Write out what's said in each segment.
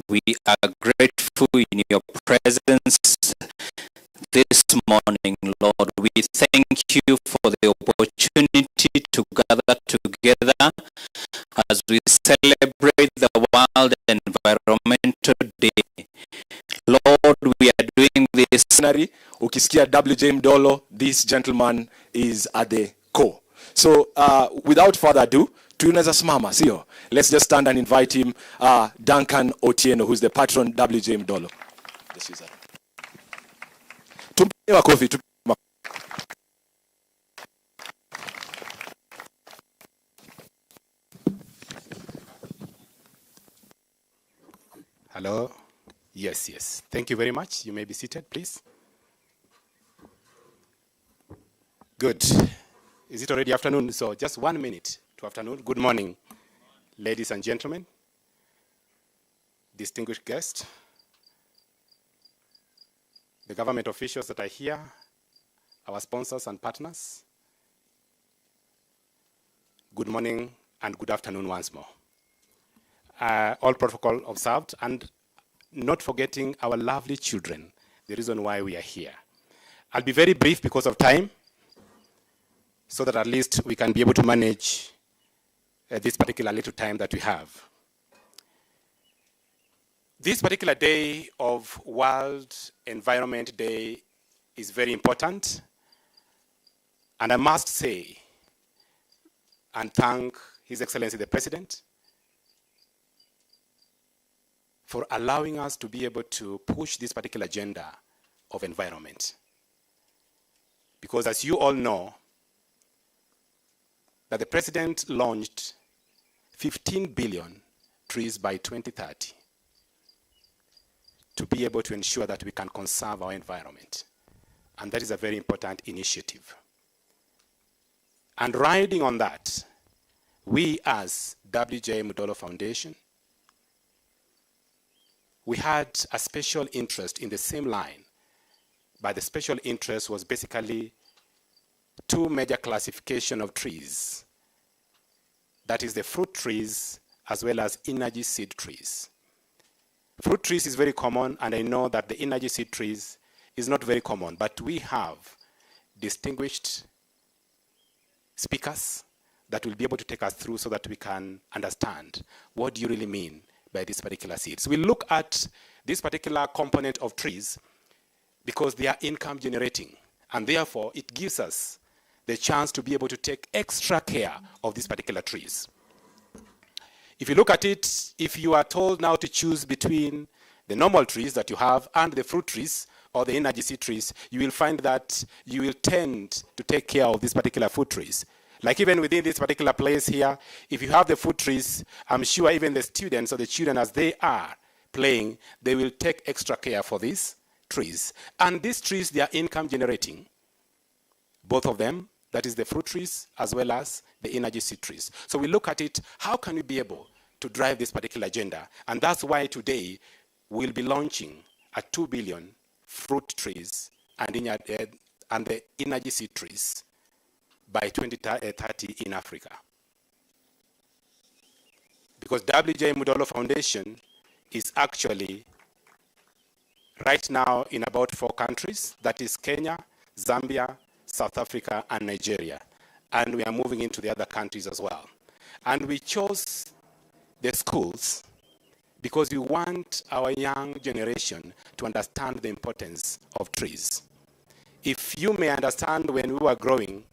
we are grateful in your presence this morning, Lord. We thank you for the opportunity to gather together as we celebrate the World Environmental Day. Lord, we are doing this. Ukisikia WJ Mdolo, this gentleman is at the core. So without further ado, tunaweza simama, sio? Let's just stand and invite him, Duncan Otieno, who's the patron WJ Mdolo. Just use that. Tumpigie makofi. Hello. Yes. Thank you very much. You may be seated, please. Good. Is it already afternoon? So just 1 minute to afternoon. Good morning, ladies and gentlemen, distinguished guests, the government officials that are here, our sponsors and partners. Good morning and good afternoon once more. All protocol observed, and not forgetting our lovely children, the reason why we are here. I'll be very brief because of time, so that at least we can be able to manage this particular little time that we have. This particular day of World Environment Day is very important, and I must say and thank His Excellency the President for allowing us to be able to push this particular agenda of environment. Because as you all know, that the President launched 15 billion trees by 2030 to be able to ensure that we can conserve our environment. And that is a very important initiative. And riding on that, we as WJ Mdolo Foundation, we had a special interest in the same line, but the special interest was basically two major classification of trees. That is the fruit trees as well as energy seed trees. Fruit trees is very common, and I know that the energy seed trees is not very common, but we have distinguished speakers that will be able to take us through so that we can understand what do you really mean by these particular seeds. We look at this particular component of trees because they are income generating, and therefore it gives us the chance to be able to take extra care of these particular trees. If you look at it, if you are told now to choose between the normal trees that you have and the fruit trees or the energy seed trees, you will find that you will tend to take care of these particular fruit trees. Like even within this particular place here, if you have the fruit trees, I'm sure even the students or the children as they are playing, they will take extra care for these trees. And these trees, they are income generating, both of them. That is the fruit trees as well as the energy seed trees. So we look at it, how can we be able to drive this particular agenda? And that's why today we'll be launching a 2 billion fruit trees and the energy seed trees by 2030 in Africa. Because WJ Mdolo Foundation is actually right now in about 4 countries, that is Kenya, Zambia, South Africa, and Nigeria. And we are moving into the other countries as well. And we chose the schools because we want our young generation to understand the importance of trees. If you may understand, when we were growing,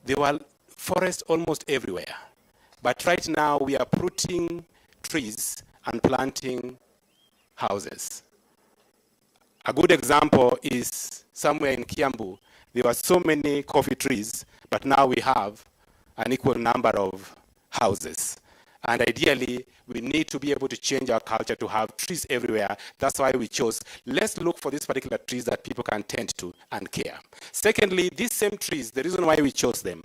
there were forests almost everywhere. But right now we are putting trees and planting houses. A good example is somewhere in Kiambu. There were so many coffee trees, but now we have an equal number of houses. And ideally, we need to be able to change our culture to have trees everywhere. That's why we chose, let's look for these particular trees that people can tend to and care. Secondly, these same trees, the reason why we chose them,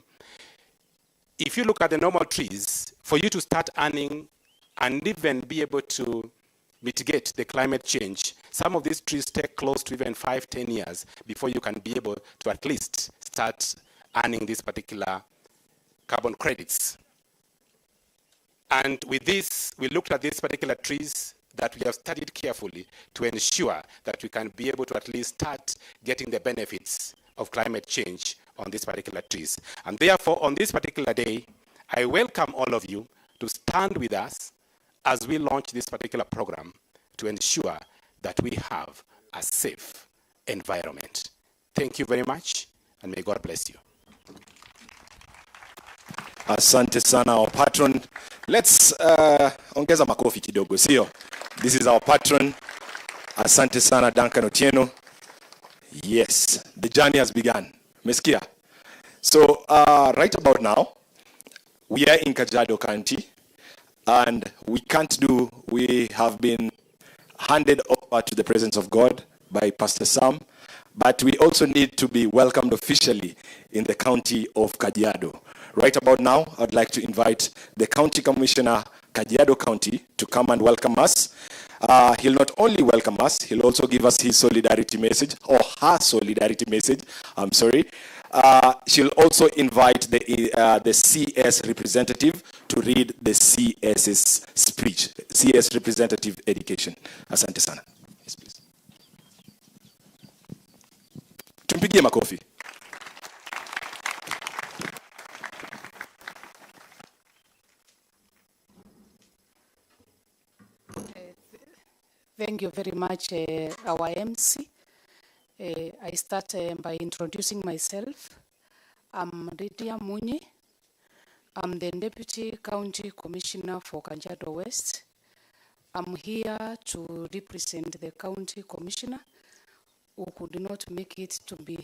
if you look at the normal trees, for you to start earning and even be able to mitigate the climate change, some of these trees take close to even 5-10 years before you can be able to at least start earning these particular carbon credits. And with this, we looked at these particular trees that we have studied carefully to ensure that we can be able to at least start getting the benefits of climate change on these particular trees. And therefore, on this particular day, I welcome all of you to stand with us as we launch this particular program to ensure that we have a safe environment. Thank you very much, and may God bless you. Asante sana, our patron. Let's ongeza makofi kidogo, sio? This is our patron. Asante sana, Duncan Otieno. Yes, the journey has begun. Meskia. So right about now, we are in Kajiado County, and we have been handed over to the presence of God by Pastor Sam, but we also need to be welcomed officially in the county of Kajiado. Right about now, I'd like to invite the County Commissioner, Kajiado County, to come and welcome us. He'll not only welcome us, he'll also give us his solidarity message, or her solidarity message, I'm sorry. She'll also invite the CS representative to read the CS's speech, CS representative education. Asante sana. Yes, please. Tumpigie makofi. Thank you very much, our MC. I start by introducing myself. I'm Lydia Munyi. I'm the Deputy County Commissioner for Kajiado West. I'm here to represent the County Commissioner who could not make it to be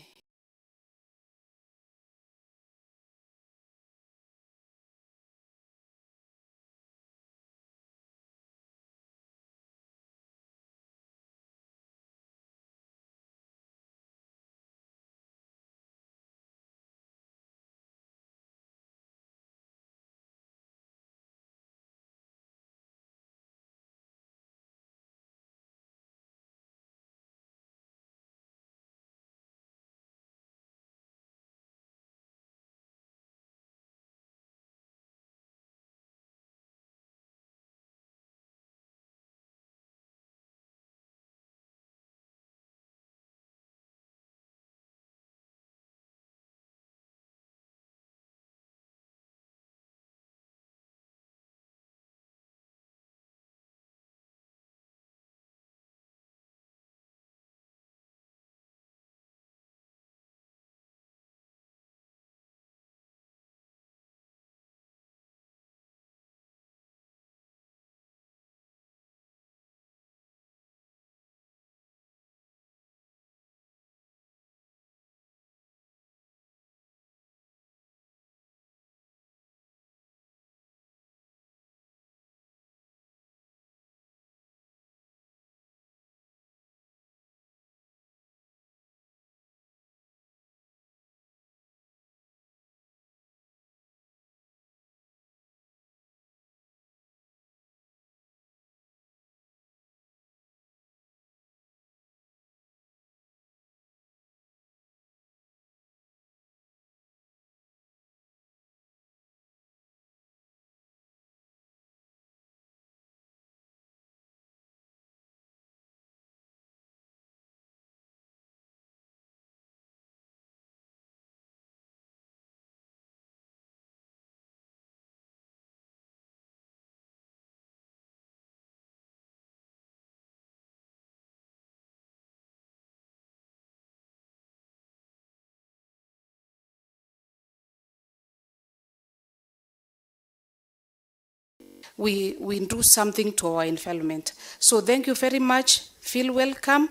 we do something to our environment. So thank you very much. Feel welcome.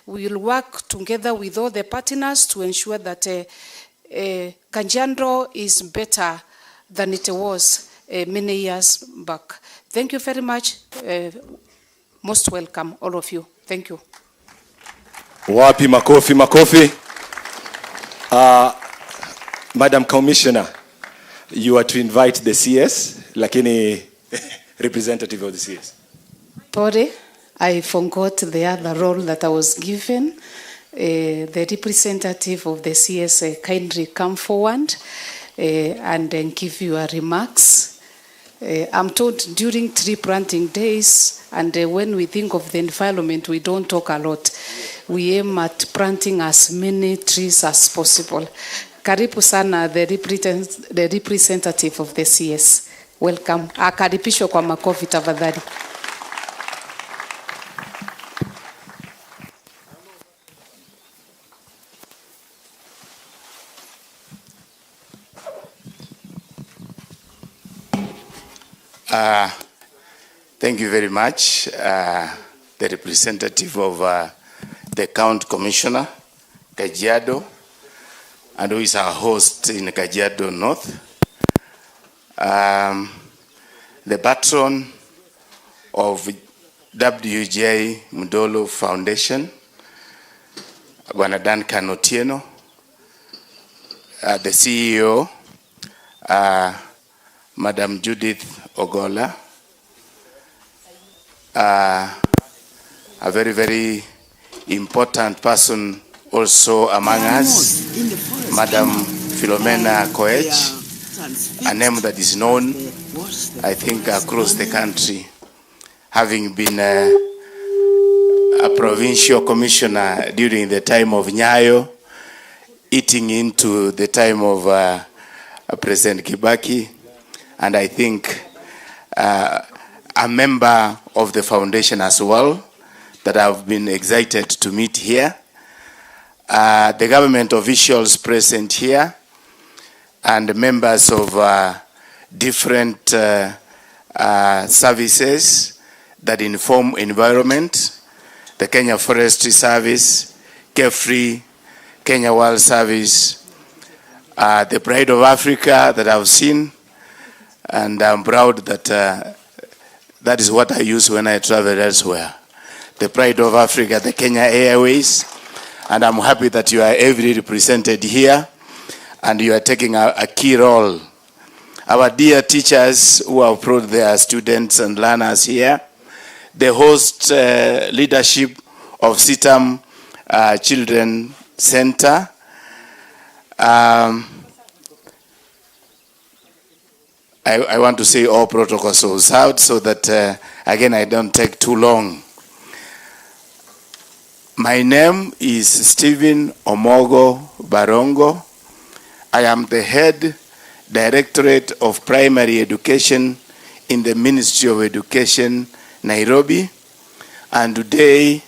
We will work together with all the partners to ensure that Kajiado is better than it was many years back. Thank you very much. Most welcome, all of you. Thank you. Wapi makofi, makofi. Madam Commissioner, you are to invite the CS, lakini representative of the CS. Sorry, I forgot the other role that I was given. The representative of the CS kindly come forward and then give your remarks. I'm told during tree planting days, and when we think of the environment, we don't talk a lot. We aim at planting as many trees as possible. Karibu sana, the representative of the CS. Welcome. Akaribishwe kwa makofi tafadhali. Thank you very much, the representative of the County Commissioner, Kajiado, and who is our host in Kajiado North. The patron of WJ Mudolo Foundation, Bwana Duncan Otieno, the CEO, Madam Judith Ogola, a very, very important person also among us, Madam Philomena Koech, a name that is known, I think, across the country, having been a provincial commissioner during the time of Nyayo, eating into the time of President Kibaki, and I think a member of the foundation as well, that I've been excited to meet here. The government officials present here, and members of different services that inform environment, the Kenya Forestry Service, KEFRI, Kenya World Service, the Pride of Africa that I've seen, and I'm proud that that is what I use when I travel elsewhere. The Pride of Africa, the Kenya Airways, and I'm happy that you are every represented here, and you are taking a key role. Our dear teachers who have brought their students and learners here, the host leadership of CITAM Children Center, I want to say all protocols observed so that, again, I don't take too long. My name is Stephen Omogo Barongo. I am the head Directorate of Primary Education in the Ministry of Education, Nairobi. And today,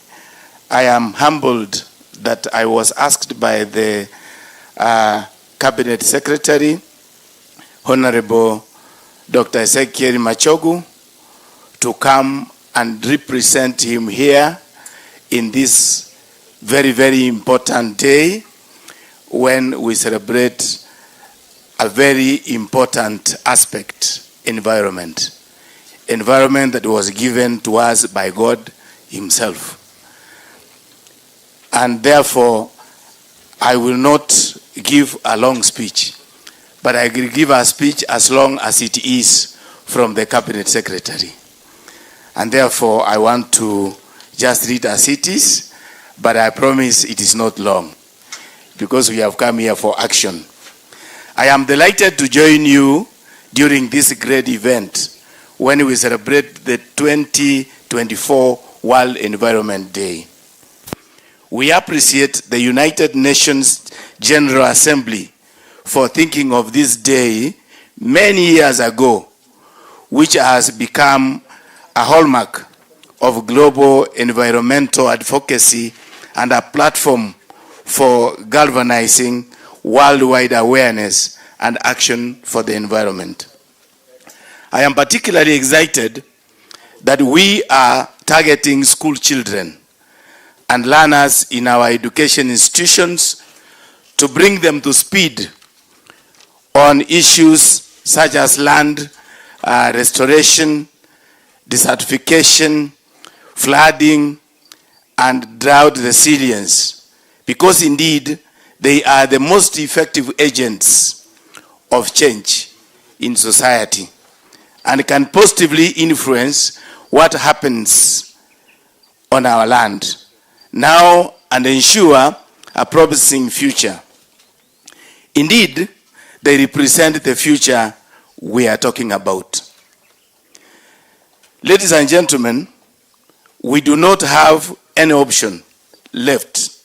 I am humbled that I was asked by the Cabinet Secretary, Honorable Dr. Ezekiel Machogu, to come and represent him here in this very, very important day when we celebrate a very important aspect, environment. Environment that was given to us by God himself. And therefore, I will not give a long speech, but I will give a speech as long as it is from the Cabinet Secretary. And therefore, I want to just read as it is, but I promise it is not long, because we have come here for action. I am delighted to join you during this great event when we celebrate the 2024 World Environment Day. We appreciate the United Nations General Assembly for thinking of this day many years ago, which has become a hallmark of global environmental advocacy and a platform for galvanizing worldwide awareness and action for the environment. I am particularly excited that we are targeting school children and learners in our education institutions to bring them to speed on issues such as land restoration, desertification, flooding, and drought resilience, because indeed they are the most effective agents of change in society and can positively influence what happens on our land now and ensure a promising future. Indeed, they represent the future we are talking about. Ladies and gentlemen, we do not have any option left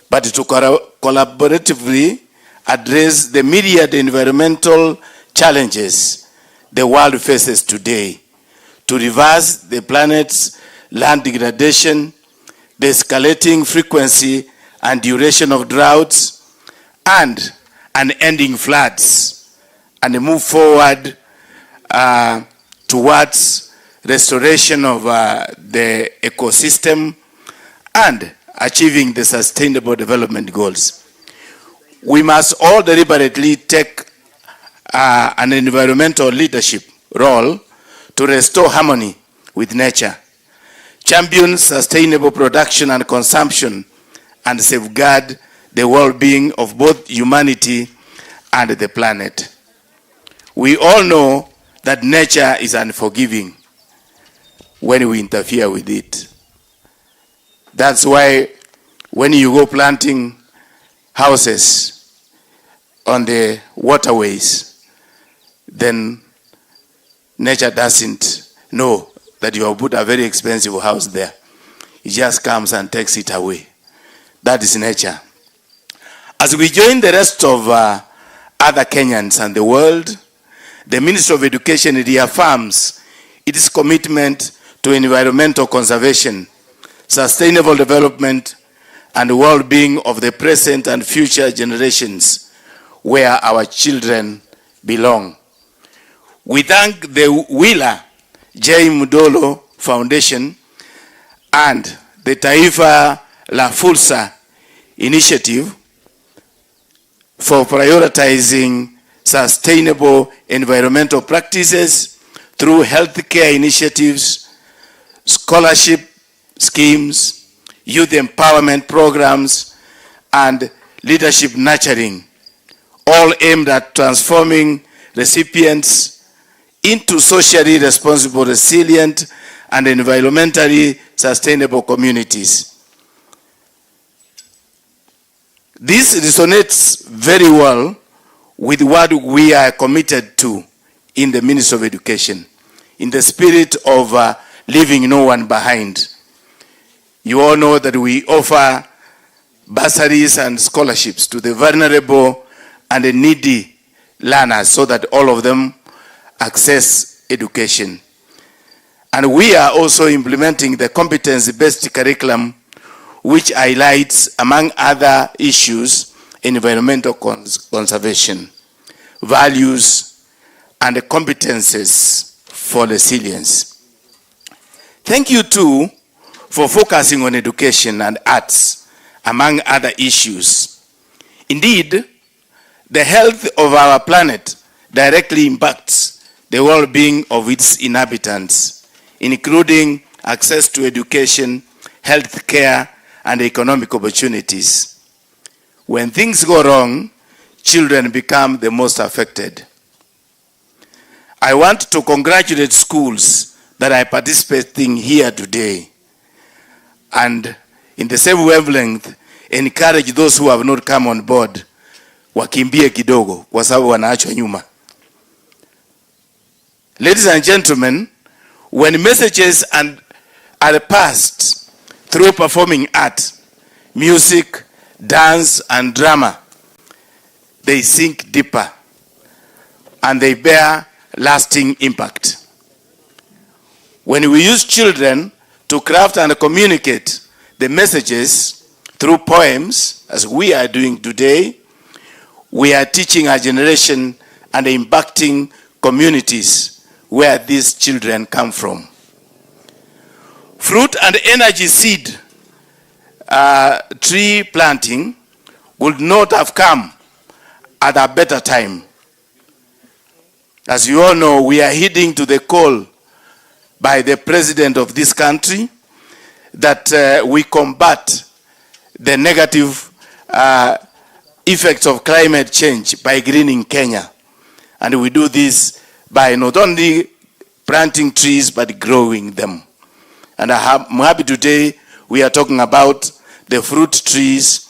but to collaboratively address the myriad environmental challenges the world faces today, to reverse the planet's land degradation, the escalating frequency and duration of droughts, and unending floods, and move forward towards restoration of the ecosystem and achieving the sustainable development goals. We must all deliberately take an environmental leadership role to restore harmony with nature, champion sustainable production and consumption, and safeguard the well-being of both humanity and the planet. We all know that nature is unforgiving when we interfere with it. That's why when you go planting houses on the waterways, then nature doesn't know that you have put a very expensive house there. It just comes and takes it away. That is nature. As we join the rest of other Kenyans and the world, the Ministry of Education reaffirms its commitment to environmental conservation, sustainable development, and the well-being of the present and future generations where our children belong. We thank the Wheeler J. Mudolo Foundation and the Taifa La Fursa Initiative for prioritizing sustainable environmental practices through healthcare initiatives, scholarship schemes, youth empowerment programs, and leadership nurturing, all aimed at transforming recipients into socially responsible, resilient, and environmentally sustainable communities. This resonates very well with what we are committed to in the Ministry of Education, in the spirit of leaving no one behind. You all know that we offer bursaries and scholarships to the vulnerable and the needy learners so that all of them access education. And we are also implementing the competency-based curriculum, which highlights, among other issues, environmental conservation, values, and competences for resilience. Thank you too for focusing on education and arts, among other issues. Indeed, the health of our planet directly impacts the well-being of its inhabitants, including access to education, health care, and economic opportunities. When things go wrong, children become the most affected. I want to congratulate schools that are participating here today, and in the same wavelength, encourage those who have not come on board wakimbie kidogo kwa sababu wanaachwa nyuma. Ladies and gentlemen, when messages are passed through performing art, music, dance, and drama, they sink deeper and they bear lasting impact. When we use children to craft and communicate the messages through poems, as we are doing today, we are teaching our generation and impacting communities where these children come from. Fruit and energy seed tree planting would not have come at a better time. As you all know, we are heeding to the call by the president of this country that we combat the negative effects of climate change by greening Kenya. And we do this by not only planting trees, but growing them. And I'm happy today we are talking about the fruit trees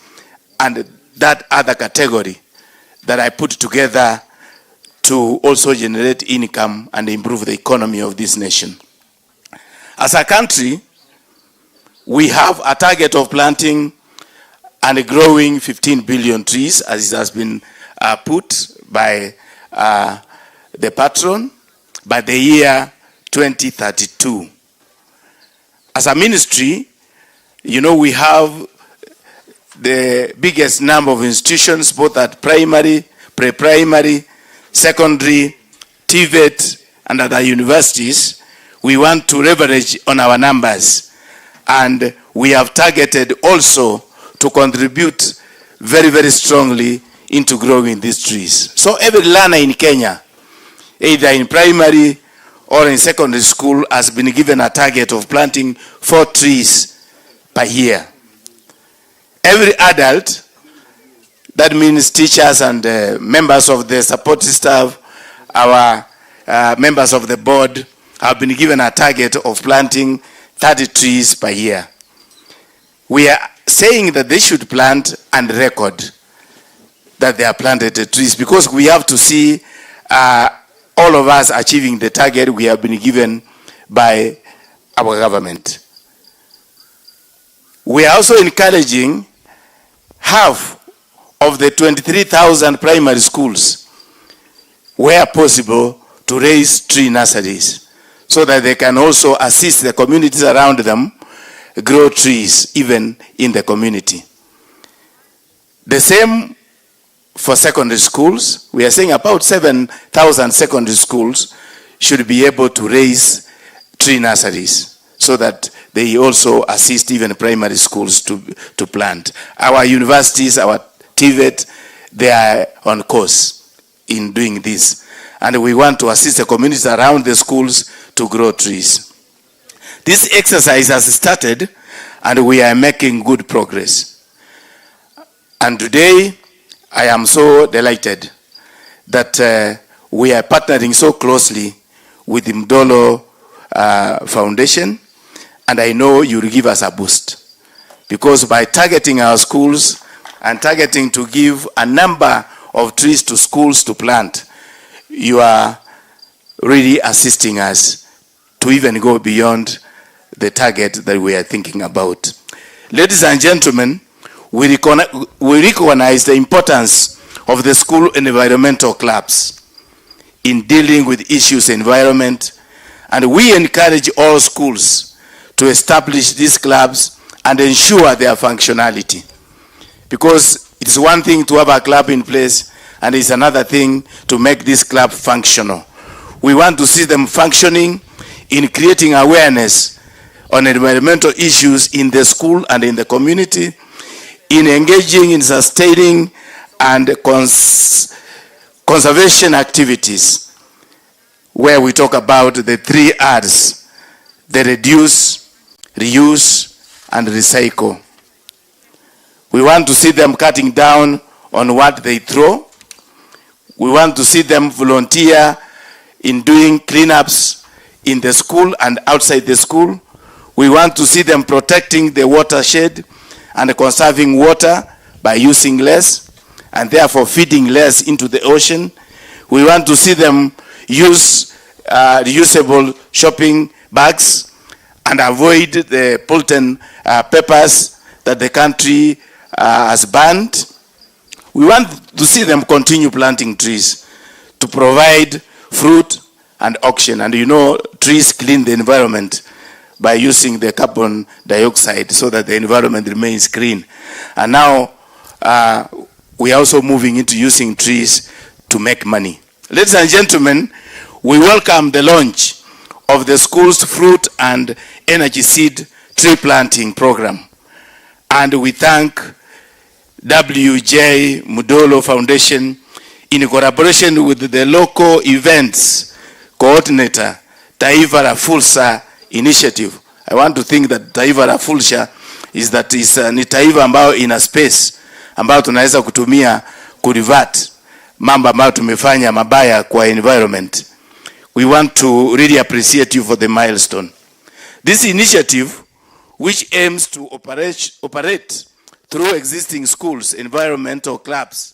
and that other category that I put together to also generate income and improve the economy of this nation. As a country, we have a target of planting and growing 15 billion trees, as it has been put by the patron, by the year 2032. As a ministry, you know, we have the biggest number of institutions, both at primary, pre-primary, secondary, TVET, and other universities. We want to leverage on our numbers, and we have targeted also to contribute very, very strongly into growing these trees. So every learner in Kenya, either in primary or in secondary school, has been given a target of planting 4 trees per year. Every adult, that means teachers and members of the support staff, our members of the board, have been given a target of planting 30 trees per year. We are saying that they should plant and record that they are planted trees, because we have to see all of us achieving the target we have been given by our government. We are also encouraging half of the 23,000 primary schools, where possible, to raise tree nurseries so that they can also assist the communities around them grow trees even in the community. The same for secondary schools. We are saying about 7,000 secondary schools should be able to raise tree nurseries so that they also assist even primary schools to plant. Our universities, our TVET, they are on course in doing this. And we want to assist the communities around the schools to grow trees. This exercise has started and we are making good progress. And today, I am so delighted that we are partnering so closely with the Mdolo Foundation, and I know you will give us a boost. Because by targeting our schools and targeting to give a number of trees to schools to plant, you are really assisting us to even go beyond the target that we are thinking about. Ladies and gentlemen, we recognize the importance of the school environmental clubs in dealing with issues environment, and we encourage all schools to establish these clubs and ensure their functionality. Because it's one thing to have a club in place, and it's another thing to make this club functional. We want to see them functioning in creating awareness on environmental issues in the school and in the community, in engaging in sustaining and conservation activities, where we talk about the 3 R's: the reduce, reuse, and recycle. We want to see them cutting down on what they throw. We want to see them volunteer in doing cleanups in the school and outside the school. We want to see them protecting the watershed and conserving water by using less and therefore feeding less into the ocean. We want to see them use reusable shopping bags and avoid the Pulton peppers that the country has banned. We want to see them continue planting trees to provide fruit and oxygen. And you know, trees clean the environment by using the carbon dioxide so that the environment remains green. And now we are also moving into using trees to make money. Ladies and gentlemen, we welcome the launch of the school's fruit and energy seed tree planting program. And we thank W.J. Mudolo Foundation in collaboration with the local events coordinator, Taiva la Fursa Initiative. I want to think that Taiva la Fursa ni taifa ambayo ina space ambayo tunaweza kutumia kurevert mambo ambayo tumefanya mabaya kwa environment. We want to really appreciate you for the milestone. This initiative, which aims to operate through existing schools, environmental clubs,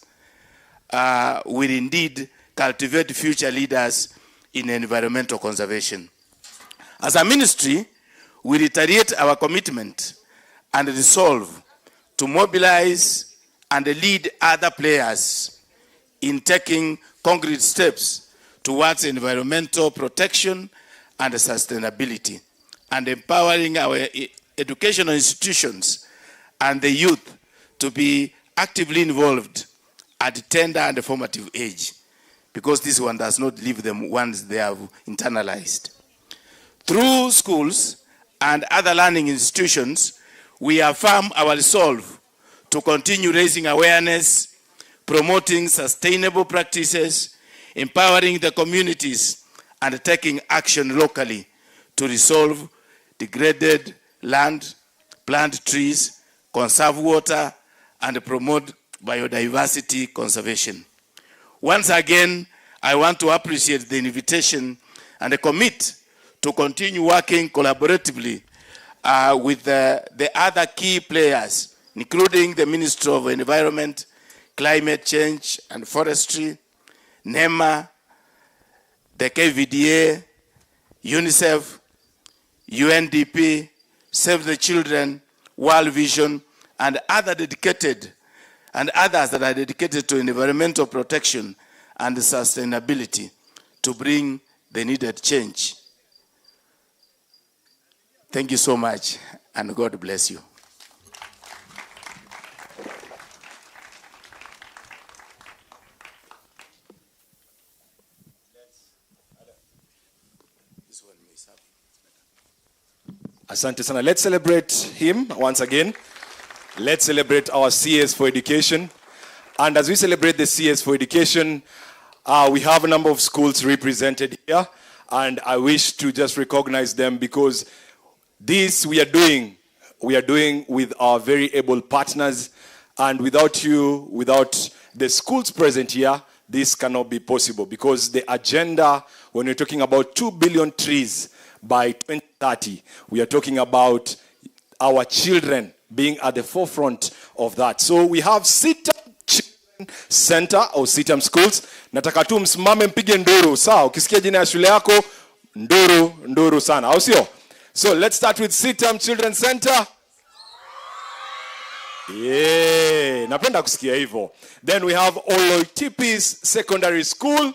will indeed cultivate future leaders in environmental conservation. As a ministry, we reiterate our commitment and resolve to mobilize and lead other players in taking concrete steps towards environmental protection and sustainability, and empowering our educational institutions and the youth to be actively involved at tender and formative age, because this one does not leave them once they have internalized. Through schools and other learning institutions, we affirm our resolve to continue raising awareness, promoting sustainable practices, empowering the communities, and taking action locally to resolve degraded land, plant trees, conserve water, and promote biodiversity conservation. Once again, I want to appreciate the invitation and commit to continue working collaboratively with the other key players, including the Ministry of Environment, Climate Change and Forestry, NEMA, the KVDA, UNICEF, UNDP, Save the Children, World Vision, and others that are dedicated to environmental protection and sustainability to bring the needed change. Thank you so much, and God bless you. Asante sana. Let's celebrate him once again. Let's celebrate our CS for education. And as we celebrate the CS for education, we have a number of schools represented here. And I wish to just recognize them, because this we are doing with our very able partners. And without you, without the schools present here, this cannot be possible, because the agenda, when we're talking about 2 billion trees by 2030, we are talking about our children being at the forefront of that. So we have CITAM Children Center or CITAM Schools. Nataka tu msimame mpige nduru. Sawa, ukisikia jina ya shule yako, nduru sana. Au sio? So let's start with CITAM Children Center. Yeah, napenda kusikia hivyo. Then we have Oloitipis Secondary School.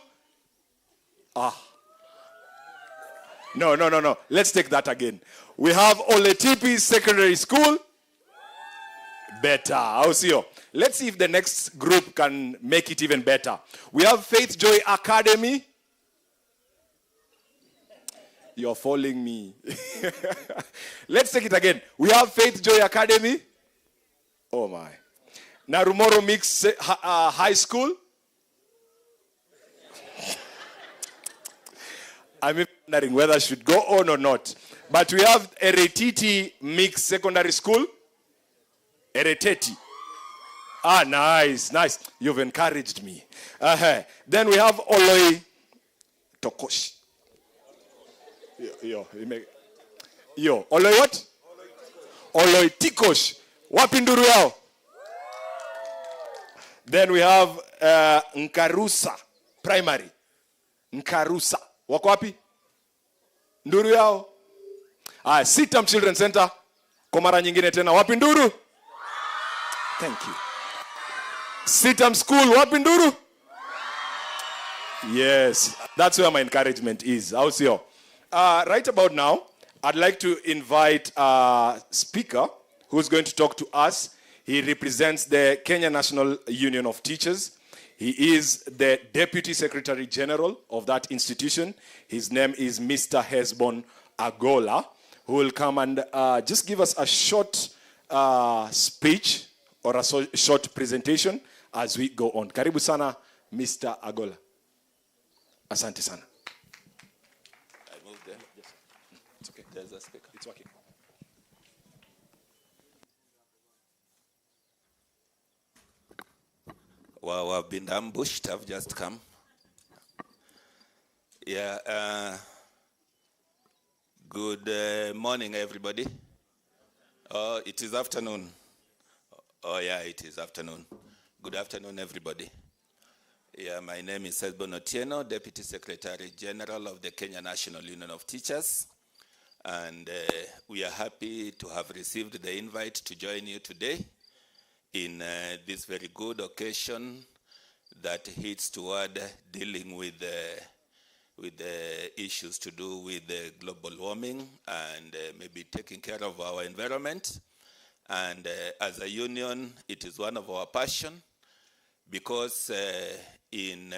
No. Let's take that again. We have Oloitipis Secondary School. Better. How sio? Let's see if the next group can make it even better. We have Faith Joy Academy. You're following me. Let's take it again. We have Faith Joy Academy. Oh my. Narumoro Mix High School. I'm wondering whether I should go on or not. But we have Eretiti Mix Secondary School. Ereteti. Nice. You've encouraged me. Then we have Oloi Tokoshi. Yo. Oloi what? Oloi Tikosh. Wapi nduru yao? Then we have Nkarusa Primary. Nkarusa. Wako wapi? Nduru yao? CITAM Children Center. Kwa mara nyingine tena. Wapi nduru? Thank you. CITAM School. Wapi nduru? Yes. That's where my encouragement is. How's your? Right about now, I'd like to invite a speaker who's going to talk to us. He represents the Kenya National Union of Teachers. He is the Deputy Secretary General of that institution. His name is Mr. Hesbon Agola, who will come and just give us a short speech or a short presentation as we go on. Karibu sana, Mr. Agola. Asante sana. I moved there. It's okay. There's a speaker. It's working. Wow, I've been ambushed. I've just come. Yeah. Good morning, everybody. Oh, it is afternoon. Oh, yeah, it is afternoon. Good afternoon, everybody. Yeah, my name is Hesbon Otieno, Deputy Secretary General of the Kenya National Union of Teachers. and we are happy to have received the invite to join you today in this very good occasion that hits toward dealing with the issues to do with global warming and maybe taking care of our environment. And as a union, it is one of our passion, because in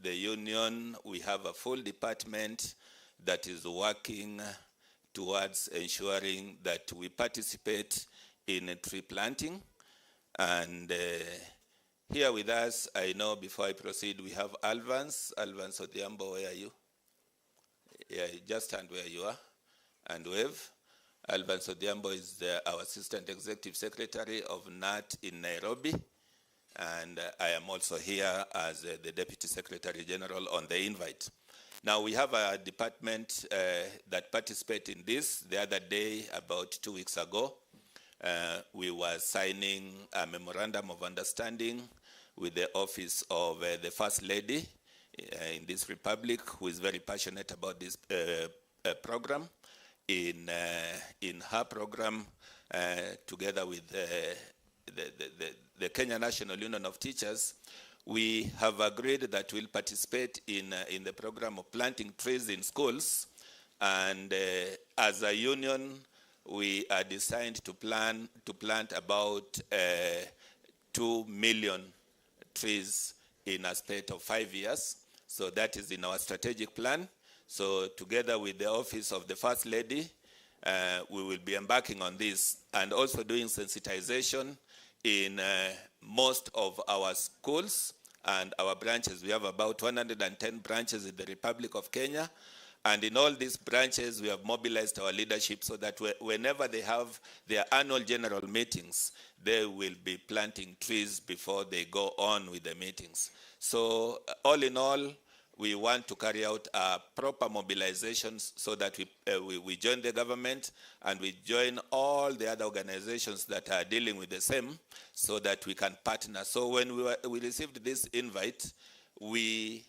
the union we have a full department that is working towards ensuring that we participate in tree planting. And here with us, I know before I proceed, we have Alvance Odhiambo. Where are you? Yeah, just stand where you are and wave. Alvance Odhiambo is our Assistant Executive Secretary of NAT in Nairobi. And I am also here as the Deputy Secretary General on the invite. Now we have a department that participated in this. The other day, about 2 weeks ago, we were signing a memorandum of understanding with the office of the First Lady in this republic, who is very passionate about this program. In her program, together with the Kenya National Union of Teachers, we have agreed that we'll participate in the program of planting trees in schools. And as a union, we are designed to plant about 2 million trees in a space of 5 years. So that is in our strategic plan. So together with the office of the First Lady, we will be embarking on this and also doing sensitization in most of our schools and our branches. We have about 110 branches in the Republic of Kenya. And in all these branches, we have mobilized our leadership so that whenever they have their annual general meetings, they will be planting trees before they go on with the meetings. So all in all, we want to carry out a proper mobilization so that we join the government and we join all the other organizations that are dealing with the same, so that we can partner. So when we received this invite, we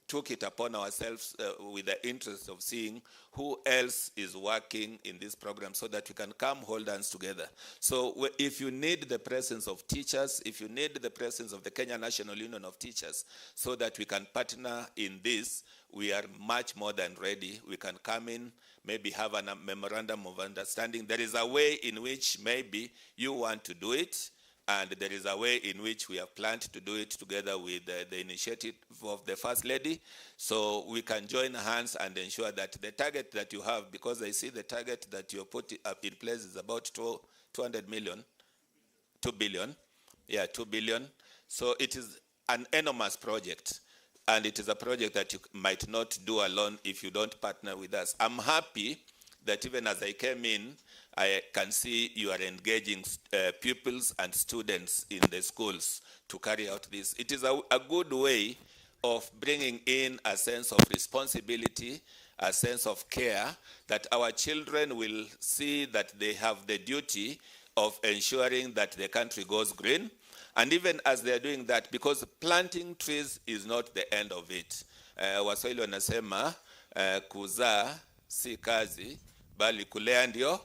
took it upon ourselves with the interest of seeing who else is working in this program so that we can come hold hands together. So if you need the presence of teachers, if you need the presence of the Kenya National Union of Teachers so that we can partner in this, we are much more than ready. We can come in, maybe have a memorandum of understanding. There is a way in which maybe you want to do it, and there is a way in which we have planned to do it together with the initiative of the First Lady. So we can join hands and ensure that the target that you have, because I see the target that you put up in place is about 200 million, 2 billion. Yeah, 2 billion. So it is an enormous project. And it is a project that you might not do alone if you don't partner with us. I'm happy that even as I came in, I can see you are engaging pupils and students in the schools to carry out this. It is a good way of bringing in a sense of responsibility, a sense of care, that our children will see that they have the duty of ensuring that the country goes green. And even as they're doing that, because planting trees is not the end of it. Waswahili wanasema kuzaa si kazi, bali kulea ndio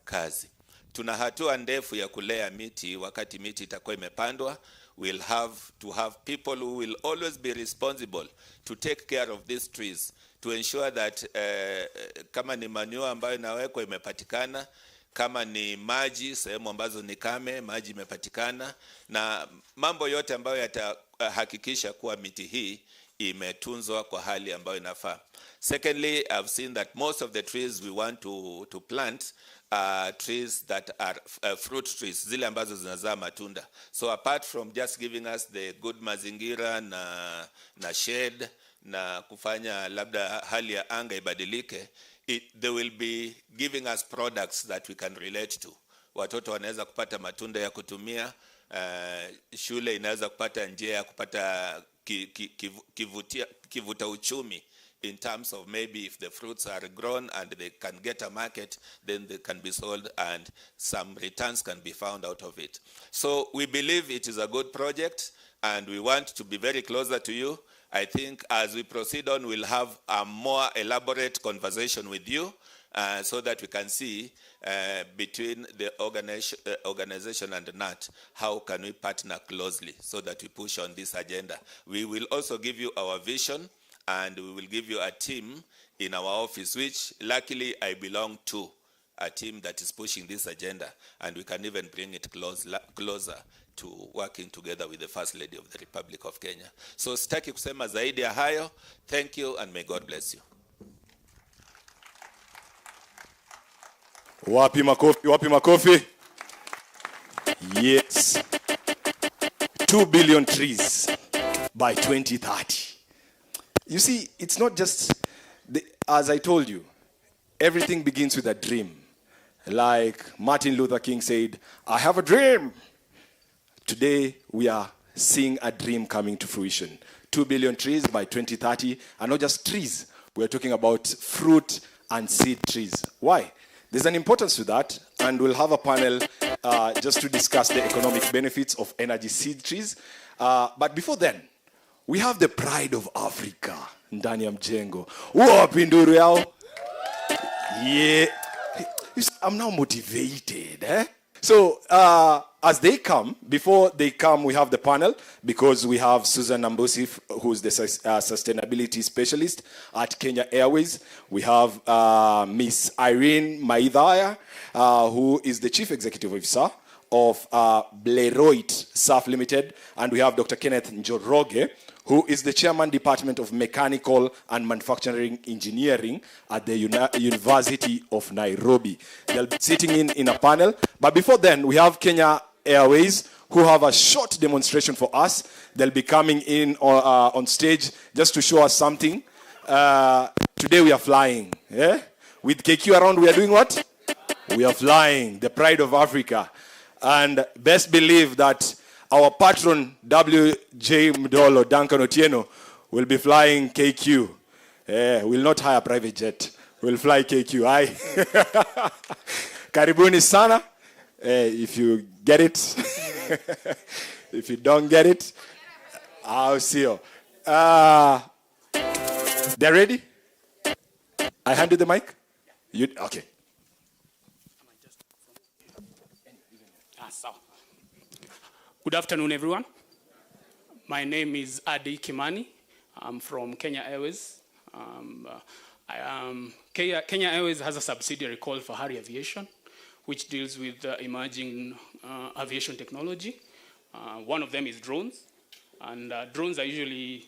kazi. Tuna hatua ndefu ya kulea miti. Wakati miti itakuwa imepandwa, we'll have to have people who will always be responsible to take care of these trees, to ensure that kama ni manure ambayo inawekwa imepatikana, kama ni maji, sehemu ambazo ni kame, maji imepatikana, na mambo yote ambayo yatahakikisha kuwa miti hii imetunzwa kwa hali ambayo inafaa. Secondly, I've seen that most of the trees we want to plant are trees that are fruit trees, zile ambazo zinazaa matunda. So apart from just giving us the good mazingira na shade na kufanya labda hali ya anga ibadilike, they will be giving us products that we can relate to. Watoto wanaweza kupata matunda ya kutumia, shule inaweza kupata njia ya kupata kivuta uchumi, in terms of maybe if the fruits are grown and they can get a market, then they can be sold and some returns can be found out of it. So we believe it is a good project and we want to be very closer to you. I think as we proceed on, we'll have a more elaborate conversation with you so that we can see between the organization and NAT, how can we partner closely so that we push on this agenda. We will also give you our vision, and we will give you a team in our office, which luckily I belong to, a team that is pushing this agenda, and we can even bring it closer to working together with the First Lady of the Republic of Kenya. So sitaki kusema zaidi ya hayo. Thank you and may God bless you. Wapi makofi, wapi makofi. Yes. 2 billion trees by 2030. You see, it's not just, as I told you, everything begins with a dream. Like Martin Luther King said, I have a dream. Today, we are seeing a dream coming to fruition. 2 billion trees by 2030, and not just trees. We're talking about fruit and seed trees. Why? There's an importance to that, and we'll have a panel just to discuss the economic benefits of energy seed trees. But before then, we have the pride of Africa, ndani ya mjengo. Wapi nduru yao? Yeah. I'm now motivated. So, as they come, before they come, we have the panel, because we have Susan Nambusi, who's the sustainability specialist at Kenya Airways. We have Miss Irene Maidhaya, who is the chief executive officer of Bleroit Surf Limited. And we have Dr. Kenneth Njoroge, who is the chairman, Department of Mechanical and Manufacturing Engineering at the University of Nairobi. They'll be sitting in a panel. But before then, we have Kenya Airways, who have a short demonstration for us. They'll be coming in on stage just to show us something. Today we are flying. Yeah? With KQ around, we are doing what? We are flying, the pride of Africa. And best believe that our patron, W.J. Mdolo, Duncan Otieno, will be flying KQ. We'll not hire a private jet. We'll fly KQ. Aye. Karibuni sana. If you get it. If you don't get it, I'll see you. They're ready? I hand you the mic? You, okay. Good afternoon, everyone. My name is Adi Kimani. I'm from Kenya Airways. Kenya Airways has a subsidiary called Fahari Aviation, which deals with emerging aviation technology. One of them is drones. And drones are usually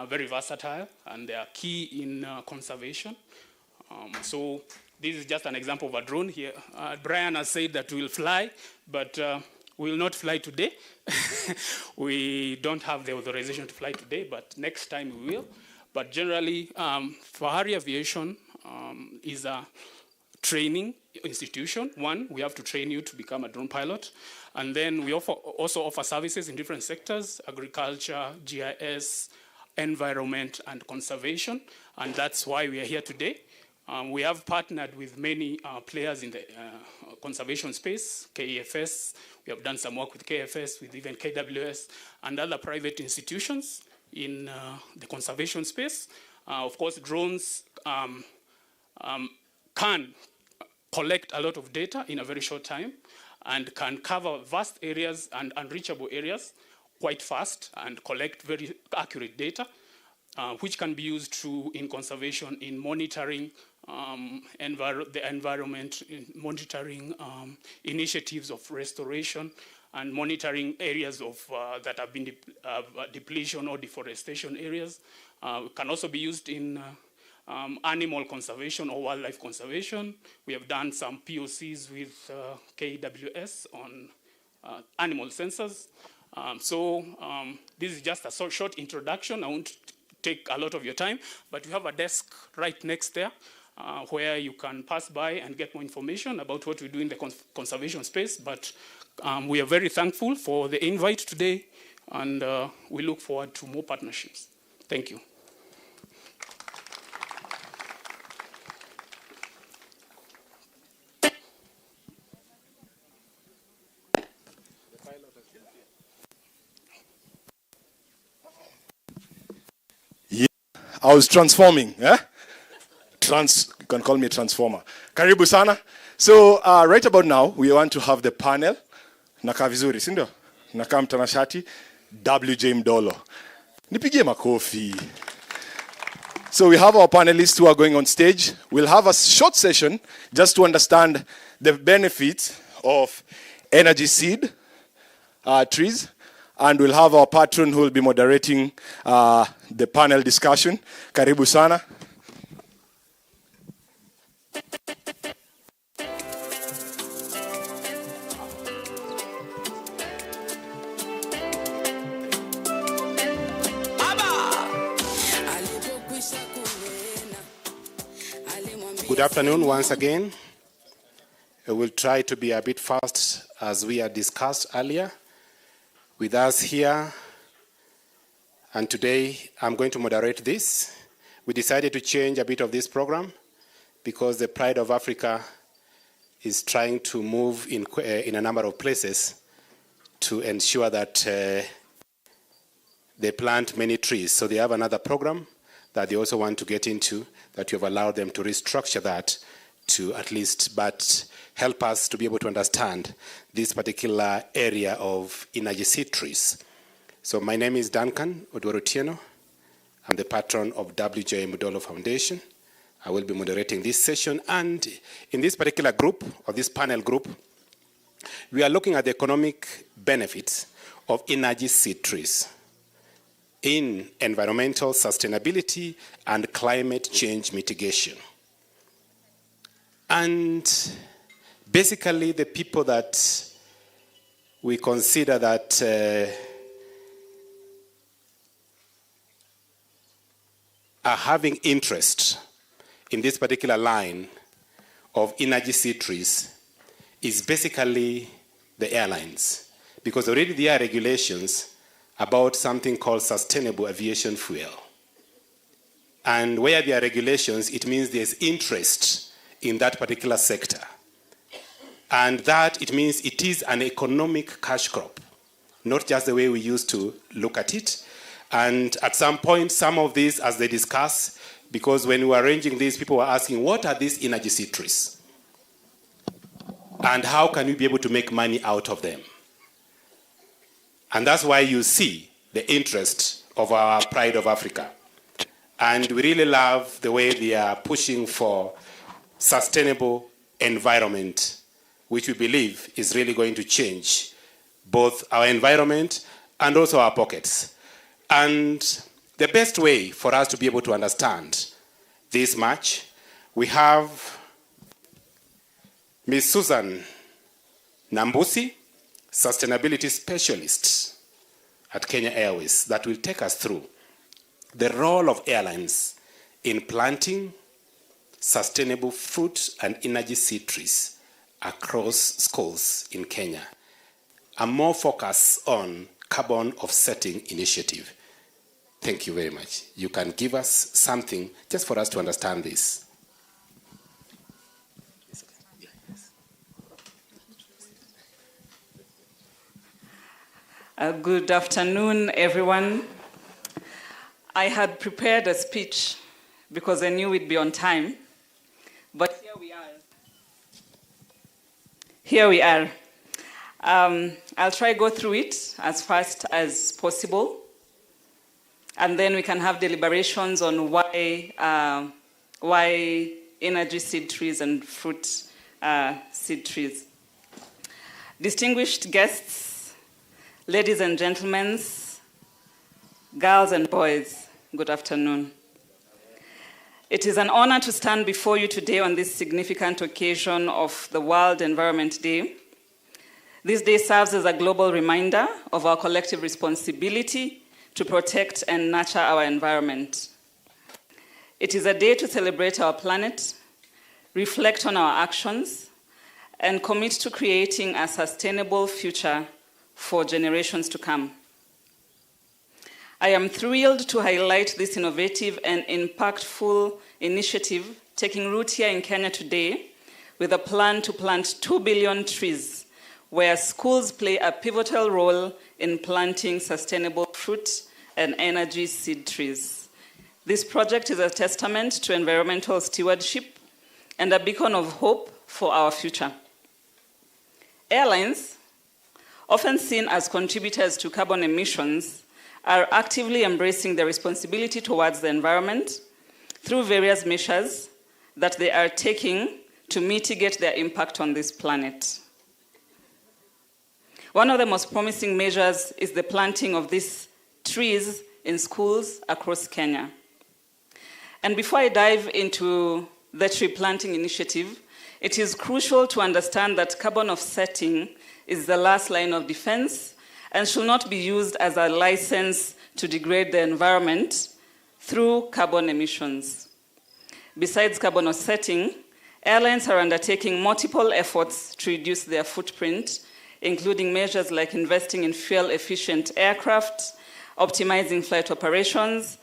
very versatile, and they are key in conservation. So this is just an example of a drone here. Brian has said that we'll fly, but we will not fly today. We don't have the authorization to fly today, but next time we will. But generally, Fahari Aviation is a training institution. One, we have to train you to become a drone pilot. And then we also offer services in different sectors: agriculture, GIS, environment, and conservation. And that's why we are here today. We have partnered with many players in the conservation space, KEFS. We have done some work with KFS, with even KWS, and other private institutions in the conservation space. Of course, drones can collect a lot of data in a very short time and can cover vast areas and unreachable areas quite fast and collect very accurate data, which can be used in conservation, in monitoring the environment, in monitoring initiatives of restoration, and monitoring areas of that have been depletion or deforestation areas. Can also be used in animal conservation or wildlife conservation. We have done some POCs with KWS on animal sensors. This is just a short introduction. I won't take a lot of your time, but we have a desk right next there where you can pass by and get more information about what we do in the conservation space. But we are very thankful for the invite today, and we look forward to more partnerships. Thank you. I was transforming. can call me a transformer. Karibu sana. So right about now, we want to have the panel. Nakaa vizuri, si ndio? Nakaa mtanashati. WJ Mdolo. Nipigie makofi. So we have our panelists who are going on stage. We'll have a short session just to understand the benefits of energy seed trees. And we'll have our patron who will be moderating the panel discussion. Karibu sana. Good afternoon once again. We'll try to be a bit fast as we had discussed earlier. With us here, and today I'm going to moderate this. We decided to change a bit of this program because the Pride of Africa is trying to move in a number of places to ensure that they plant many trees. So they have another program that they also want to get into, that you have allowed them to restructure that to at least but help us to be able to understand this particular area of energy seed trees. So my name is Duncan Odworo-Otieno. I'm the patron of WJ Mudolo Foundation. I will be moderating this session, and in this particular group, or this panel group, we are looking at the economic benefits of energy seed trees in environmental sustainability and climate change mitigation. And basically, the people that we consider that are having interest in this particular line of energy seed trees is basically the airlines, because already there are regulations about something called sustainable aviation fuel. And where there are regulations, it means there's interest in that particular sector. And that, it means it is an economic cash crop, not just the way we used to look at it. And at some point, some of these, as they discuss, because when we were arranging these, people were asking, what are these energy seed trees? And how can we be able to make money out of them? And that's why you see the interest of our Pride of Africa. And we really love the way they are pushing for sustainable environment, which we believe is really going to change both our environment and also our pockets. And the best way for us to be able to understand this much, we have Ms. Susan Nambusi, Sustainability Specialist at Kenya Airways, that will take us through the role of airlines in planting sustainable fruit and energy seed trees across schools in Kenya. A more focus on carbon offsetting initiative. Thank you very much. You can give us something just for us to understand this. Good afternoon, everyone. I had prepared a speech because I knew we'd be on time, but here we are. Here we are. I'll try to go through it as fast as possible, and then we can have deliberations on why energy seed trees and fruit seed trees. Distinguished guests, ladies and gentlemen, girls and boys, good afternoon. It is an honor to stand before you today on this significant occasion of the World Environment Day. This day serves as a global reminder of our collective responsibility to protect and nurture our environment. It is a day to celebrate our planet, reflect on our actions, and commit to creating a sustainable future for generations to come. I am thrilled to highlight this innovative and impactful initiative taking root here in Kenya today with a plan to plant 2 billion trees, where schools play a pivotal role in planting sustainable fruit and energy seed trees. This project is a testament to environmental stewardship and a beacon of hope for our future. Airlines, often seen as contributors to carbon emissions, are actively embracing their responsibility towards the environment through various measures that they are taking to mitigate their impact on this planet. One of the most promising measures is the planting of these trees in schools across Kenya. And before I dive into the tree planting initiative, it is crucial to understand that carbon offsetting is the last line of defense and should not be used as a license to degrade the environment through carbon emissions. Besides carbon offsetting, airlines are undertaking multiple efforts to reduce their footprint, including measures like investing in fuel-efficient aircraft, optimizing flight operations,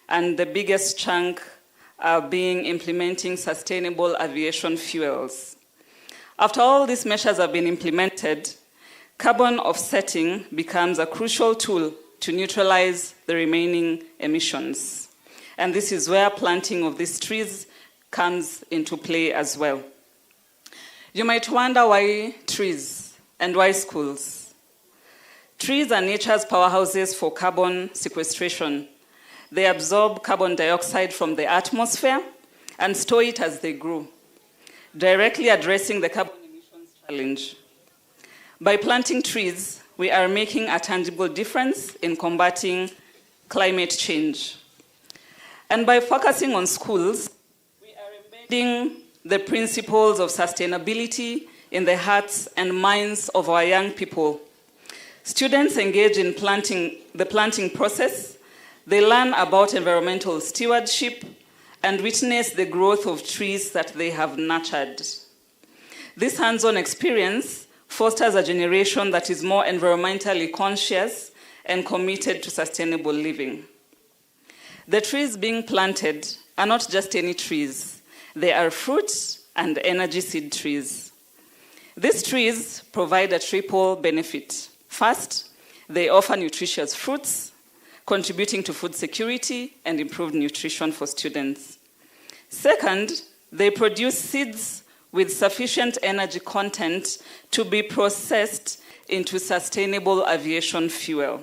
and the biggest chunk being implementing sustainable aviation fuels. After all these measures have been implemented, carbon offsetting becomes a crucial tool to neutralize the remaining emissions. And this is where planting of these trees comes into play as well. You might wonder why trees and why schools? Trees are nature's powerhouses for carbon sequestration. They absorb carbon dioxide from the atmosphere and store it as they grow, directly addressing the carbon emissions challenge. By planting trees, we are making a tangible difference in combating climate change. And by focusing on schools, we are embedding the principles of sustainability in the hearts and minds of our young people. Students engage in the planting process. They learn about environmental stewardship and witness the growth of trees that they have nurtured. This hands-on experience fosters a generation that is more environmentally conscious and committed to sustainable living. The trees being planted are not just any trees. They are fruit and energy seed trees. These trees provide a triple benefit. First, they offer nutritious fruits, contributing to food security and improved nutrition for students. Second, they produce seeds with sufficient energy content to be processed into sustainable aviation fuel.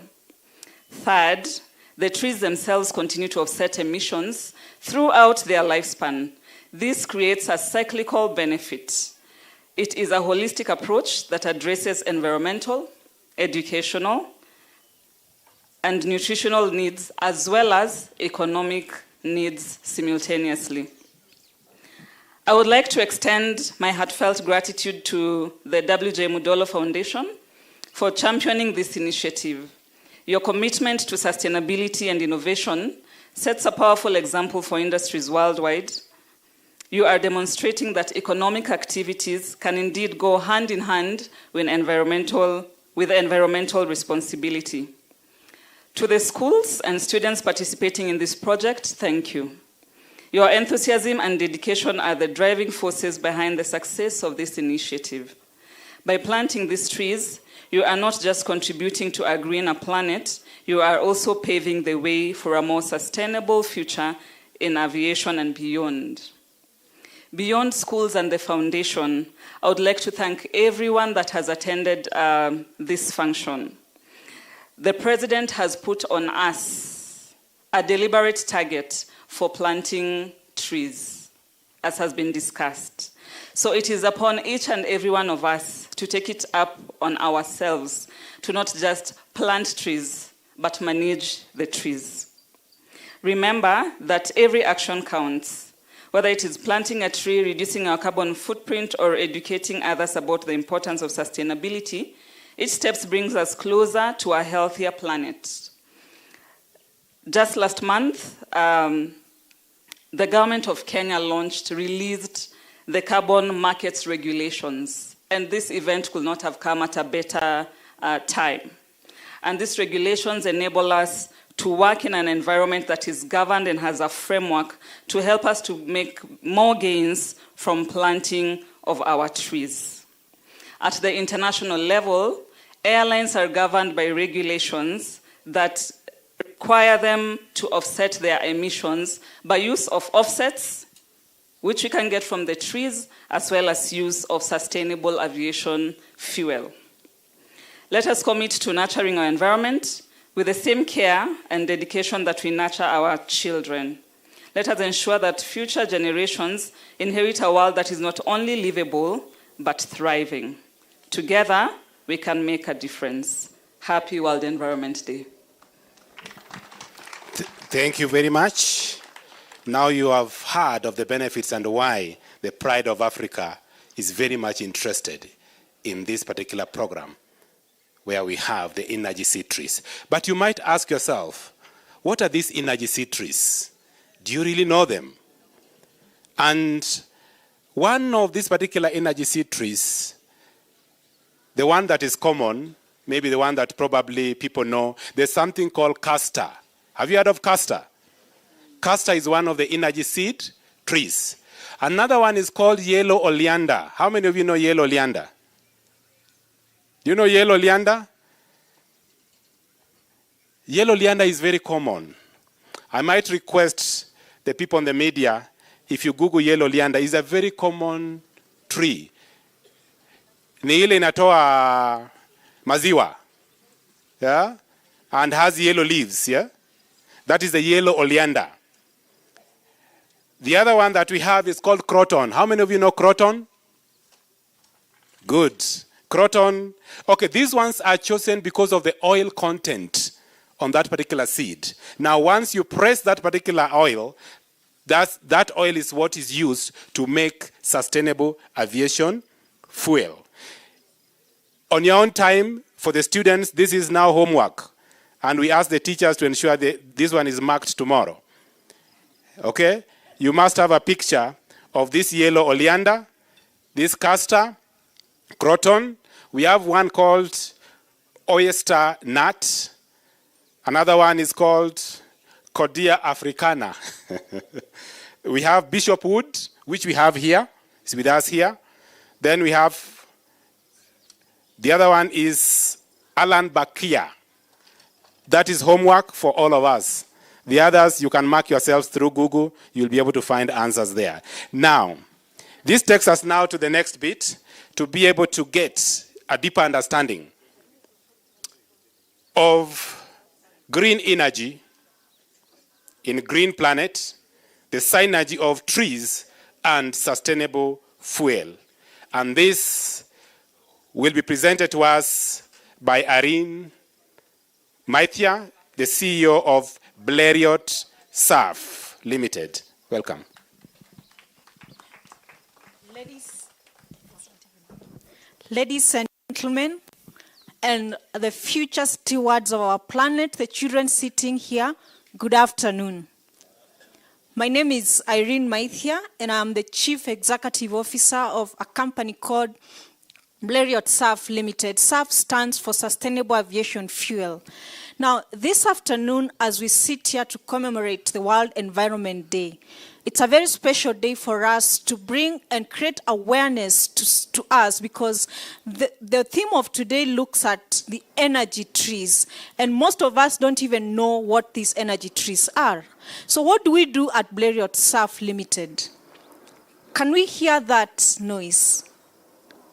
Third, the trees themselves continue to offset emissions throughout their lifespan. This creates a cyclical benefit. It is a holistic approach that addresses environmental, educational, and nutritional needs, as well as economic needs simultaneously. I would like to extend my heartfelt gratitude to the W.J. Mudolo Foundation for championing this initiative. Your commitment to sustainability and innovation sets a powerful example for industries worldwide. You are demonstrating that economic activities can indeed go hand in hand with environmental responsibility. To the schools and students participating in this project, thank you. Your enthusiasm and dedication are the driving forces behind the success of this initiative. By planting these trees, you are not just contributing to a greener planet, you are also paving the way for a more sustainable future in aviation and beyond. Beyond schools and the foundation, I would like to thank everyone that has attended this function. The President has put on us a deliberate target for planting trees, as has been discussed. So it is upon each and every one of us to take it up on ourselves to not just plant trees, but manage the trees. Remember that every action counts, whether it is planting a tree, reducing our carbon footprint, or educating others about the importance of sustainability. Each step brings us closer to a healthier planet. Just last month, the government of Kenya released the carbon markets regulations, and this event could not have come at a better time. And these regulations enable us to work in an environment that is governed and has a framework to help us to make more gains from planting of our trees. At the international level, airlines are governed by regulations that require them to offset their emissions by use of offsets which we can get from the trees, as well as use of sustainable aviation fuel. Let us commit to nurturing our environment with the same care and dedication that we nurture our children. Let us ensure that future generations inherit a world that is not only livable, but thriving. Together, we can make a difference. Happy World Environment Day. Thank you very much. Now you have heard of the benefits and why the Pride of Africa is very much interested in this particular program where we have the energy seed trees. But you might ask yourself, what are these energy seed trees? Do you really know them? And one of these particular energy seed trees, the one that is common, maybe the one that probably people know, there's something called castor. Have you heard of castor? Castor is one of the energy seed trees. Another one is called yellow oleander. How many of you know yellow oleander? Do you know yellow oleander? Yellow oleander is very common. I might request the people in the media, if you Google yellow oleander, it's a very common tree. Ni ile inatoa maziwa, yeah? And has yellow leaves, yeah? That is the yellow oleander. The other one that we have is called croton. How many of you know croton? Good. Croton. Okay, these ones are chosen because of the oil content on that particular seed. Now, once you press that particular oil, that oil is what is used to make sustainable aviation fuel. On your own time, for the students, this is now homework. And we ask the teachers to ensure that this one is marked tomorrow. Okay? You must have a picture of this yellow oleander, this castor, croton. We have one called oyster nut. Another one is called Cordia africana. We have bishop wood, which we have here. It's with us here. Then we have, the other one is Alan Bakia. That is homework for all of us. The others, you can mark yourselves through Google. You'll be able to find answers there. Now, this takes us now to the next bit, to be able to get a deeper understanding of green energy in Green Planet, the synergy of trees and sustainable fuel. And this will be presented to us by Irene Maithia, the CEO of Blériot SAF Limited. Welcome. Ladies and gentlemen, and the future stewards of our planet, the children sitting here, good afternoon. My name is Irene Maithia, and I'm the Chief Executive Officer of a company called Blériot SAF Limited. SAF stands for Sustainable Aviation Fuel. Now, this afternoon, as we sit here to commemorate the World Environment Day, it's a very special day for us to bring and create awareness to us, because the theme of today looks at the energy trees, and most of us don't even know what these energy trees are. So what do we do at Blériot SAF Limited? Can we hear that noise?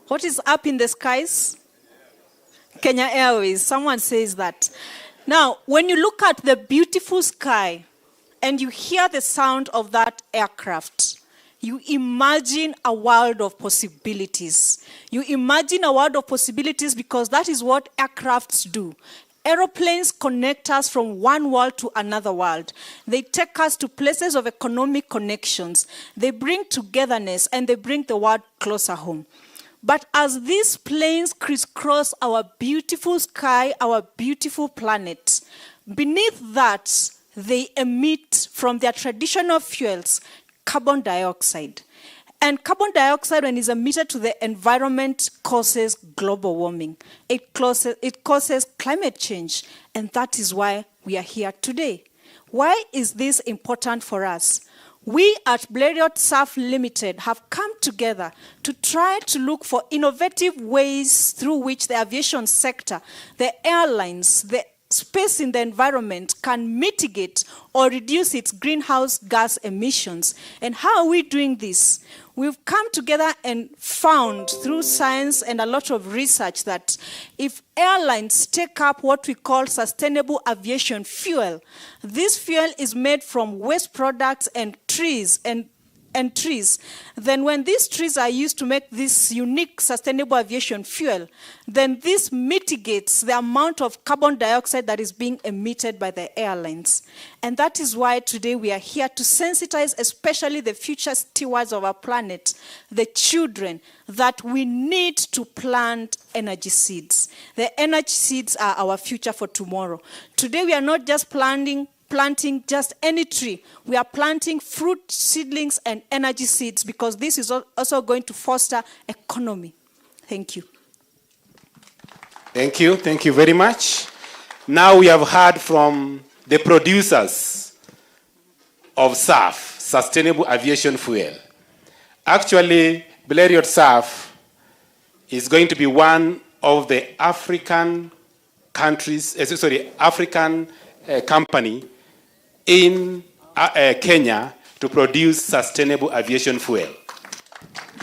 What is up in the skies? Kenya Airways, someone says that. Now, when you look at the beautiful sky and you hear the sound of that aircraft, you imagine a world of possibilities. You imagine a world of possibilities because that is what aircrafts do. Aeroplanes connect us from one world to another world. They take us to places of economic connections. They bring togetherness and they bring the world closer home. But as these planes crisscross our beautiful sky, our beautiful planet, beneath that, they emit from their traditional fuels carbon dioxide. And carbon dioxide, when it's emitted to the environment, causes global warming. It causes climate change. And that is why we are here today. Why is this important for us? We at Blériot SAF Limited have come together to try to look for innovative ways through which the aviation sector, the airlines, the space in the environment can mitigate or reduce its greenhouse gas emissions. And how are we doing this? We've come together and found through science and a lot of research that if airlines take up what we call sustainable aviation fuel, this fuel is made from waste products and trees, then when these trees are used to make this unique sustainable aviation fuel, then this mitigates the amount of carbon dioxide that is being emitted by the airlines. And that is why today we are here to sensitize especially the future stewards of our planet, the children, that we need to plant energy seeds. The energy seeds are our future for tomorrow. Today we are not just planting just any tree. We are planting fruit seedlings and energy seeds because this is also going to foster economy. Thank you. Thank you. Thank you very much. Now we have heard from the producers of SAF, Sustainable Aviation Fuel. Actually, Blériot SAF is going to be one of the African company in Kenya to produce sustainable aviation fuel.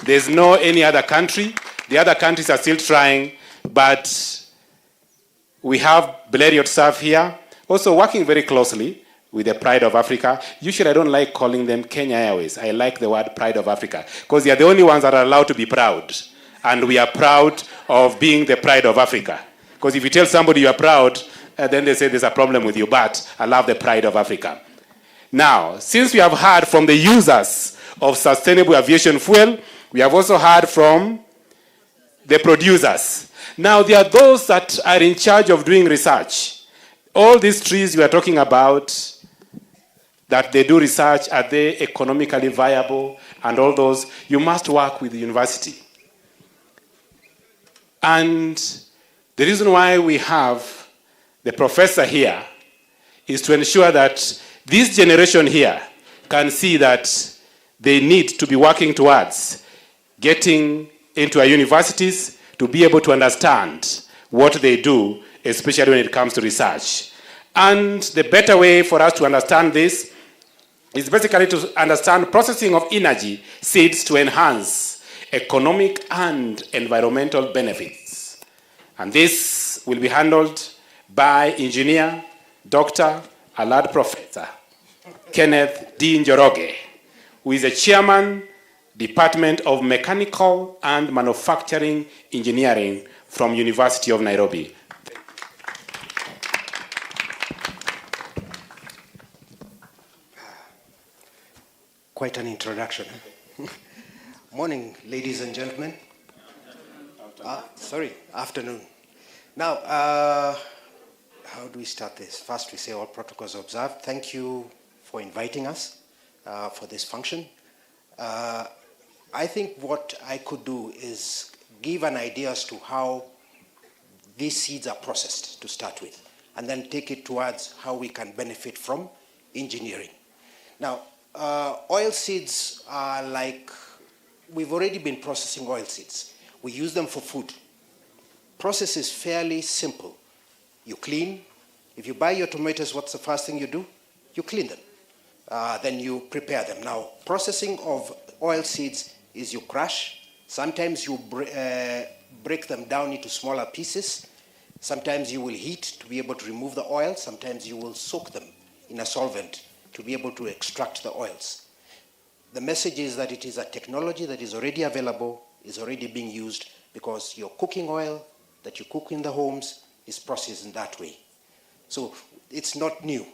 There's no any other country. The other countries are still trying, but we have Blériot SAF here, also working very closely with the Pride of Africa. Usually I don't like calling them Kenya Airways. I like the word Pride of Africa, because they are the only ones that are allowed to be proud. And we are proud of being the Pride of Africa. Because if you tell somebody you are proud, then they say there's a problem with you, but I love the Pride of Africa. Now, since we have heard from the users of sustainable aviation fuel, we have also heard from the producers. Now, there are those that are in charge of doing research. All these trees we are talking about, that they do research, are they economically viable, and all those, you must work with the university. And the reason why we have the professor here is to ensure that this generation here can see that they need to be working towards getting into our universities to be able to understand what they do, especially when it comes to research. And the better way for us to understand this is basically to understand processing of energy seeds to enhance economic and environmental benefits. And this will be handled by Engineer Dr. Alad Professor Kenneth D. Njoroge, who is the Chairman, Department of Mechanical and Manufacturing Engineering from University of Nairobi. Quite an introduction. Morning, ladies and gentlemen. Afternoon. Now, how do we start this? First, we say all protocols observed. Thank you for inviting us for this function. I think what I could do is give an idea as to how these seeds are processed to start with, and then take it towards how we can benefit from engineering. Now, oil seeds are like, we've already been processing oil seeds. We use them for food. Process is fairly simple. You clean. If you buy your tomatoes, what's the first thing you do? You clean them. Then you prepare them. Now, processing of oil seeds is you crush. Sometimes you break them down into smaller pieces. Sometimes you will heat to be able to remove the oil. Sometimes you will soak them in a solvent to be able to extract the oils. The message is that it is a technology that is already available, is already being used, because your cooking oil that you cook in the homes is processed in that way. So it's not new.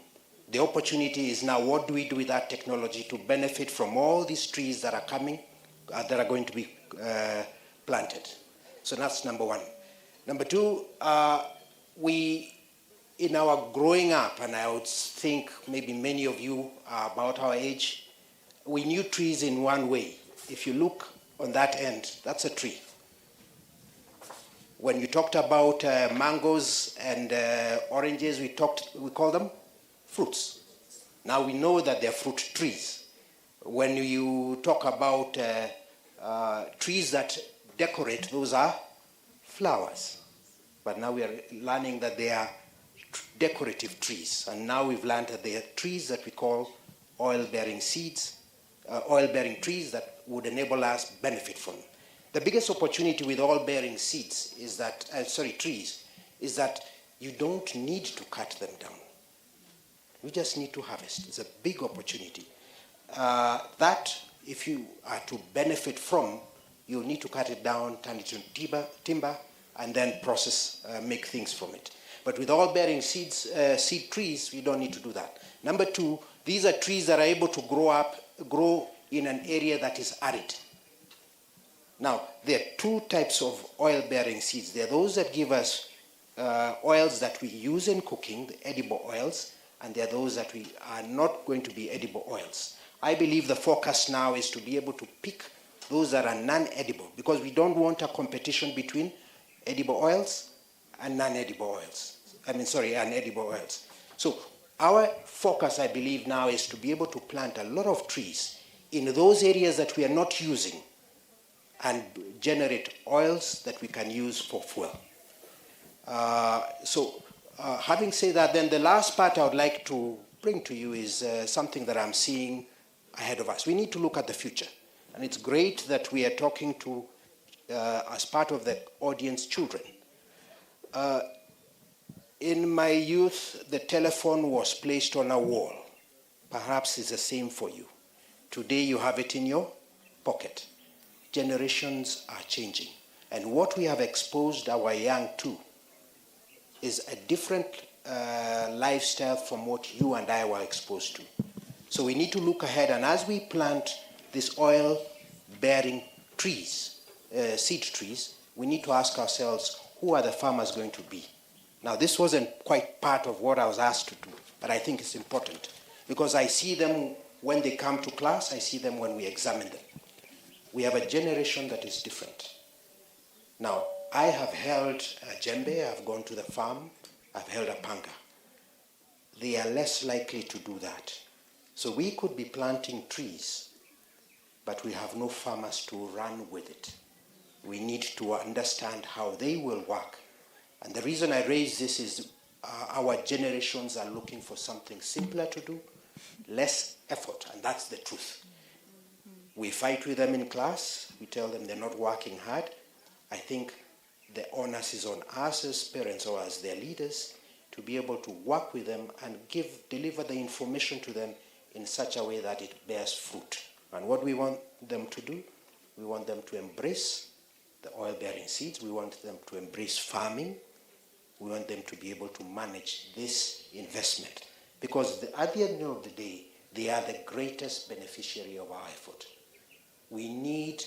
The opportunity is now, what do we do with that technology to benefit from all these trees that are coming, that are going to be planted? So that's number one. Number two, in our growing up, and I would think maybe many of you are about our age, we knew trees in one way. If you look on that end, that's a tree. When you talked about mangoes and oranges, we call them fruits. Now we know that they're fruit trees. When you talk about trees that decorate, those are flowers. But now we are learning that they are decorative trees. And now we've learned that there are trees that we call oil-bearing seeds, oil-bearing trees that would enable us benefit from. The biggest opportunity with oil-bearing seeds is that, trees, is that you don't need to cut them down. We just need to harvest. It's a big opportunity. That, if you are to benefit from, you need to cut it down, turn it into timber, and then process, make things from it. But with oil-bearing seed trees, we don't need to do that. Number two, these are trees that are able to grow in an area that is arid. Now, there are two types of oil-bearing seeds. There are those that give us oils that we use in cooking, the edible oils, and there are those that we are not going to be edible oils. I believe the focus now is to be able to pick those that are non-edible, because we don't want a competition between edible oils and non-edible oils. Unedible oils. So our focus, I believe now, is to be able to plant a lot of trees in those areas that we are not using and generate oils that we can use for fuel. Having said that, then the last part I would like to bring to you is something that I'm seeing ahead of us. We need to look at the future. And it's great that we are talking to, as part of the audience, children. In my youth, the telephone was placed on a wall. Perhaps it's the same for you. Today you have it in your pocket. Generations are changing. And what we have exposed our young to is a different lifestyle from what you and I were exposed to. So we need to look ahead, and as we plant these oil-bearing trees, seed trees, we need to ask ourselves, who are the farmers going to be? Now, this wasn't quite part of what I was asked to do, but I think it's important, because I see them when they come to class, I see them when we examine them. We have a generation that is different. Now, I have held a djembe, I've gone to the farm, I've held a panga. They are less likely to do that. So we could be planting trees, but we have no farmers to run with it. We need to understand how they will work. And the reason I raise this is our generations are looking for something simpler to do, less effort, and that's the truth. We fight with them in class, we tell them they're not working hard. I think the onus is on us as parents or as their leaders to be able to work with them and deliver the information to them in such a way that it bears fruit. And what we want them to do, we want them to embrace the oil-bearing seeds, we want them to embrace farming, we want them to be able to manage this investment. Because at the end of the day, they are the greatest beneficiary of our effort. We need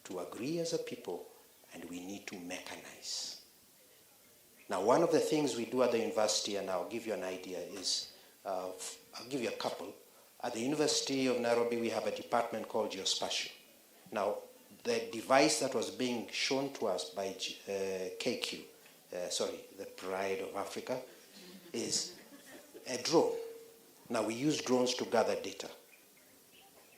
to agree as a people, and we need to mechanize. Now, one of the things we do at the university, and I'll give you an idea, is, I'll give you a couple. At the University of Nairobi, we have a department called Geospatial. Now, the device that was being shown to us by KQ, the Pride of Africa, is a drone. Now, we use drones to gather data.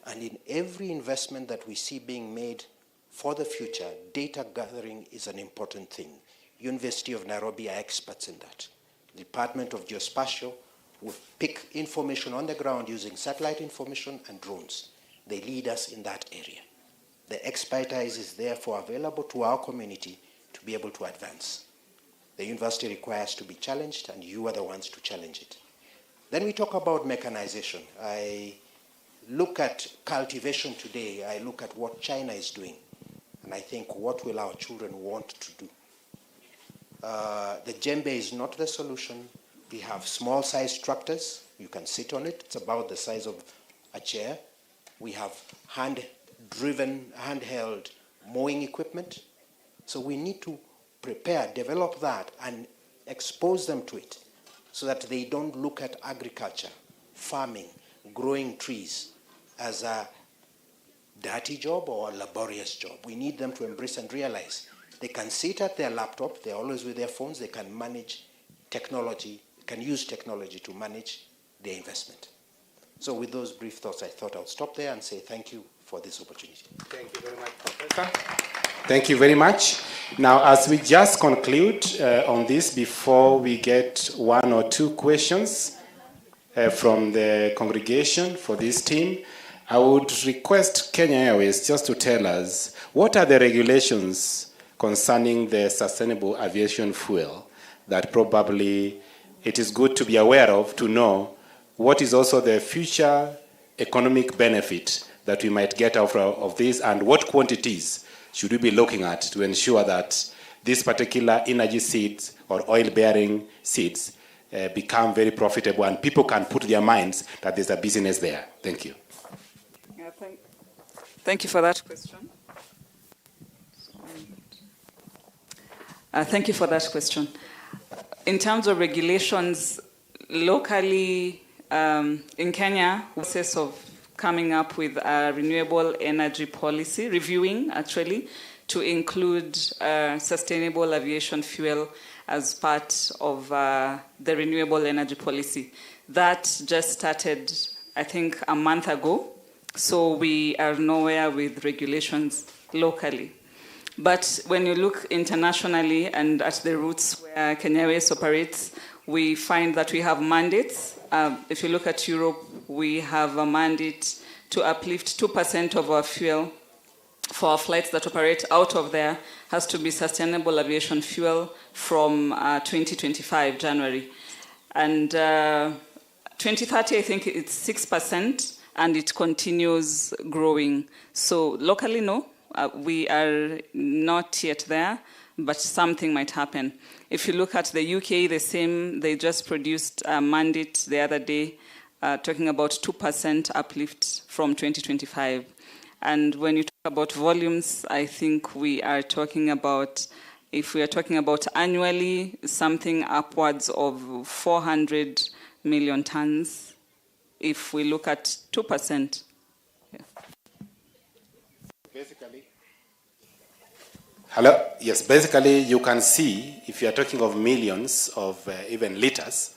And in every investment that we see being made for the future, data gathering is an important thing. University of Nairobi are experts in that. The Department of Geospatial will pick information on the ground using satellite information and drones. They lead us in that area. The expertise is therefore available to our community to be able to advance. The university requires to be challenged, and you are the ones to challenge it. Then we talk about mechanization. I look at cultivation today. I look at what China is doing, and I think, what will our children want to do? The djembe is not the solution. We have small-sized tractors. You can sit on it. It's about the size of a chair. We have hand-driven, handheld mowing equipment. So we need to prepare, develop that, and expose them to it so that they don't look at agriculture, farming, growing trees as a dirty job or a laborious job. We need them to embrace and realize they can sit at their laptop, they're always with their phones, they can manage technology, can use technology to manage their investment. So with those brief thoughts, I thought I'll stop there and say thank you for this opportunity. Thank you very much, Professor. Thank you very much. Now, as we just conclude on this, before we get one or two questions from the congregation for this team, I would request Kenya Airways just to tell us what are the regulations concerning the sustainable aviation fuel that probably it is good to be aware of, to know what is also the future economic benefit that we might get out of this, and what quantities should we be looking at to ensure that this particular energy seeds or oil-bearing seeds become very profitable and people can put their minds that there's a business there. Thank you. Yeah, thank you for that question. Thank you for that question. In terms of regulations, locally in Kenya, the process of coming up with a renewable energy policy, reviewing actually, to include sustainable aviation fuel as part of the renewable energy policy. That just started, I think, a month ago. So we are nowhere with regulations locally. But when you look internationally and at the routes where Kenya Airways operates, we find that we have mandates. If you look at Europe, we have a mandate to uplift 2% of our fuel for our flights that operate out of there has to be sustainable aviation fuel from 2025, January. And 2030, I think it's 6%, and it continues growing. So locally, no, we are not yet there, but something might happen. If you look at the UK, the same, they just produced a mandate the other day talking about 2% uplift from 2025. And when you talk about volumes, I think we are talking about, if we are talking about annually, something upwards of 400 million tons, if we look at 2%. Yeah. Basically, hello? Yes, basically you can see, if you are talking of millions of even liters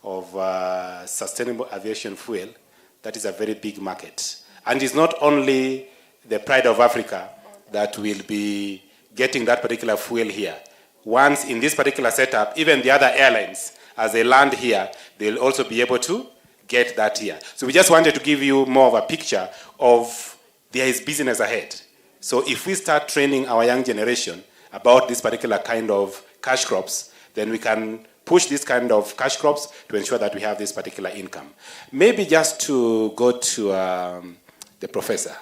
of sustainable aviation fuel, that is a very big market. And it's not only the Pride of Africa that will be getting that particular fuel here. Once in this particular setup, even the other airlines, as they land here, they'll also be able to get that here. So we just wanted to give you more of a picture of there is business ahead. So if we start training our young generation about this particular kind of cash crops, then we can push this kind of cash crops to ensure that we have this particular income. Maybe just to go to the professor.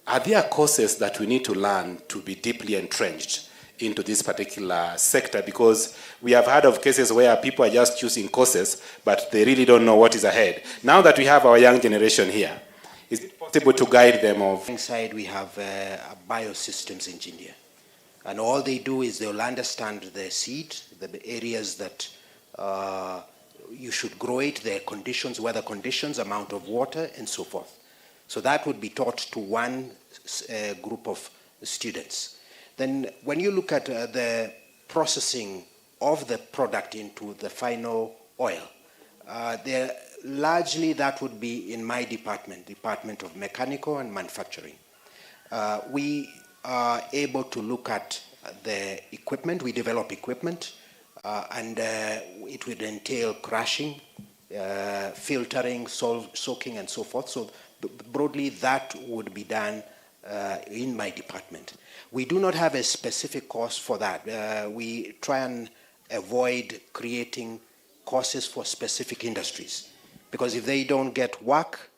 Are there courses that we need to learn to be deeply entrenched into this particular sector? Because we have heard of cases where people are just choosing courses, but they really don't know what is ahead. Now that we have our young generation here, is it possible to guide them? Inside we have a biosystems engineer. And all they do is they'll understand the seed, the areas that you should grow it, their conditions, weather conditions, amount of water, and so forth. So that would be taught to one group of students. Then when you look at the processing of the product into the final oil, largely that would be in my Department of Mechanical and Manufacturing. We are able to look at the equipment. We develop equipment, and it would entail crushing, filtering, soaking, and so forth. So broadly, that would be done in my department. We do not have a specific course for that. We try and avoid creating courses for specific industries, because if they don't get work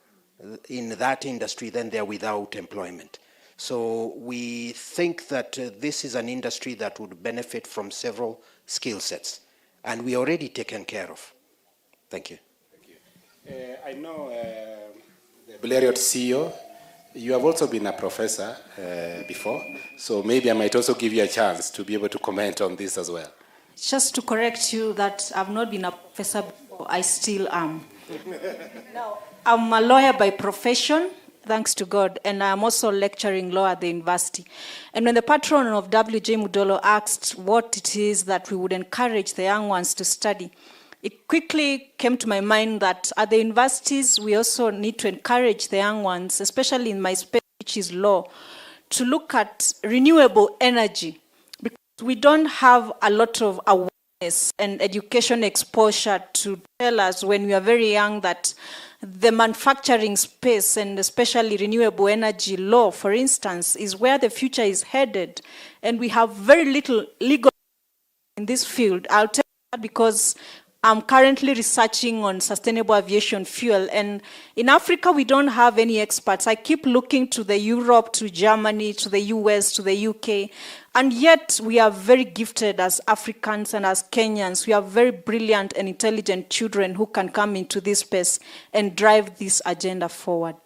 in that industry, then they're without employment. So we think that this is an industry that would benefit from several skill sets, and we are already taken care of. Thank you. Thank you. I know the Blériot CEO, you have also been a professor before, so maybe I might also give you a chance to be able to comment on this as well. Just to correct you that I've not been a professor before, I still am. Now, I'm a lawyer by profession, thanks to God, and I'm also lecturing law at the university. And when the patron of W.J. Mudolo asked what it is that we would encourage the young ones to study, it quickly came to my mind that at the universities, we also need to encourage the young ones, especially in my space, which is law, to look at renewable energy, because we don't have a lot of awareness and education exposure to tell us when we are very young that the manufacturing space, and especially renewable energy law, for instance, is where the future is headed. And we have very little legal in this field. I'll tell you that because I'm currently researching on sustainable aviation fuel. And in Africa, we don't have any experts. I keep looking to the Europe, to Germany, to the US, to the UK. And yet, we are very gifted as Africans and as Kenyans. We are very brilliant and intelligent children who can come into this space and drive this agenda forward.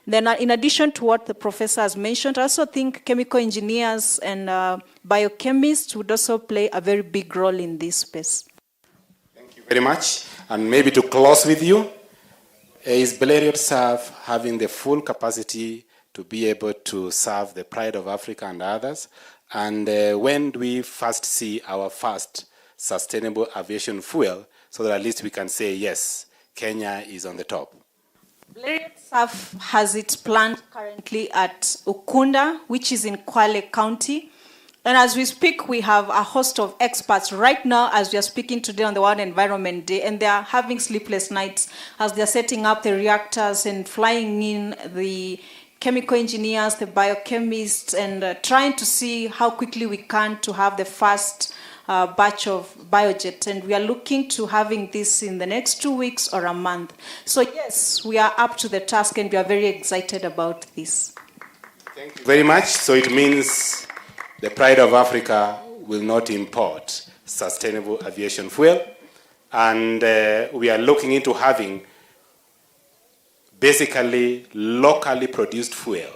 Then, in addition to what the professor has mentioned, I also think chemical engineers and biochemists would also play a very big role in this space. Thank you very much. And maybe to close with you, is Blériot SAF having the full capacity to be able to serve the pride of Africa and others? And when do we first see our first sustainable aviation fuel, so that at least we can say, yes, Kenya is on the top? Blériot SAF has its plant currently at Ukunda, which is in Kwale County. And as we speak, we have a host of experts right now as we are speaking today on the World Environment Day, and they are having sleepless nights as they are setting up the reactors and flying in the chemical engineers, the biochemists, and trying to see how quickly we can to have the first batch of biojet. And we are looking to having this in the next 2 weeks or a month. So yes, we are up to the task and we are very excited about this. Thank you very much. So it means the pride of Africa will not import sustainable aviation fuel. And we are looking into having basically locally produced fuel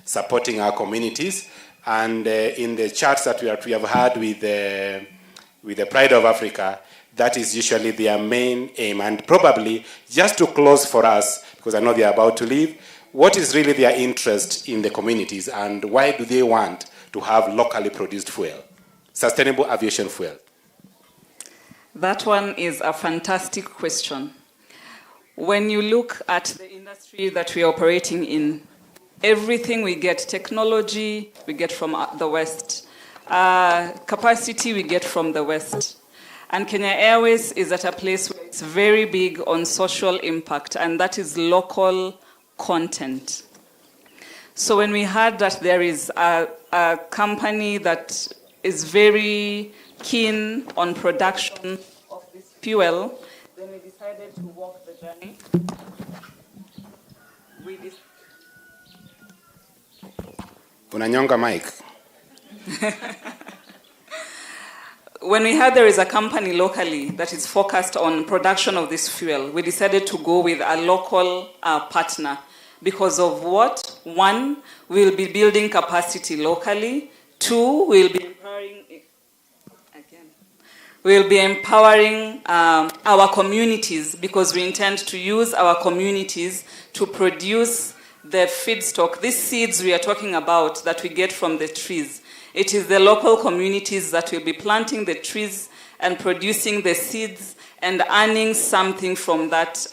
supporting our communities. And in the charts that we have had with the Pride of Africa, that is usually their main aim. And probably, just to close for us, because I know they are about to leave, what is really their interest in the communities, and why do they want to have locally produced fuel, sustainable aviation fuel? That one is a fantastic question. When you look at the industry that we are operating in, everything we get, technology, we get from the West. Capacity, we get from the West. And Kenya Airways is at a place where it's very big on social impact, and that is local content. So when we heard that there is a company that is very keen on production of this fuel, then we decided to walk the journey. Unanyonga Mike. When we heard there is a company locally that is focused on production of this fuel, we decided to go with a local partner. Because of what? One, we'll be building capacity locally. Two, we'll be empowering our communities, because we intend to use our communities to produce the feedstock. These seeds we are talking about that we get from the trees, it is the local communities that will be planting the trees and producing the seeds and earning something from that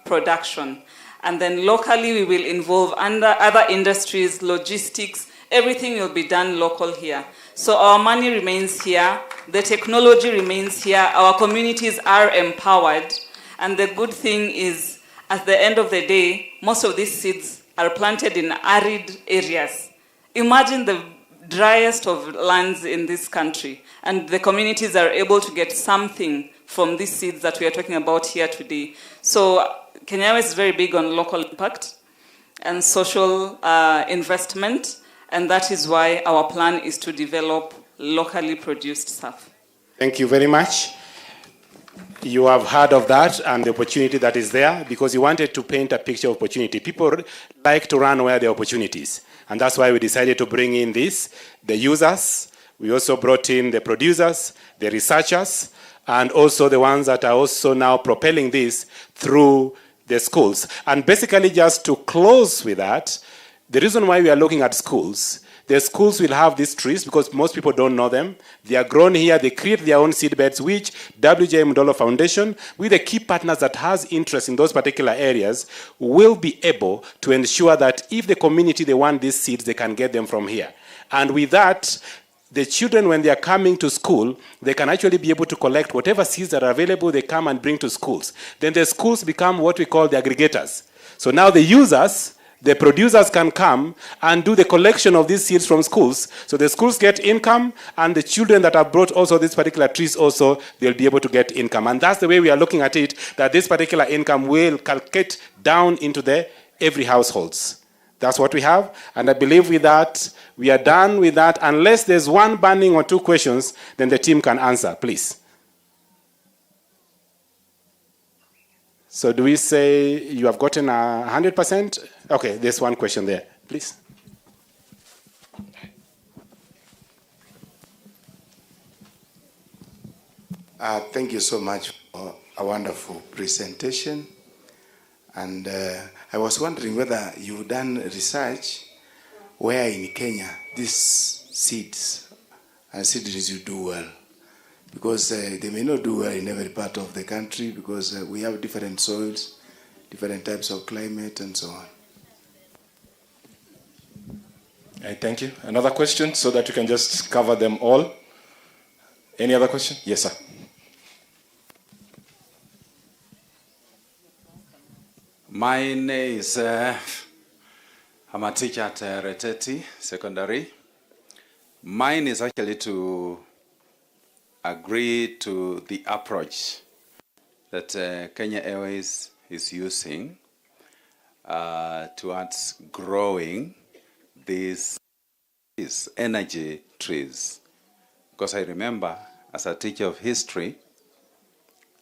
production. And then locally we will involve other industries, logistics, everything will be done local here. So our money remains here, the technology remains here, our communities are empowered, and the good thing is, at the end of the day, most of these seeds are planted in arid areas. Imagine the driest of lands in this country, and the communities are able to get something from these seeds that we are talking about here today. So Kenya Airways is very big on local impact and social investment, and that is why our plan is to develop locally produced stuff. Thank you very much. You have heard of that and the opportunity that is there, because you wanted to paint a picture of opportunity. People like to run where there are opportunities, and that's why we decided to bring in the users. We also brought in the producers, the researchers, and also the ones that are also now propelling this through the schools. And basically, just to close with that, the reason why we are looking at schools, the schools will have these trees because most people don't know them. They are grown here. They create their own seed beds, which WJ Mudolo Foundation, with the key partners that has interest in those particular areas, will be able to ensure that if the community, they want these seeds, they can get them from here. And with that, the children, when they are coming to school, they can actually be able to collect whatever seeds that are available, they come and bring to schools. Then the schools become what we call the aggregators. So now the users, the producers can come and do the collection of these seeds from schools. So the schools get income, and the children that have brought also these particular trees also, they'll be able to get income. And that's the way we are looking at it, that this particular income will calculate down into the every households. That's what we have. And I believe with that, we are done with that. Unless there's one burning or two questions, then the team can answer, please. So do we say you have gotten 100%? Okay, there's one question there, please. Thank you so much for a wonderful presentation. And I was wondering whether you've done research where in Kenya these seeds and seedlings you do well. Because they may not do well in every part of the country because we have different soils, different types of climate, and so on. Thank you. Another question so that you can just cover them all. Any other question? Yes, sir. My name is, I'm a teacher at Reteti Secondary. Mine is actually to agree to the approach that Kenya Airways is using towards growing these energy trees. Because I remember, as a teacher of history,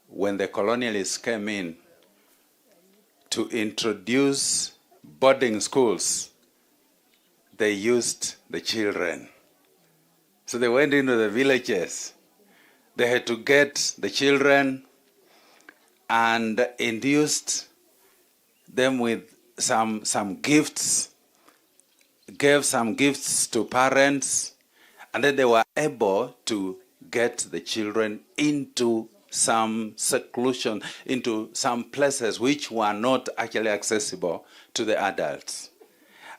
when the colonialists came in to introduce boarding schools, they used the children. So they went into the villages. They had to get the children and induced them with some gifts, gave some gifts to parents, and then they were able to get the children into some seclusion, into some places which were not actually accessible to the adults.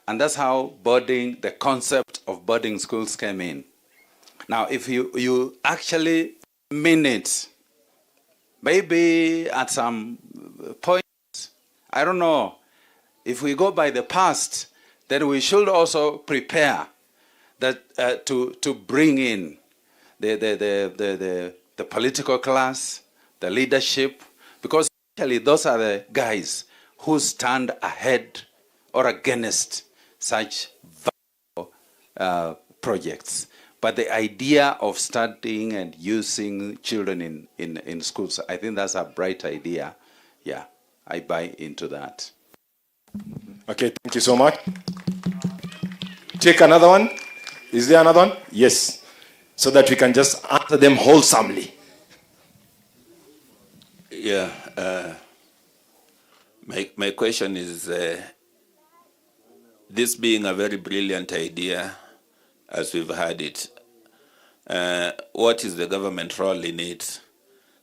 And that's how the concept of boarding schools came in. Now, if you actually mean it, maybe at some point, I don't know, if we go by the past, then we should also prepare that to bring in the political class, the leadership, because actually those are the guys who stand ahead or against such projects. But the idea of studying and using children in schools, I think that's a bright idea. Yeah, I buy into that. Okay, thank you so much. Take another one. Is there another one? Yes. So that we can just answer them wholesomely. Yeah. My question is, this being a very brilliant idea, as we've had it, what is the government role in it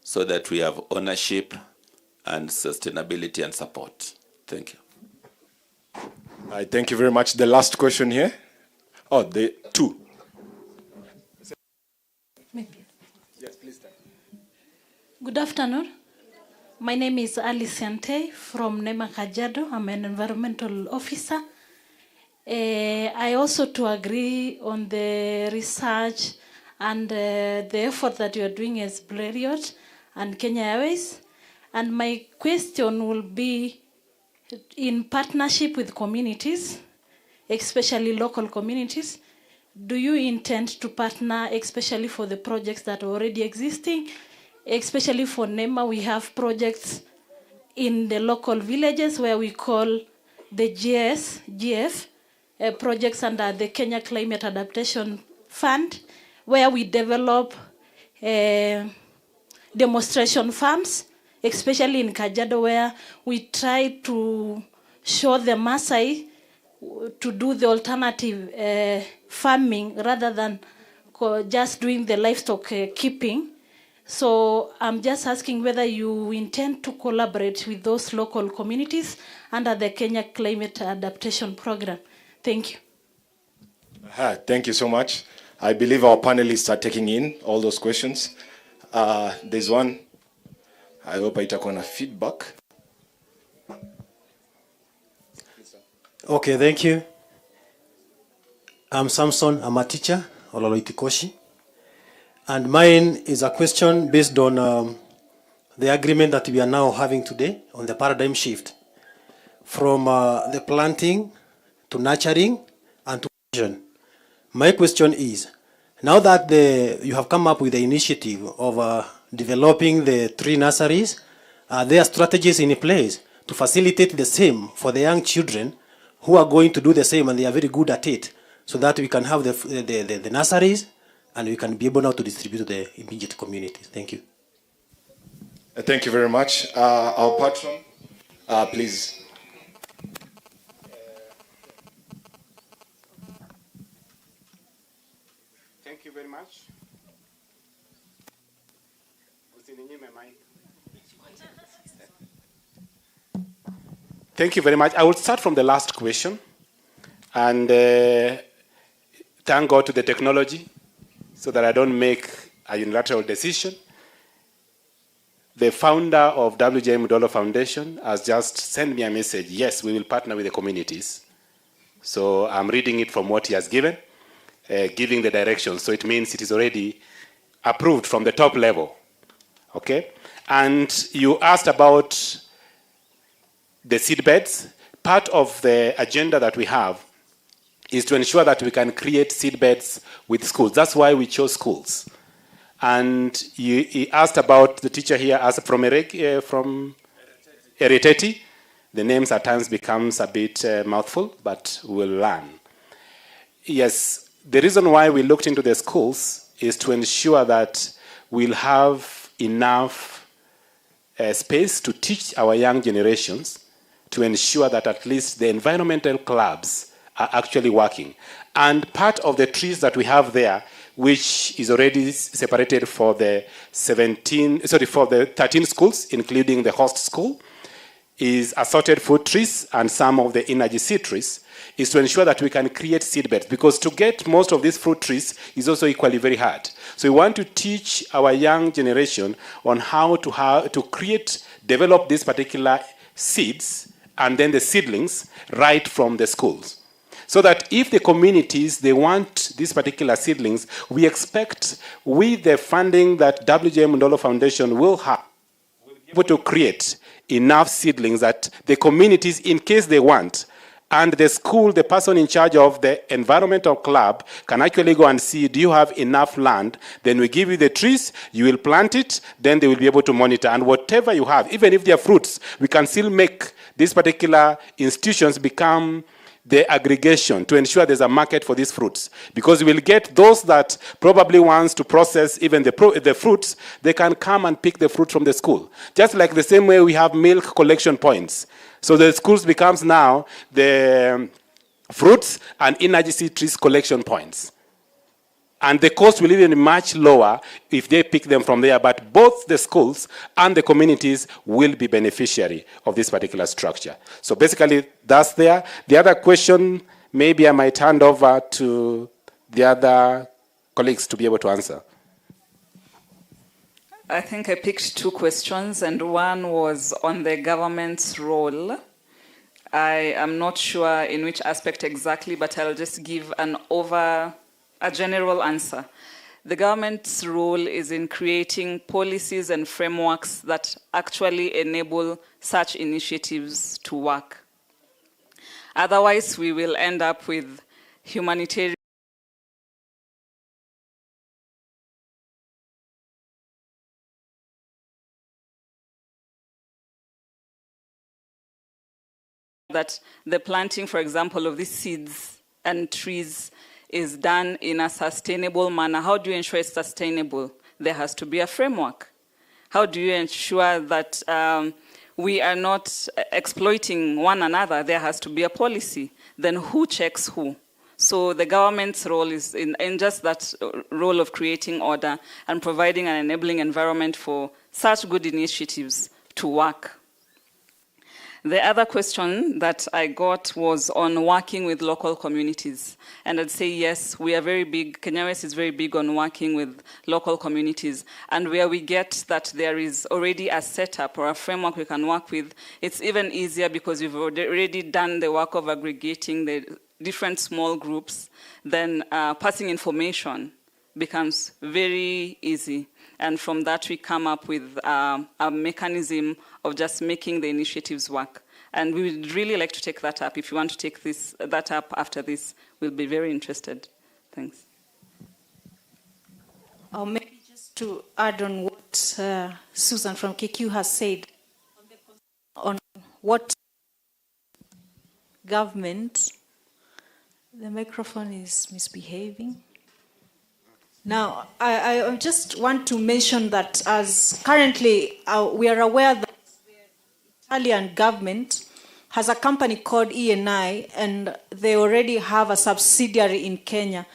so that we have ownership and sustainability and support? Thank you. Thank you very much. The last question here. Oh, the two. Yes, please. Good afternoon. My name is Alice Yante from Nema Kajiado. I'm an environmental officer. I also to agree on the research and the effort that you are doing as Blériot and Kenya Airways. And my question will be, in partnership with communities, especially local communities, do you intend to partner, especially for the projects that are already existing? Especially for NEMA, we have projects in the local villages where we call the GF, projects under the Kenya Climate Adaptation Fund, where we develop demonstration farms, especially in Kajiado, where we try to show the Maasai to do the alternative farming rather than just doing the livestock keeping. So I'm just asking whether you intend to collaborate with those local communities under the Kenya Climate Adaptation Program. Thank you. Thank you so much. I believe our panelists are taking in all those questions. There's one. I hope itakuwa na feedback. Okay, thank you. I'm Samson, I'm a teacher, Ololoitikoshi. And mine is a question based on the agreement that we are now having today on the paradigm shift from the planting to nurturing and to vision. My question is, now that you have come up with the initiative of developing the 3 nurseries, are there strategies in place to facilitate the same for the young children who are going to do the same and they are very good at it, so that we can have the nurseries and we can be able now to distribute to the immediate communities? Thank you. Thank you very much. Our patron, please. Thank you very much. Thank you very much. I will start from the last question and thank God to the technology so that I don't make a unilateral decision. The founder of W.J. Mudolo Foundation has just sent me a message. Yes, we will partner with the communities. So I'm reading it from what he has given, giving the direction. So it means it is already approved from the top level. Okay? And you asked about the seed beds. Part of the agenda that we have is to ensure that we can create seed beds with schools. That's why we chose schools. And he asked about, the teacher here asked from Eriteti. The names at times becomes a bit mouthful, but we'll learn. Yes, the reason why we looked into the schools is to ensure that we'll have enough space to teach our young generations, to ensure that at least the environmental clubs are actually working. And part of the trees that we have there, which is already separated for the 13 schools, including the host school, is assorted fruit trees and some of the energy seed trees, is to ensure that we can create seed beds, because to get most of these fruit trees is also equally very hard. So we want to teach our young generation on how to develop these particular seeds and then the seedlings right from the schools. So that if the communities, they want these particular seedlings, we expect with the funding that W.J. Mudolo Foundation will have, we'll be able to create enough seedlings that the communities, in case they want, and the school, the person in charge of the environmental club, can actually go and see, do you have enough land? Then we give you the trees, you will plant it, then they will be able to monitor. And whatever you have, even if they are fruits, we can still make these particular institutions become the aggregation to ensure there's a market for these fruits. Because we'll get those that probably wants to process even the fruits, they can come and pick the fruit from the school. Just like the same way we have milk collection points. So the schools becomes now the fruits and energy seed trees collection points. And the cost will even be much lower if they pick them from there. But both the schools and the communities will be beneficiary of this particular structure. So basically, that's there. The other question, maybe I might hand over to the other colleagues to be able to answer. I think I picked 2 questions, and one was on the government's role. I am not sure in which aspect exactly, but I'll just give a general answer. The government's role is in creating policies and frameworks that actually enable such initiatives to work. Otherwise, we will end up with humanitarian that the planting, for example, of these seeds and trees is done in a sustainable manner. How do you ensure it's sustainable? There has to be a framework. How do you ensure that we are not exploiting one another, there has to be a policy. Then who checks who? So the government's role is in just that role of creating order and providing an enabling environment for such good initiatives to work. The other question that I got was on working with local communities. And I'd say, yes, we are very big, Kenya West is very big on working with local communities. And where we get that there is already a setup or a framework we can work with, it's even easier because we've already done the work of aggregating the different small groups. Then passing information becomes very easy. And from that, we come up with a mechanism of just making the initiatives work. And we would really like to take that up. If you want to take that up after this, we'll be very interested. Thanks. Maybe just to add on what Susan from KQ has said, on what government, the microphone is misbehaving. Now, I just want to mention that as currently we are aware that the Italian government has a company called ENI, and they already have a subsidiary in Kenya.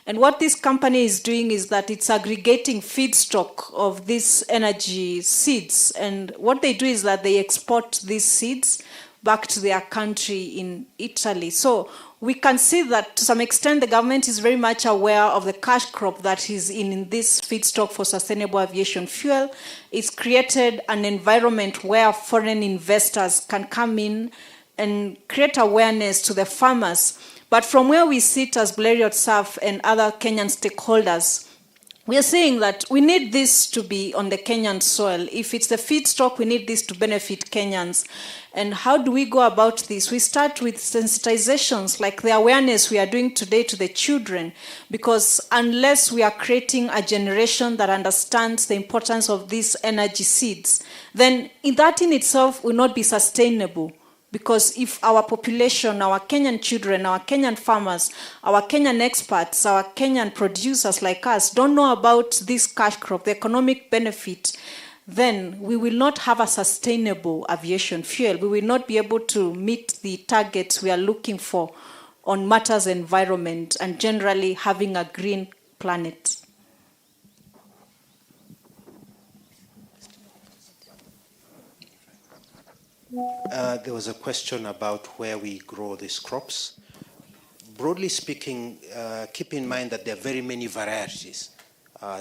And what this company is doing is that it's aggregating feedstock of these energy seeds. And what they do is that they export these seeds back to their country in Italy. So we can see that to some extent the government is very much aware of the cash crop that is in this feedstock for sustainable aviation fuel. It's created an environment where foreign investors can come in and create awareness to the farmers. But from where we sit as Blériot SAF and other Kenyan stakeholders, we are saying that we need this to be on the Kenyan soil. If it's the feedstock, we need this to benefit Kenyans. And how do we go about this? We start with sensitizations, like the awareness we are doing today to the children, because unless we are creating a generation that understands the importance of these energy seeds, then that in itself will not be sustainable. Because if our population, our Kenyan children, our Kenyan farmers, our Kenyan experts, our Kenyan producers like us don't know about this cash crop, the economic benefit, then we will not have a sustainable aviation fuel. We will not be able to meet the targets we are looking for on matters environment and generally having a green planet. There was a question about where we grow these crops. Broadly speaking, keep in mind that there are very many varieties,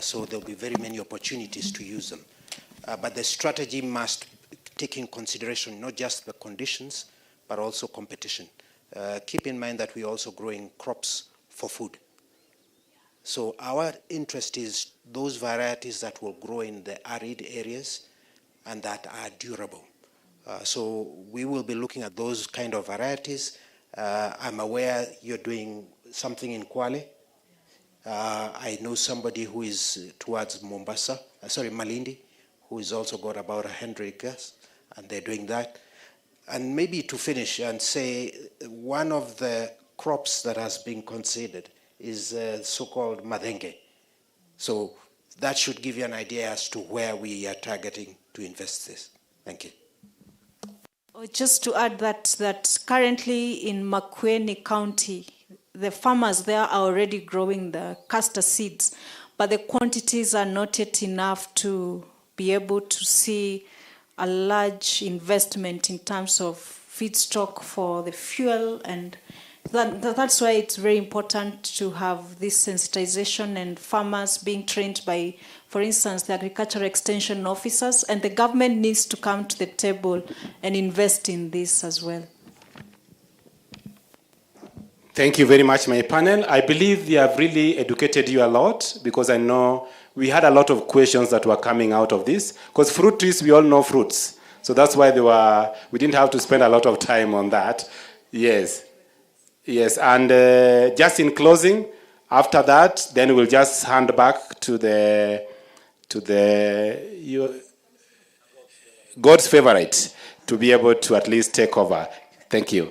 so there will be very many opportunities to use them. But the strategy must take in consideration not just the conditions, but also competition. Keep in mind that we're also growing crops for food. So our interest is those varieties that will grow in the arid areas and that are durable. So we will be looking at those kind of varieties. I'm aware you're doing something in Kwale. I know somebody who is towards Malindi, who has also got about 100 acres, and they're doing that. And maybe to finish and say, one of the crops that has been considered is so-called madenge. So that should give you an idea as to where we are targeting to invest this. Thank you. Just to add that currently in Makueni County, the farmers there are already growing the castor seeds, but the quantities are not yet enough to be able to see a large investment in terms of feedstock for the fuel, and that's why it's very important to have this sensitization and farmers being trained by, for instance, the agricultural extension officers, and the government needs to come to the table and invest in this as well. Thank you very much, my panel. I believe they have really educated you a lot, because I know we had a lot of questions that were coming out of this, because fruit trees, we all know fruits. So that's why we didn't have to spend a lot of time on that. Yes. Yes, and just in closing, after that, then we'll just hand back to God's favorite to be able to at least take over. Thank you.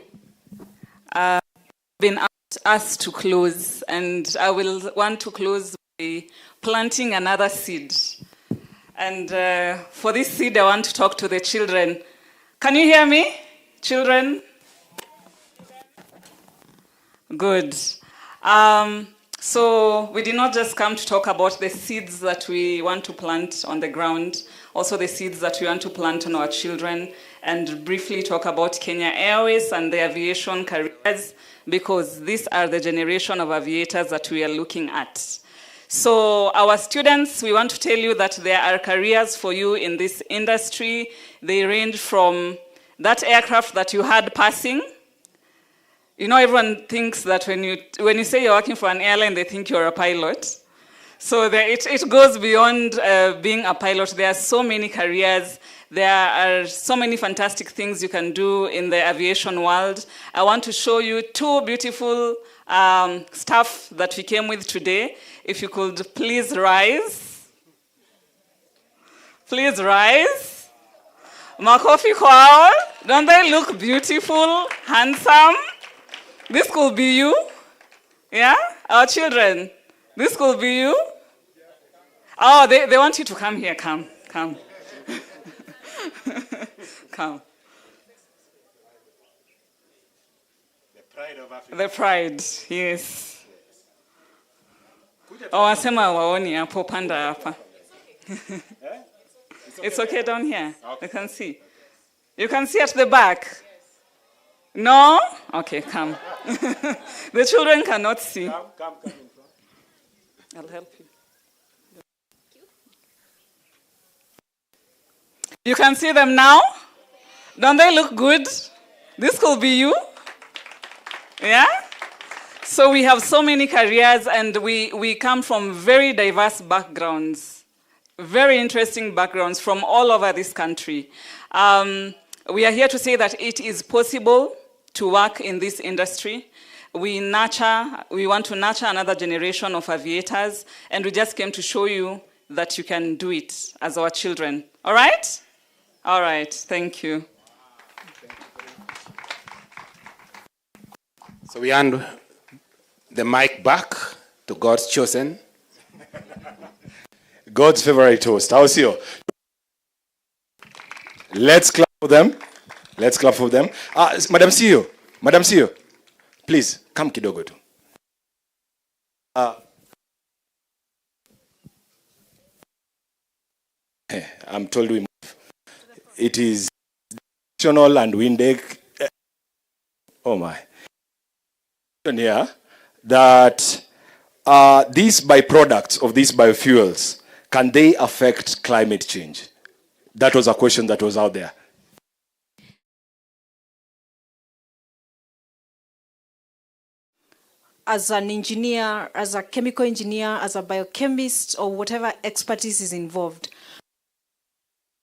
Been asked to close, and I will want to close by planting another seed. And for this seed, I want to talk to the children. Can you hear me, children? Good. So we did not just come to talk about the seeds that we want to plant on the ground, also the seeds that we want to plant on our children, and briefly talk about Kenya Airways and the aviation careers, because these are the generation of aviators that we are looking at. So our students, we want to tell you that there are careers for you in this industry. They range from that aircraft that you had passing. You know, everyone thinks that when you say you're working for an airline, they think you're a pilot. So it goes beyond being a pilot. There are so many careers. There are so many fantastic things you can do in the aviation world. I want to show you two beautiful staff that we came with today. If you could please rise. Please rise. Makofi kwao. Don't they look beautiful, handsome? This could be you. Yeah? Our children. This could be you. Oh, they want you to come here. Come. Come. The pride of Africa. The pride, yes. Oh, wasema waoni hapo, panda hapa. It's okay down here. Okay. You can see. You can see at the back. No? Okay, come. The children cannot see. Come in front. I'll help you. You can see them now? Don't they look good? This could be you. Yeah? So we have so many careers, and we come from very diverse backgrounds, very interesting backgrounds from all over this country. We are here to say that it is possible to work in this industry. We want to nurture another generation of aviators, and we just came to show you that you can do it as our children. All right? All right, thank you. So we hand the mic back to God's chosen. God's favorite host. How's you? Let's clap for them. Let's clap for them. Madam CEO. Madam CEO. Please, come kidogo tu. I'm told we move. It is national and Windeg. Oh my. Here that these byproducts of these biofuels, can they affect climate change? That was a question that was out there. As an engineer, as a chemical engineer, as a biochemist, or whatever expertise is involved,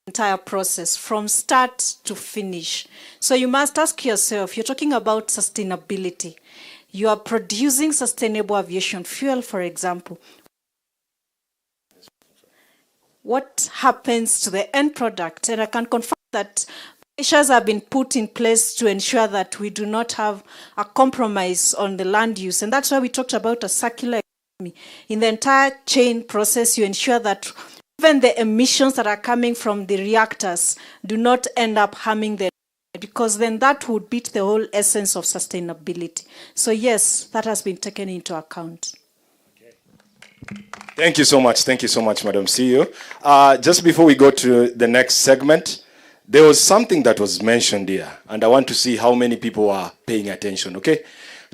entire process from start to finish. So you must ask yourself, you're talking about sustainability. You are producing sustainable aviation fuel, for example. What happens to the end product? And I can confirm that measures have been put in place to ensure that we do not have a compromise on the land use. And that's why we talked about a circular economy. In the entire chain process, you ensure that even the emissions that are coming from the reactors do not end up harming the, because then that would beat the whole essence of sustainability. So yes, that has been taken into account. Thank you so much. Thank you so much, Madam CEO. Just before we go to the next segment, there was something that was mentioned here, and I want to see how many people are paying attention, okay?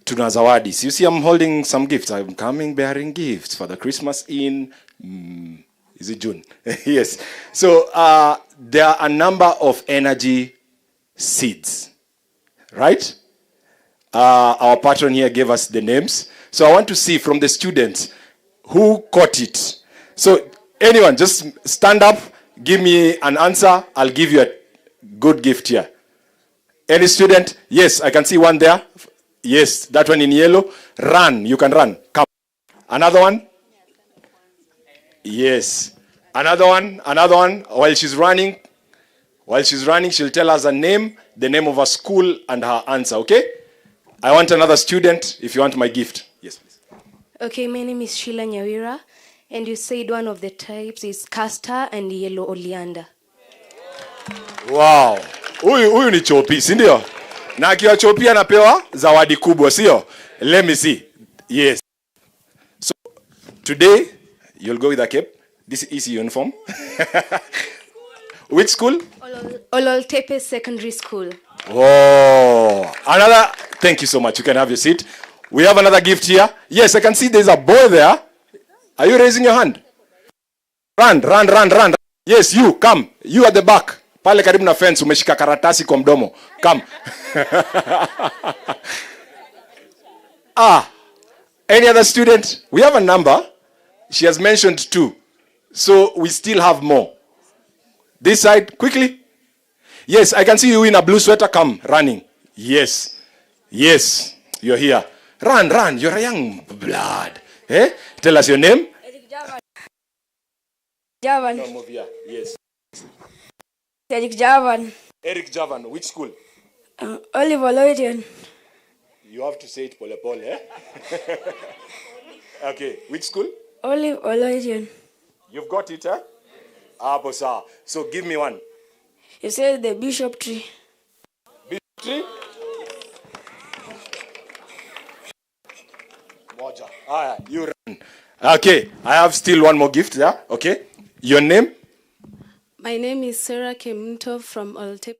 Tuna zawadis. You see, I'm holding some gifts. I'm coming bearing gifts for the Christmas in, is it June? Yes. So there are a number of energy seeds, right? Our patron here gave us the names. So I want to see from the students who caught it. So anyone, just stand up, give me an answer. I'll give you a good gift here. Any student? Yes, I can see one there. Yes, that one in yellow. Run, you can run. Come. Another one? Yes. Another one. While she's running, she'll tell us her name, the name of her school, and her answer, okay? I want another student if you want my gift. Yes, please. Okay, my name is Sheila Nyawira, and you said one of the types is castor and yellow oleander. Wow. Huyu ni chopi, si ndio? Na akiwa chopi anapewa zawadi kubwa, sio? Let me see. Yes. So today you'll go with a cape. This is uniform. Which school? Ololtepe Secondary School. Oh, another. Thank you so much. You can have your seat. We have another gift here. Yes, I can see there's a boy there. Are you raising your hand? Run. Yes, you, come. You at the back. Pale karibu na fence, umeshika karatasi kwa mdomo. Come. Any other student? We have a number. She has mentioned 2. So we still have more. This side, quickly. Yes, I can see you in a blue sweater. Come, running. Yes, you're here. Run. You're a young blood. Tell us your name. Eric Javan. No, move here. Yes. Eric Javan. Eric Javan. Which school? Oliver Lloydian. You have to say it pole, eh? Okay. Which school? Oliver Lloydian. You've got it, eh? Bossa. So give me one. You said the Bishop Tree. Bishop Tree? Moja. You run. Okay. I have still one more gift there. Okay. Your name? My name is Sarah Kemunto from Ololtepe.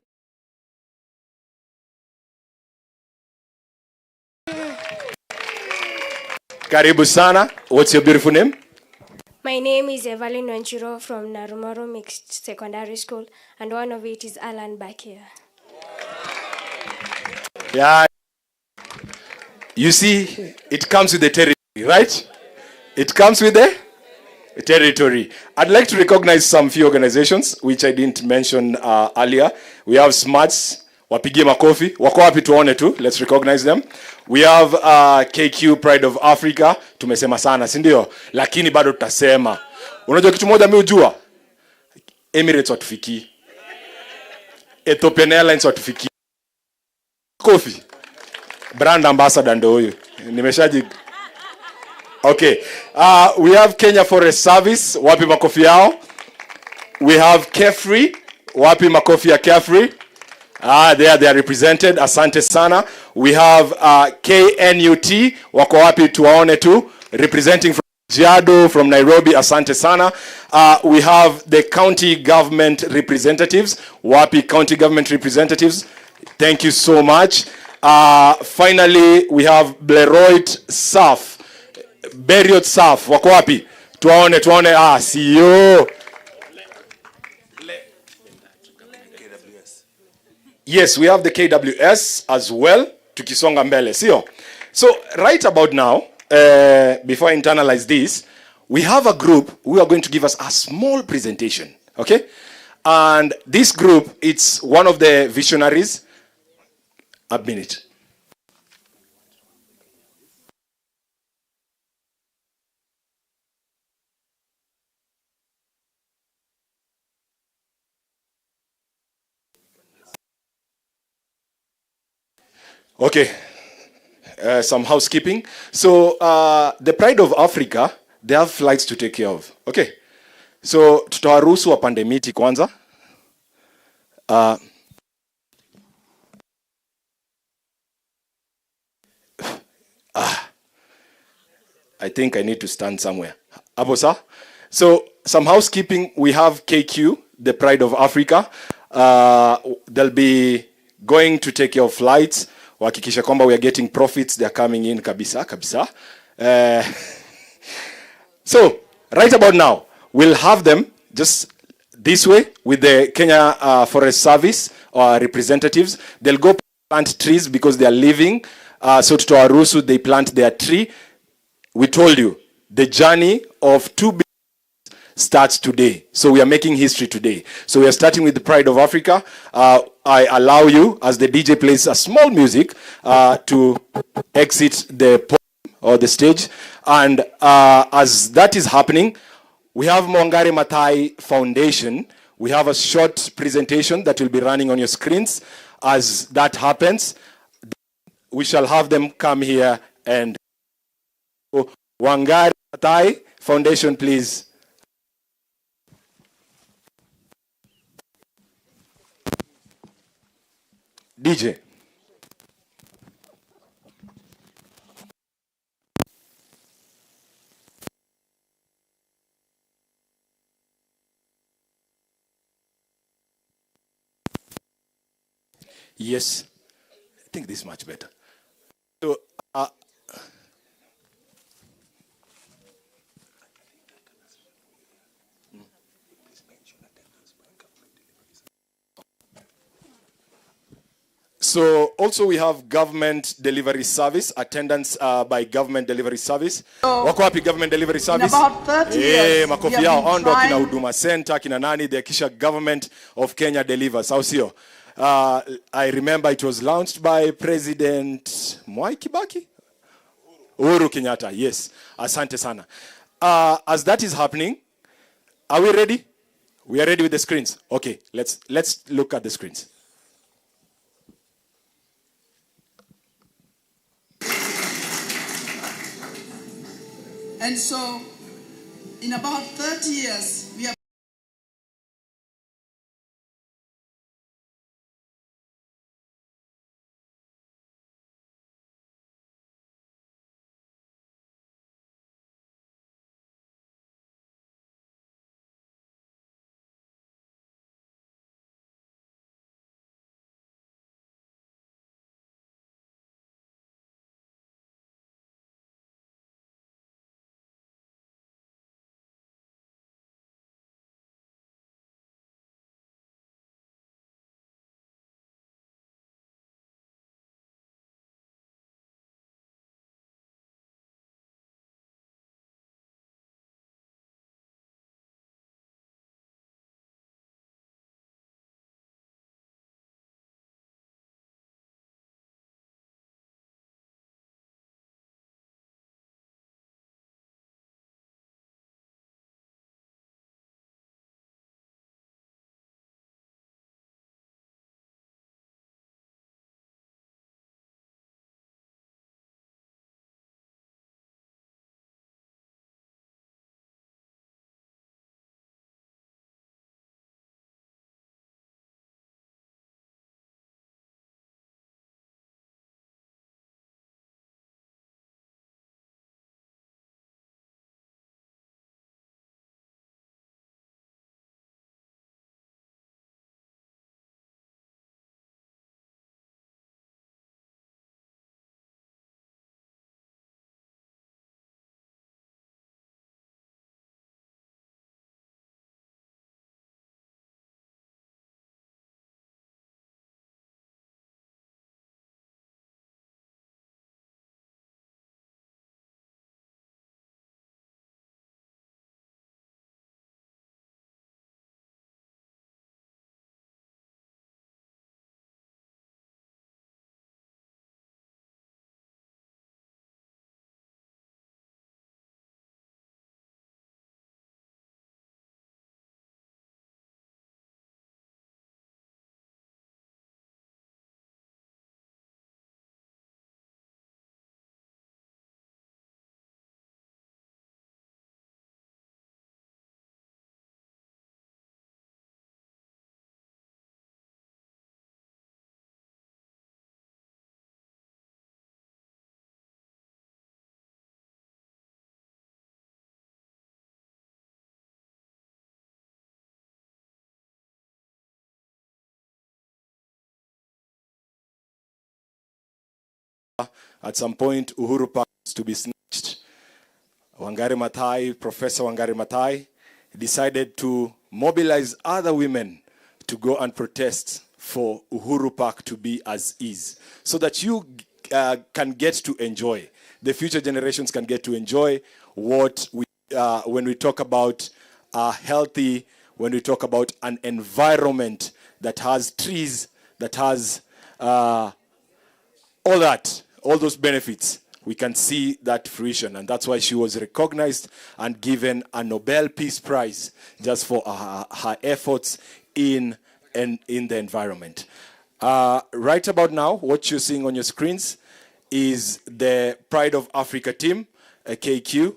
Karibu sana. What's your beautiful name? My name is Evelyn Wanchiro from Narumaro Mixed Secondary School, and one of it is Alan back here. Yeah. You see, it comes with the territory, right? It comes with the territory. I'd like to recognize some few organizations which I didn't mention earlier. We have SMARTS. Wapigie makofi. Wako wapi tuone tu. Let's recognize them. We have KQ Pride of Africa. Tumesema sana, si ndio? Lakini bado tutasema. Unajua kitu moja mimi hujua? Emirates watufiki. Ethiopian Airlines watufiki. Kofi. Brand ambassador ndio huyu. Nimeshaji. Okay. We have Kenya Forest Service. Wapi makofi yao? We have Carefree. Wapi makofi ya Carefree? There they are represented. Asante sana. We have KNUT. Wako wapi tuwaone tu. Representing from Jiado, from Nairobi. Asante sana. We have the county government representatives. Wapi county government representatives. Thank you so much. Finally, we have Bleroit Saf. Beriot Saf. Wako wapi? Tuwaone. CEO. Yes, we have the KWS as well. Tukisonga mbele, sio? So, right about now, before I internalize this, we have a group who are going to give us a small presentation, okay? And this group, it's one of the visionaries. A minute. Okay, some housekeeping. So the Pride of Africa, they have flights to take care of. Okay, so tutawaruhusu wapande miti kwanza. I think I need to stand somewhere. Abosa. So some housekeeping. We have KQ, the Pride of Africa. They'll be going to take care of flights. Wahakikisha kwamba we are getting profits, they are coming in kabisa. So right about now we'll have them just this way with the Kenya Forest Service representatives. They'll go plant trees because they are leaving. So to Arusu, they plant their tree. We told you the journey of 2 billion starts today. So we are making history today. So we are starting with the Pride of Africa. I allow you, as the DJ plays a small music, to exit the podium or the stage. And as that is happening, we have Mwangari Maathai Foundation. We have a short presentation that will be running on your screens. As that happens, we shall have them come here and Wangari Maathai Foundation, please. DJ. Yes, I think this is much better. So, so also we have government delivery service, attendance by government delivery service. Wako wapi government delivery service? In about 30 years, makofi yao ondo kina Huduma Center, kina nani, the kisha government of Kenya delivers. How sio? I remember it was launched by President Mwai Kibaki? Uhuru Kenyatta, yes. Asante sana. As that is happening, are we ready? We are ready with the screens. Okay, let's look at the screens. And so, in about 30 years, we have at some point Uhuru Park was to be snatched. Wangari Maathai, Professor Wangari Maathai, decided to mobilize other women to go and protest for Uhuru Park to be as is, so that you can get to enjoy, the future generations can get to enjoy what we, when we talk about healthy, when we talk about an environment that has trees, that has all that, all those benefits. We can see that fruition, and that's why she was recognized and given a Nobel Peace Prize just for her efforts in the environment. Right about now, what you're seeing on your screens is the Pride of Africa team, KQ,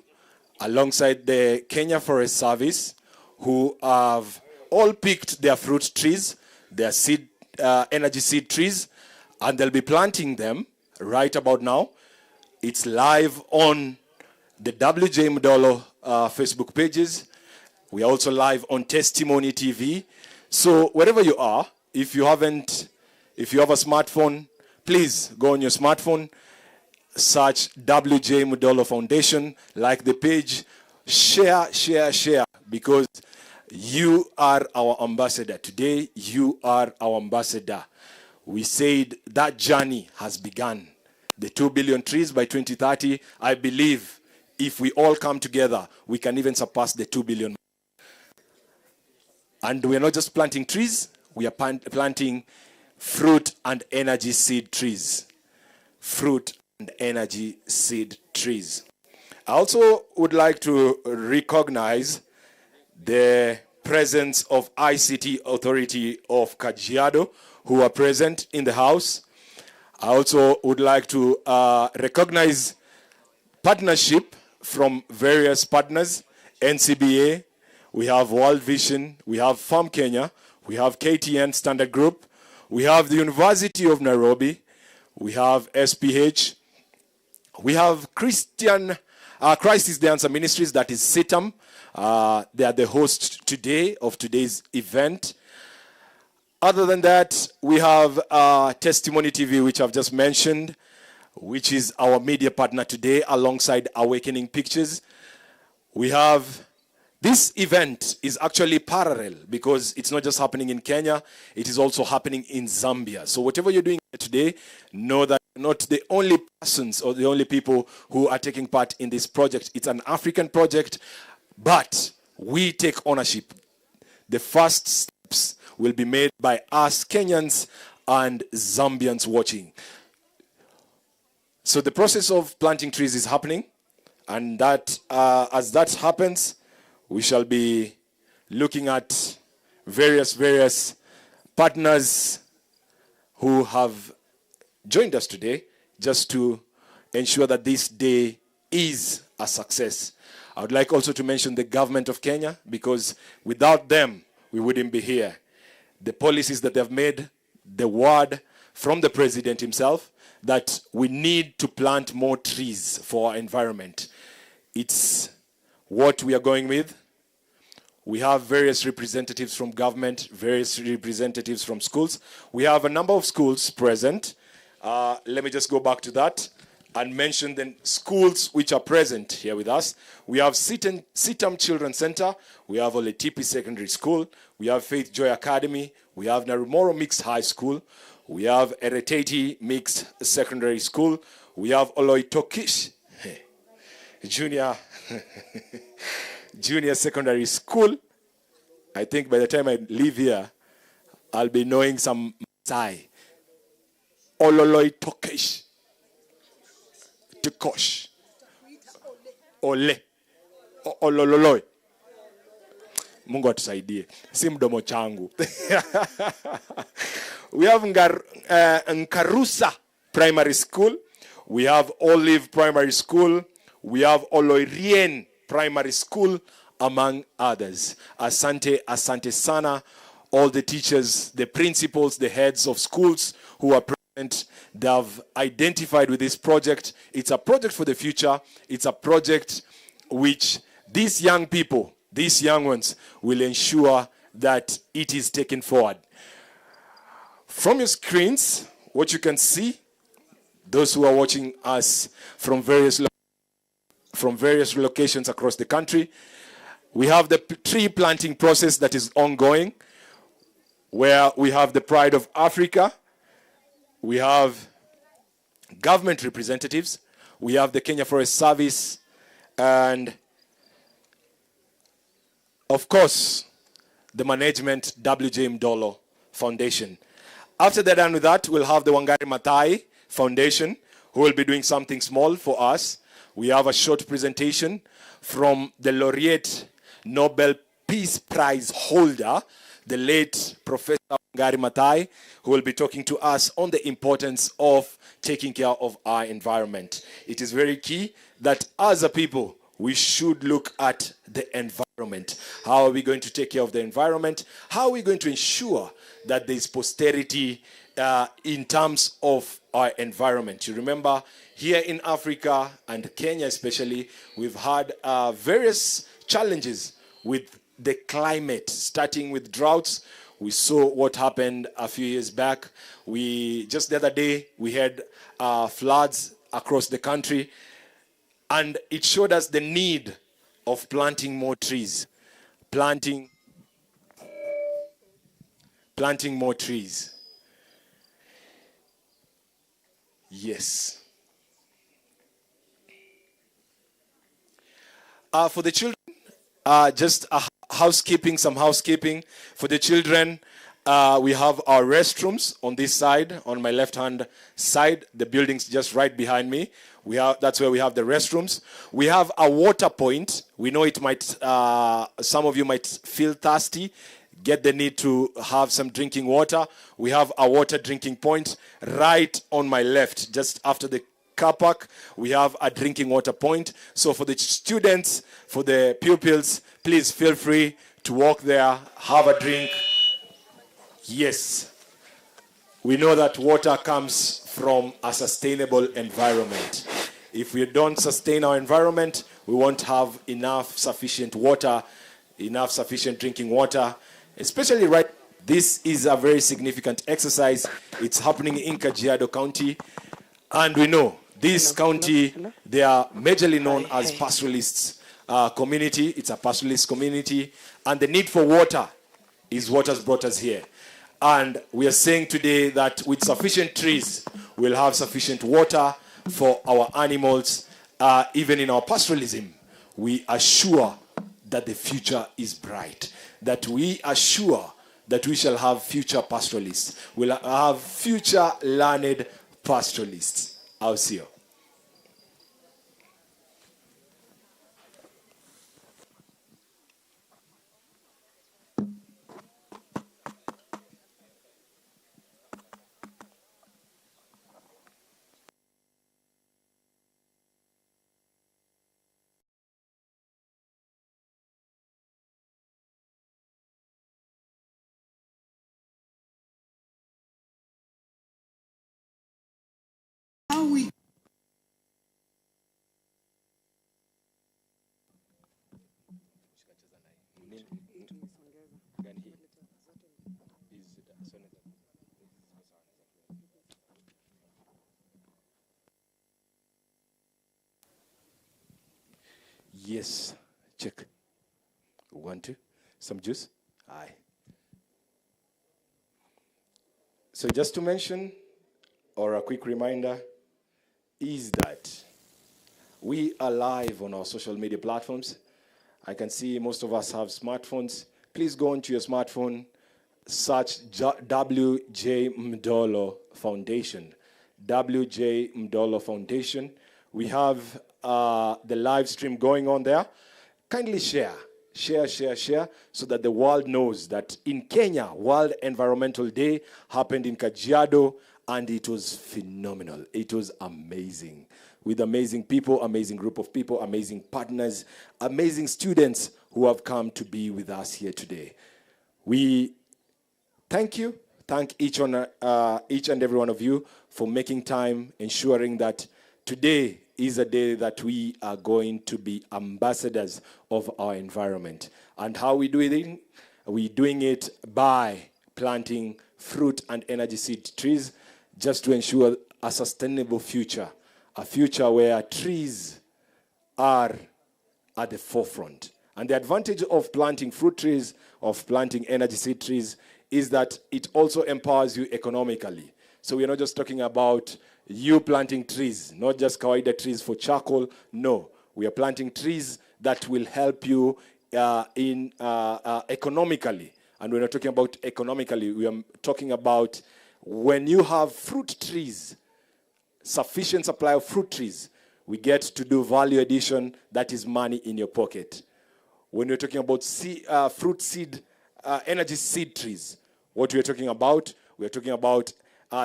alongside the Kenya Forest Service, who have all picked their fruit trees, their seed, energy seed trees, And they'll be planting them right about now. It's live on the WJ Mdolo Facebook pages. We are also live on Testimony TV. So wherever you are, if you have a smartphone, please go on your smartphone, search WJ Mdolo Foundation, like the page, share, because you are our ambassador. Today, you are our ambassador. We said that journey has begun. The 2 billion trees by 2030, I believe if we all come together, we can even surpass the 2 billion. And we are not just planting trees, we are planting fruit and energy seed trees. Fruit and energy seed trees. I also would like to recognize the presence of ICT Authority of Kajiado, who are present in the house. I also would like to recognize partnership from various partners, NCBA, we have World Vision, we have Farm Kenya, we have KTN Standard Group, we have the University of Nairobi, we have SPH, we have Christ is the Answer Ministries, that is CITAM. They are the host today of today's event. Other than that, we have Testimony TV, which I've just mentioned, which is our media partner today alongside Awakening Pictures. We have, this event is actually parallel because it's not just happening in Kenya, it is also happening in Zambia. So whatever you're doing today, know that you're not the only persons or the only people who are taking part in this project. It's an African project, but we take ownership. The first steps will be made by us Kenyans and Zambians watching. So the process of planting trees is happening, and that as that happens, we shall be looking at various partners who have joined us today just to ensure that this day is a success. I would like also to mention the government of Kenya, because without them, we wouldn't be here. The policies that they've made, the word from the president himself, that we need to plant more trees for our environment. It's what we are going with. We have various representatives from government, various representatives from schools. We have a number of schools present. Let me just go back to that and mention the schools which are present here with us. We have Sitam Children's Center, we have Oletipi Secondary School, we have Faith Joy Academy, we have Narumoro Mixed High School, we have Ereteti Mixed Secondary School, we have Oloitokish Junior Secondary School. I think by the time I leave here, I'll be knowing some Maasai. Ololoitokish. Tukosh. Ole. Olololoi. Mungu atusaidie. Si mdomo changu. We have Nkarusa Primary School. We have Olive Primary School. We have Oloirien Primary School, among others. Asante, asante sana. All the teachers, the principals, the heads of schools who are present, they have identified with this project. It's a project for the future. It's a project which these young people, these young ones, will ensure that it is taken forward. From your screens, what you can see, those who are watching us from various locations across the country, we have the tree planting process that is ongoing, where we have the Pride of Africa, we have government representatives, we have the Kenya Forest Service, and of course, the management WJ Mdolo Foundation. After they're done with that, we'll have the Wangari Maathai Foundation, who will be doing something small for us. We have a short presentation from the Laureate Nobel Peace Prize holder, the late Professor Wangari Maathai, who will be talking to us on the importance of taking care of our environment. It is very key that as a people, we should look at the environment. environment. How are we going to take care of the environment? How are we going to ensure that there is posterity in terms of our environment? You remember here in Africa and Kenya especially, we've had various challenges with the climate, starting with droughts. We saw what happened a few years back. Just the other day, we had floods across the country, and it showed us the need of planting more trees, planting more trees. Yes. For the children, just some housekeeping. For the children, we have our restrooms on this side, on my left-hand side. The building's just right behind me. That's where we have the restrooms. We have a water point. We know it might, some of you might feel thirsty, get the need to have some drinking water. We have a water drinking point right on my left, just after the car park. We have a drinking water point. So for the students, for the pupils, please feel free to walk there, have a drink. Yes, we know that water comes from a sustainable environment. If we don't sustain our environment, we won't have enough sufficient drinking water, especially right. This is a very significant exercise. It's happening in Kajiado County, and we know this county, they are majorly known as pastoralists community. It's a pastoralist community, and the need for water is what has brought us here. And we are saying today that with sufficient trees, we'll have sufficient water for our animals. Even in our pastoralism, we are sure that the future is bright, that we are sure that we shall have future pastoralists. We'll have future learned pastoralists. I'll see you. Yes, check. 1, 2. Some juice? Aye. So just to mention, or a quick reminder, is that we are live on our social media platforms. I can see most of us have smartphones. Please go onto your smartphone, search WJ Mdolo Foundation. WJ Mdolo Foundation. We have the live stream going on there. Kindly share, so that the world knows that in Kenya, World Environmental Day happened in Kajiado, and it was phenomenal. It was amazing, with amazing people, amazing group of people, amazing partners, amazing students who have come to be with us here today. We thank you, thank each and every one of you for making time, ensuring that today is a day that we are going to be ambassadors of our environment. And how we do it? We're doing it by planting fruit and energy seed trees, just to ensure a sustainable future, a future where trees are at the forefront. And the advantage of planting fruit trees, of planting energy seed trees, is that it also empowers you economically. So we're not just talking about you planting trees, not just kawaida trees for charcoal. No, we are planting trees that will help you economically. And we're not talking about economically, we are talking about when you have fruit trees, sufficient supply of fruit trees, we get to do value addition, that is money in your pocket. When we're talking about energy seed trees, what we're talking about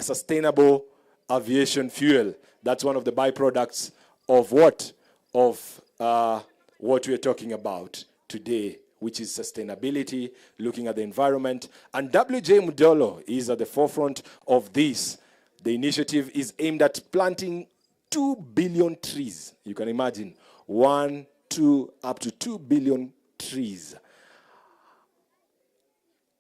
sustainable aviation fuel. That's one of the byproducts of what? Of what we're talking about. today, which is sustainability, looking at the environment. And WJ Mudolo is at the forefront of this. The initiative is aimed at planting 2 billion trees. You can imagine, 1, 2, up to 2 billion trees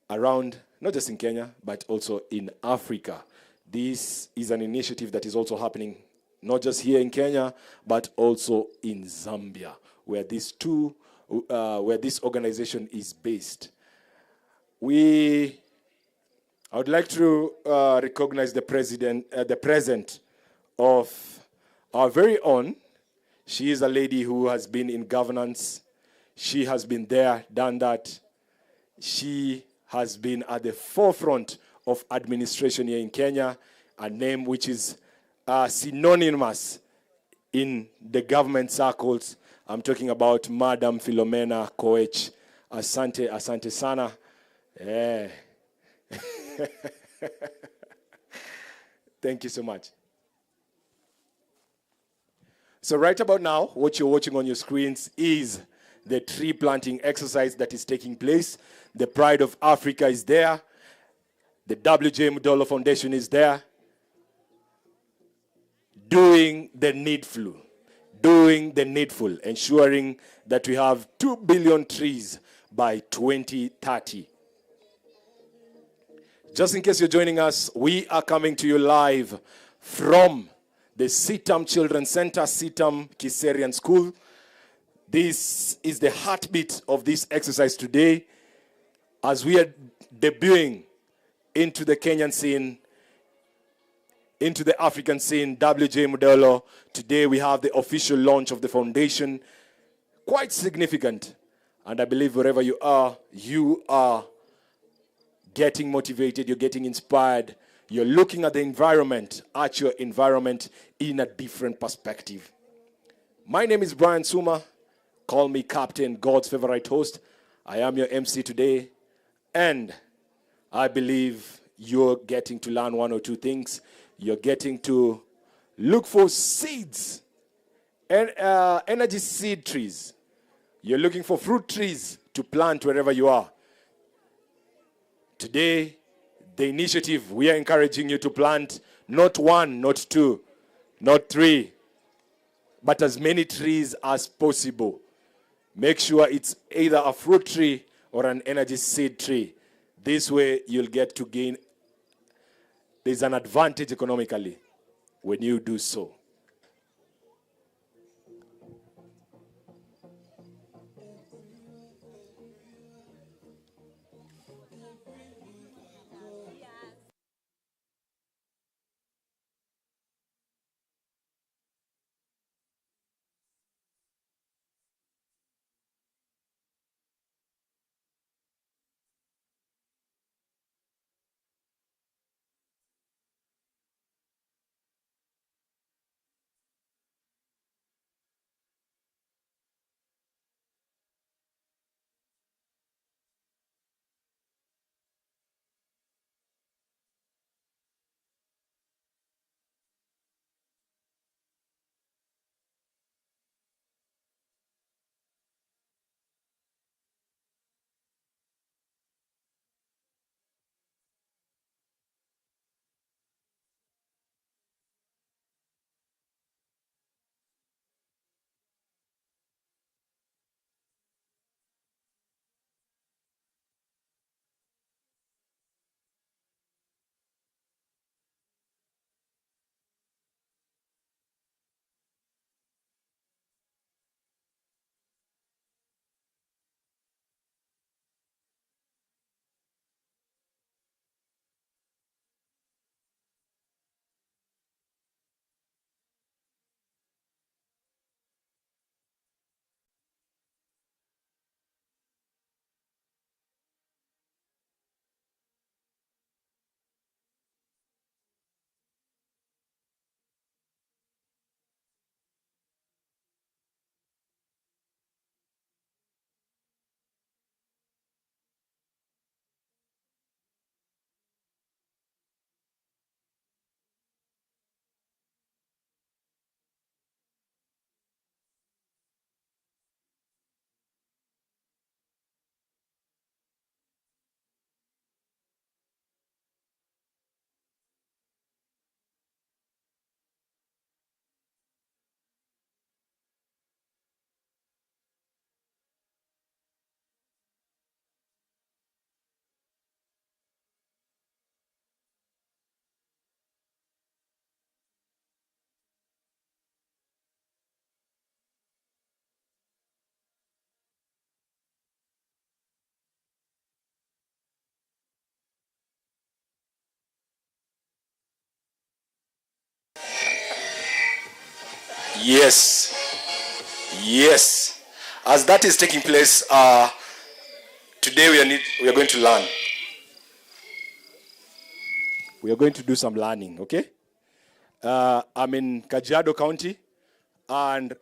around, not just in Kenya, but also in Africa. This is an initiative that is also happening not just here in Kenya, but also in Zambia, where this organization is based. I would like to recognize the present of our very own. She is a lady who has been in governance. She has been there, done that. She has been at the forefront of administration here in Kenya, a name which is synonymous in the government circles. I'm talking about Madam Philomena Koech. Asante sana. Yeah. Thank you so much. So right about now, what you're watching on your screens is the tree planting exercise that is taking place. The Pride of Africa is there. The WJ Mudolo Foundation is there. Doing the needful, ensuring that we have 2 billion trees by 2030. Just in case you're joining us, we are coming to you live from the Sitam Children's Center, Sitam Kiserian School. This is the heartbeat of this exercise today as we are debuting into the Kenyan scene, into the African scene, WJ Mudolo. Today we have the official launch of the foundation. Quite significant. And I believe wherever you are getting motivated, you're getting inspired. You're looking at the environment, at your environment in a different perspective. My name is Brian Suma. Call me Captain, God's favorite host. I am your MC today. And I believe you're getting to learn one or two things. You're getting to look for seeds and energy seed trees. You're looking for fruit trees to plant wherever you are. Today, the initiative, we are encouraging you to plant not 1, not 2, not 3, but as many trees as possible. Make sure it's either a fruit tree or an energy seed tree. This way, you'll get to gain. There's an advantage economically when you do so. Yes. Yes. As that is taking place, today we are going to learn. We are going to do some learning, okay? I'm in Kajiado County, and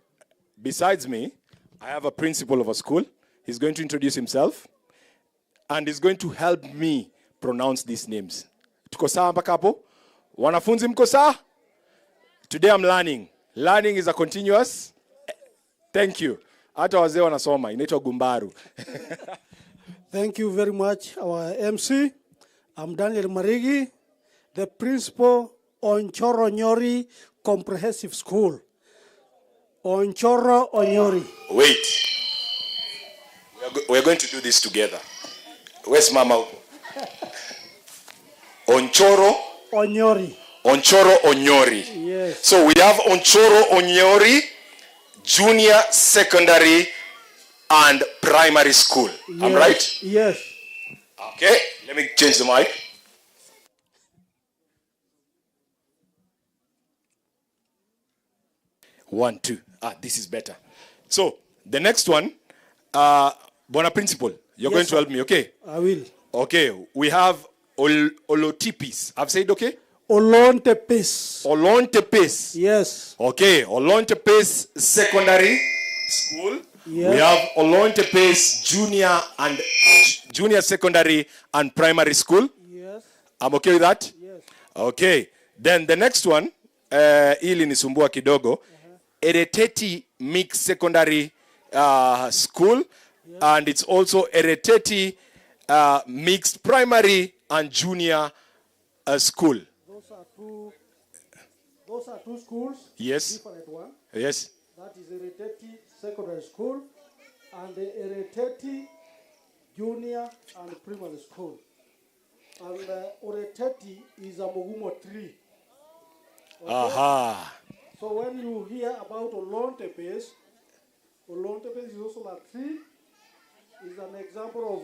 besides me, I have a principal of a school. He's going to introduce himself, and he's going to help me pronounce these names. Tuko sawa mpaka hapo? Wanafunzi mko sawa? Today I'm learning. Learning is a continuous. Thank you. Hata wazee wanasoma, inaitwa Gumbaru. Thank you very much, our MC. I'm Daniel Marigi, the principal on Choro Nyori Comprehensive School. On Choro Onyori. Wait. We are going to do this together. Where's Mama? Onchoro Onyori. Onchoro Onyori. Yes. So we have Onchoro Onyori Junior Secondary and Primary School. Yes. I'm right? Yes. Okay, let me change the mic. One, two. This is better. So the next one, Bona Principal, you're going to help me, okay? I will. Okay, we have Olotipis. I've said okay? Olontepes. Olontepes. Yes. Okay, Olontepes Secondary School. Yes. We have Olontepes Junior Secondary and Primary School. Yes. I'm okay with that? Yes. Okay. Then the next one, ili nisumbua kidogo, Ereteti Mixed Secondary School, and it's also Ereteti Mixed Primary and Junior School. Those are two schools. Yes. Different one. Yes. That is Ereteti Secondary School and the Ereteti Junior and Primary School. And Ereteti is a Mogumo tree. Okay? Aha. So when you hear about Olontepes is also a tree. Is an example of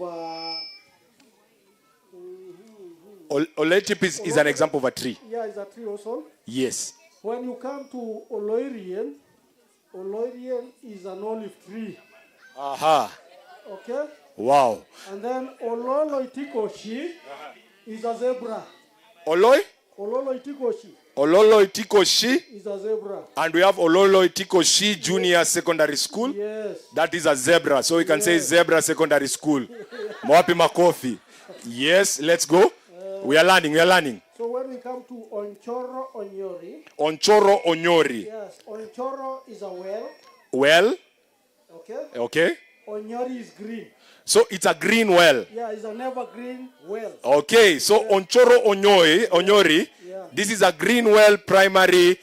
Olotipis is an example of a tree. Yeah, it's a tree also. Yes. When you come to Oloirian is an olive tree. Aha. Okay? Wow. And then Ololoitikoshi is a zebra. Oloi? Ololoitikoshi Ololo Itikoshi. is a zebra. And we have Ololo Itikoshi Junior Secondary School. Yes. That is a zebra. So we can say Zebra Secondary School. Mwapi makofi. Yes, let's go. We are learning. So when we come to Onchoro Onyori. Onchoro Onyori. Yes, Onchoro is a well. Well. Okay. Onyori is green. So it's a green well. Yeah, it's an evergreen well. Okay, so Onchoro Onyori, this is a green well primary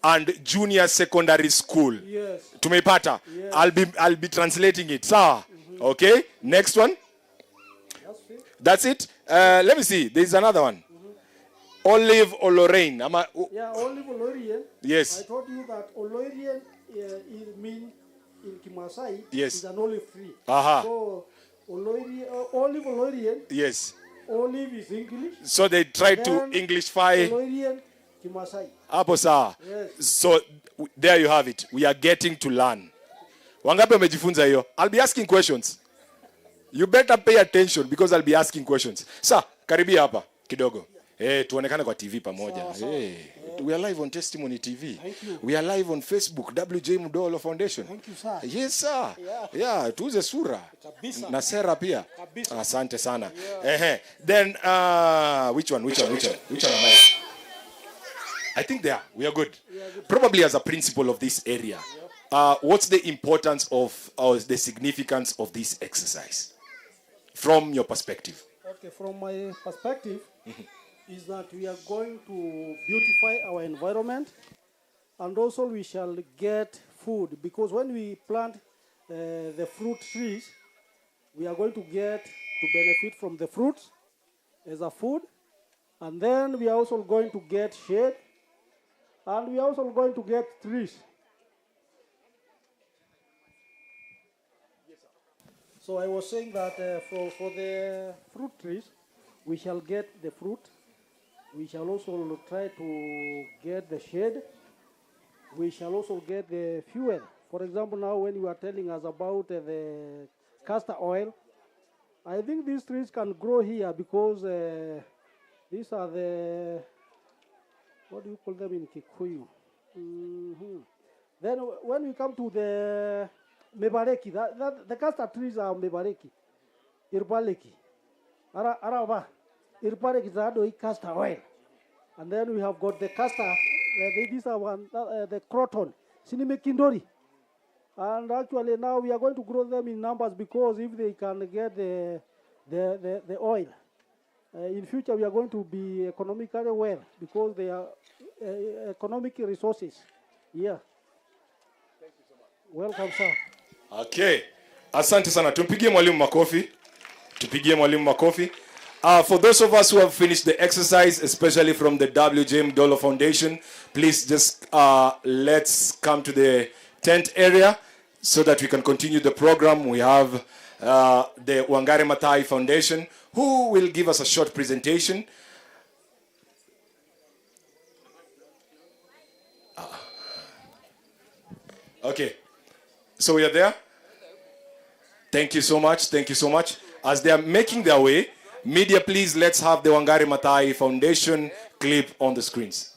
and junior secondary school. Yes. Tumeipata. Yes. I'll be translating it. Sawa. Okay, next one. That's it. Let me see. There is another one. Olive or Lorraine. Yeah, olive or Lorraine. Yes. I told you that Lorraine means in Kimasai yes. is an olive tree. Aha. So olive or Lorraine. Yes. Olive is English. So they try to Englishify. Lorraine, Kimasai. Hapo sawa. Yes. So there you have it. We are getting to learn. Wangapi wamejifunza hiyo? I'll be asking questions. You better pay attention because I'll be asking questions. Sir, karibia hapa kidogo. Tuonekane kwa TV pamoja. We are live on Testimony TV. Thank you. We are live on Facebook, WJ Mudolo Foundation. Thank you, sir. Yes, sir. Yeah, tuuze sura. Kabisa. Na sera pia. Kabisa. Asante sana. Then which one am I? I think we are good. Probably as a principal of this area. What's the importance of the significance of this exercise from your perspective? Okay, from my perspective, is that we are going to beautify our environment, and also we shall get food, because when we plant the fruit trees, we are going to get to benefit from the fruits as a food, and then we are also going to get shade, and we are also going to get trees. So I was saying that for the fruit trees, we shall get the fruit. We shall also try to get the shade. we shall also get the fuel. For example, now when you are telling us about the castor oil, I think these trees can grow here because these are the, what do you call them in Kikuyu? Then when we come to the mebareki, the castor trees are mebareki, irbaleki, araba, irbaleki zado castor oil, and then we have got the castor. These are one, the croton, sinimekindori, and actually now we are going to grow them in numbers because if they can get the oil, in future we are going to be economically well because they are economic resources. Yeah. Thank you so much. Welcome, sir. Okay. Asante sana. Tumpigie mwalimu makofi. Tupigie mwalimu makofi. For those of us who have finished the exercise, especially from the W.J. Mdolo Foundation, please just let's come to the tent area so that we can continue the program. We have the Wangari Maathai Foundation, who will give us a short presentation. Okay, so we are there. Thank you so much. Thank you so much. As they are making their way, media, please, let's have the Wangari Maathai Foundation clip on the screens.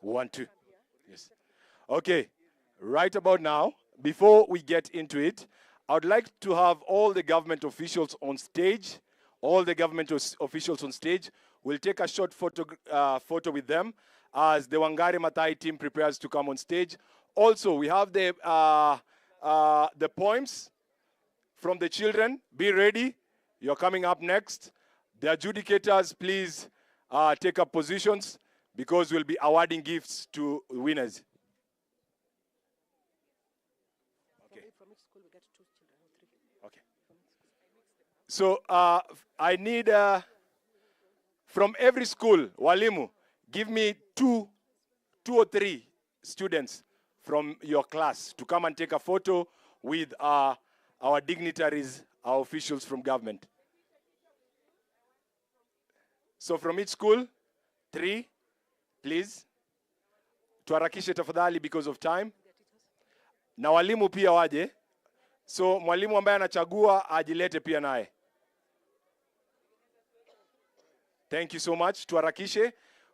1, 2. Yes. Okay. Right about now, before we get into it, I would like to have all the government officials on stage. All the government officials on stage. We'll take a short photo with them as the Wangari Maathai team prepares to come on stage. Also, we have the poems from the children. Be ready. You're coming up next. The adjudicators, please take up positions because we'll be awarding gifts to winners. Okay. So I need, from every school, walimu, give me two or three students from your class to come and take a photo with our dignitaries, our officials from government. So from each school, 3, please. Tuharakishe tafadhali because of time. Na walimu pia waje. So mwalimu ambaye anachagua ajilete pia naye. Thank you so much. Tuharakishe.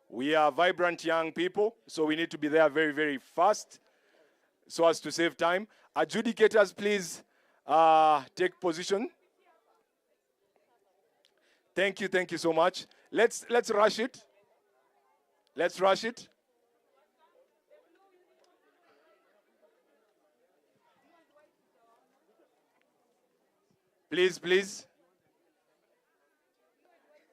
We are vibrant young people, so we need to be there very, very fast so as to save time. Adjudicators, please take position. Thank you so much. Let's rush it. Let's rush it. Please.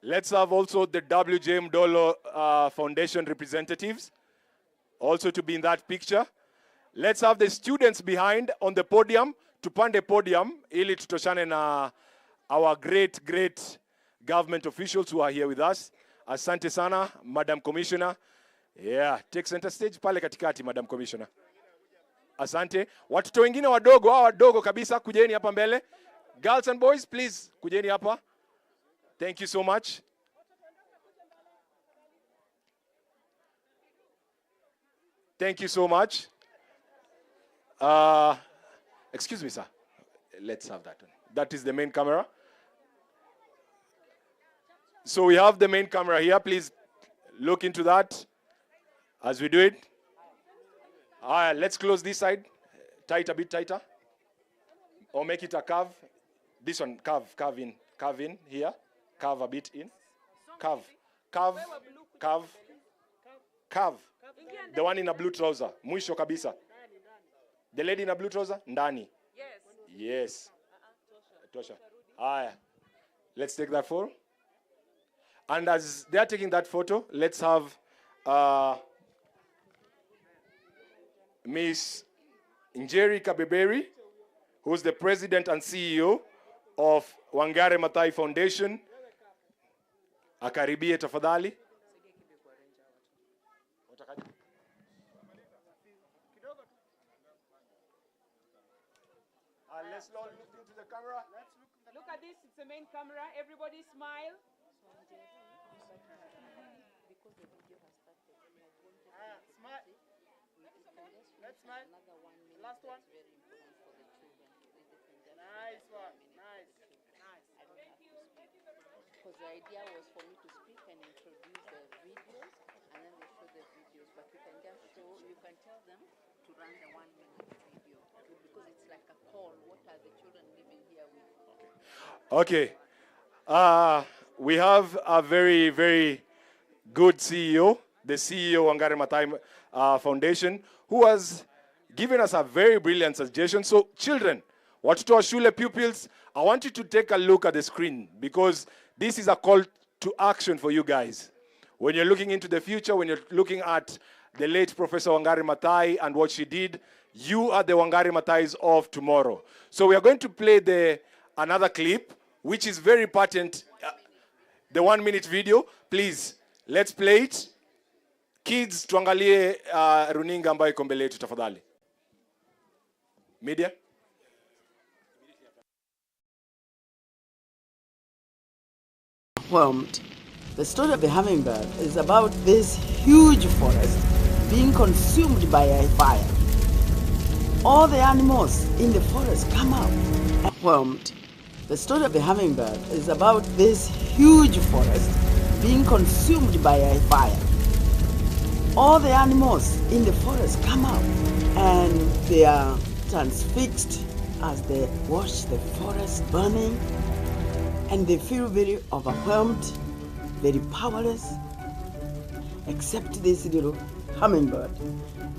Let's have also the WJ Mdolo Foundation representatives also to be in that picture. Let's have the students behind on the podium, tupande podium, ili tutoshane na our great government officials who are here with us. Asante sana, Madam Commissioner. Yeah, take center stage pale katikati, Madam Commissioner. Asante. Watoto wengine wadogo, hawa wadogo kabisa, kujeni hapa mbele. Girls and boys, please, kujeni hapa. Thank you so much. Thank you so much. Excuse me, sir. Let's have that one. That is the main camera. So we have the main camera here. Please look into that as we do it. Let's close this side. Tight, a bit tighter. Or make it a curve. This one, curve in here. Curve a bit in. Curve. The one in a blue trouser. Mwisho kabisa. The lady in a blue trouser? Ndani. Yes. Tosha. Let's take that photo. And as they are taking that photo, let's have Miss Njeri Kabeberi, who's the president and CEO of Wangari Maathai Foundation. Akaribie tafadhali. Let's all look into the camera. Look at this, it's the main camera. Everybody smile. Smile. Let's smile. Last one. Nice one. Nice. Because the idea was for me to speak and introduce the videos, and then they show the videos. But you can just show, you can tell them to run the 1-minute video because it's like a call. What are the children living here with? Okay. We have a very, very good CEO, the CEO of Wangari Maathai Foundation, who has given us a very brilliant suggestion. So, children, watoto wa shule pupils, I want you to take a look at the screen because this is a call to action for you guys. When you're looking into the future, when you're looking at the late Professor Wangari Maathai and what she did, you are the Wangari Maathais of tomorrow. So we are going to play another clip, which is very pertinent. The 1-minute video, please, let's play it. Kids, tuangalie runinga ambayo iko mbele yetu tafadhali. Media. Overwhelmed. The story of the hummingbird is about this huge forest being consumed by a fire. All the animals in the forest come out. Overwhelmed. The story of the hummingbird is about this huge forest being consumed by a fire. all the animals in the forest come out and they are transfixed as they watch the forest burning, and they feel very overwhelmed, very powerless, except this little hummingbird.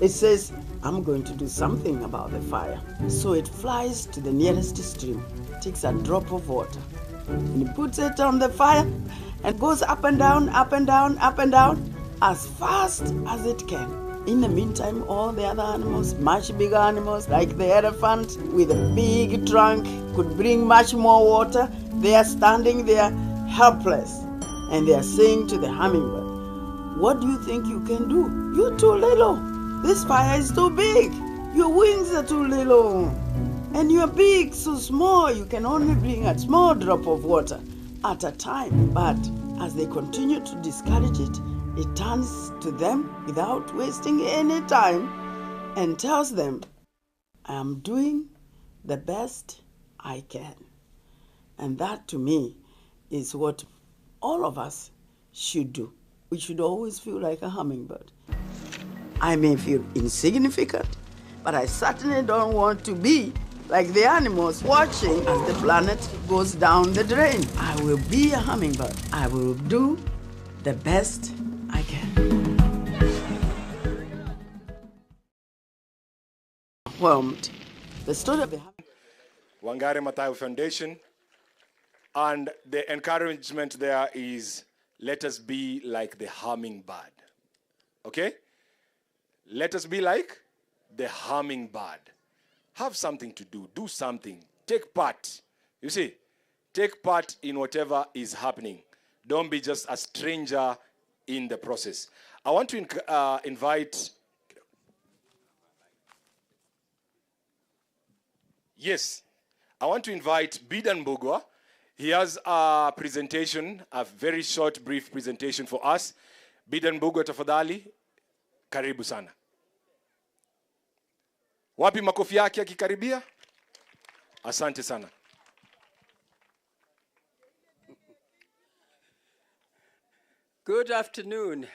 It says, I'm going to do something about the fire. So it flies to the nearest stream, takes a drop of water, and puts it on the fire and goes up and down, up and down, up and down, as fast as it can. In the meantime, all the other animals, much bigger animals like the elephant with a big trunk, could bring much more water. They are standing there helpless, and they are saying to the hummingbird, what do you think you can do? You're too little. This fire is too big. Your wings are too little. And you're big, so small. You can only bring a small drop of water at a time. But as they continue to discourage it, it turns to them without wasting any time and tells them, I am doing the best I can. And that to me is what all of us should do. We should always feel like a hummingbird. I may feel insignificant, but I certainly don't want to be like the animals watching as the planet goes down the drain. I will be a hummingbird. I will do the best I can. Overwhelmed. The story of the Wangari Maathai Foundation, and the encouragement there is, let us be like the hummingbird. Okay? Let us be like the hummingbird. Have something to do. Do something. Take part. You see, take part in whatever is happening. Don't be just a stranger in the process. I want to invite... Yes. I want to invite Bidan Mbugua. He has a presentation, a very short, brief presentation for us. Bidan Mbugua, tafadhali, karibu sana. Wapi makofi yake akikaribia? Asante sana. Good afternoon.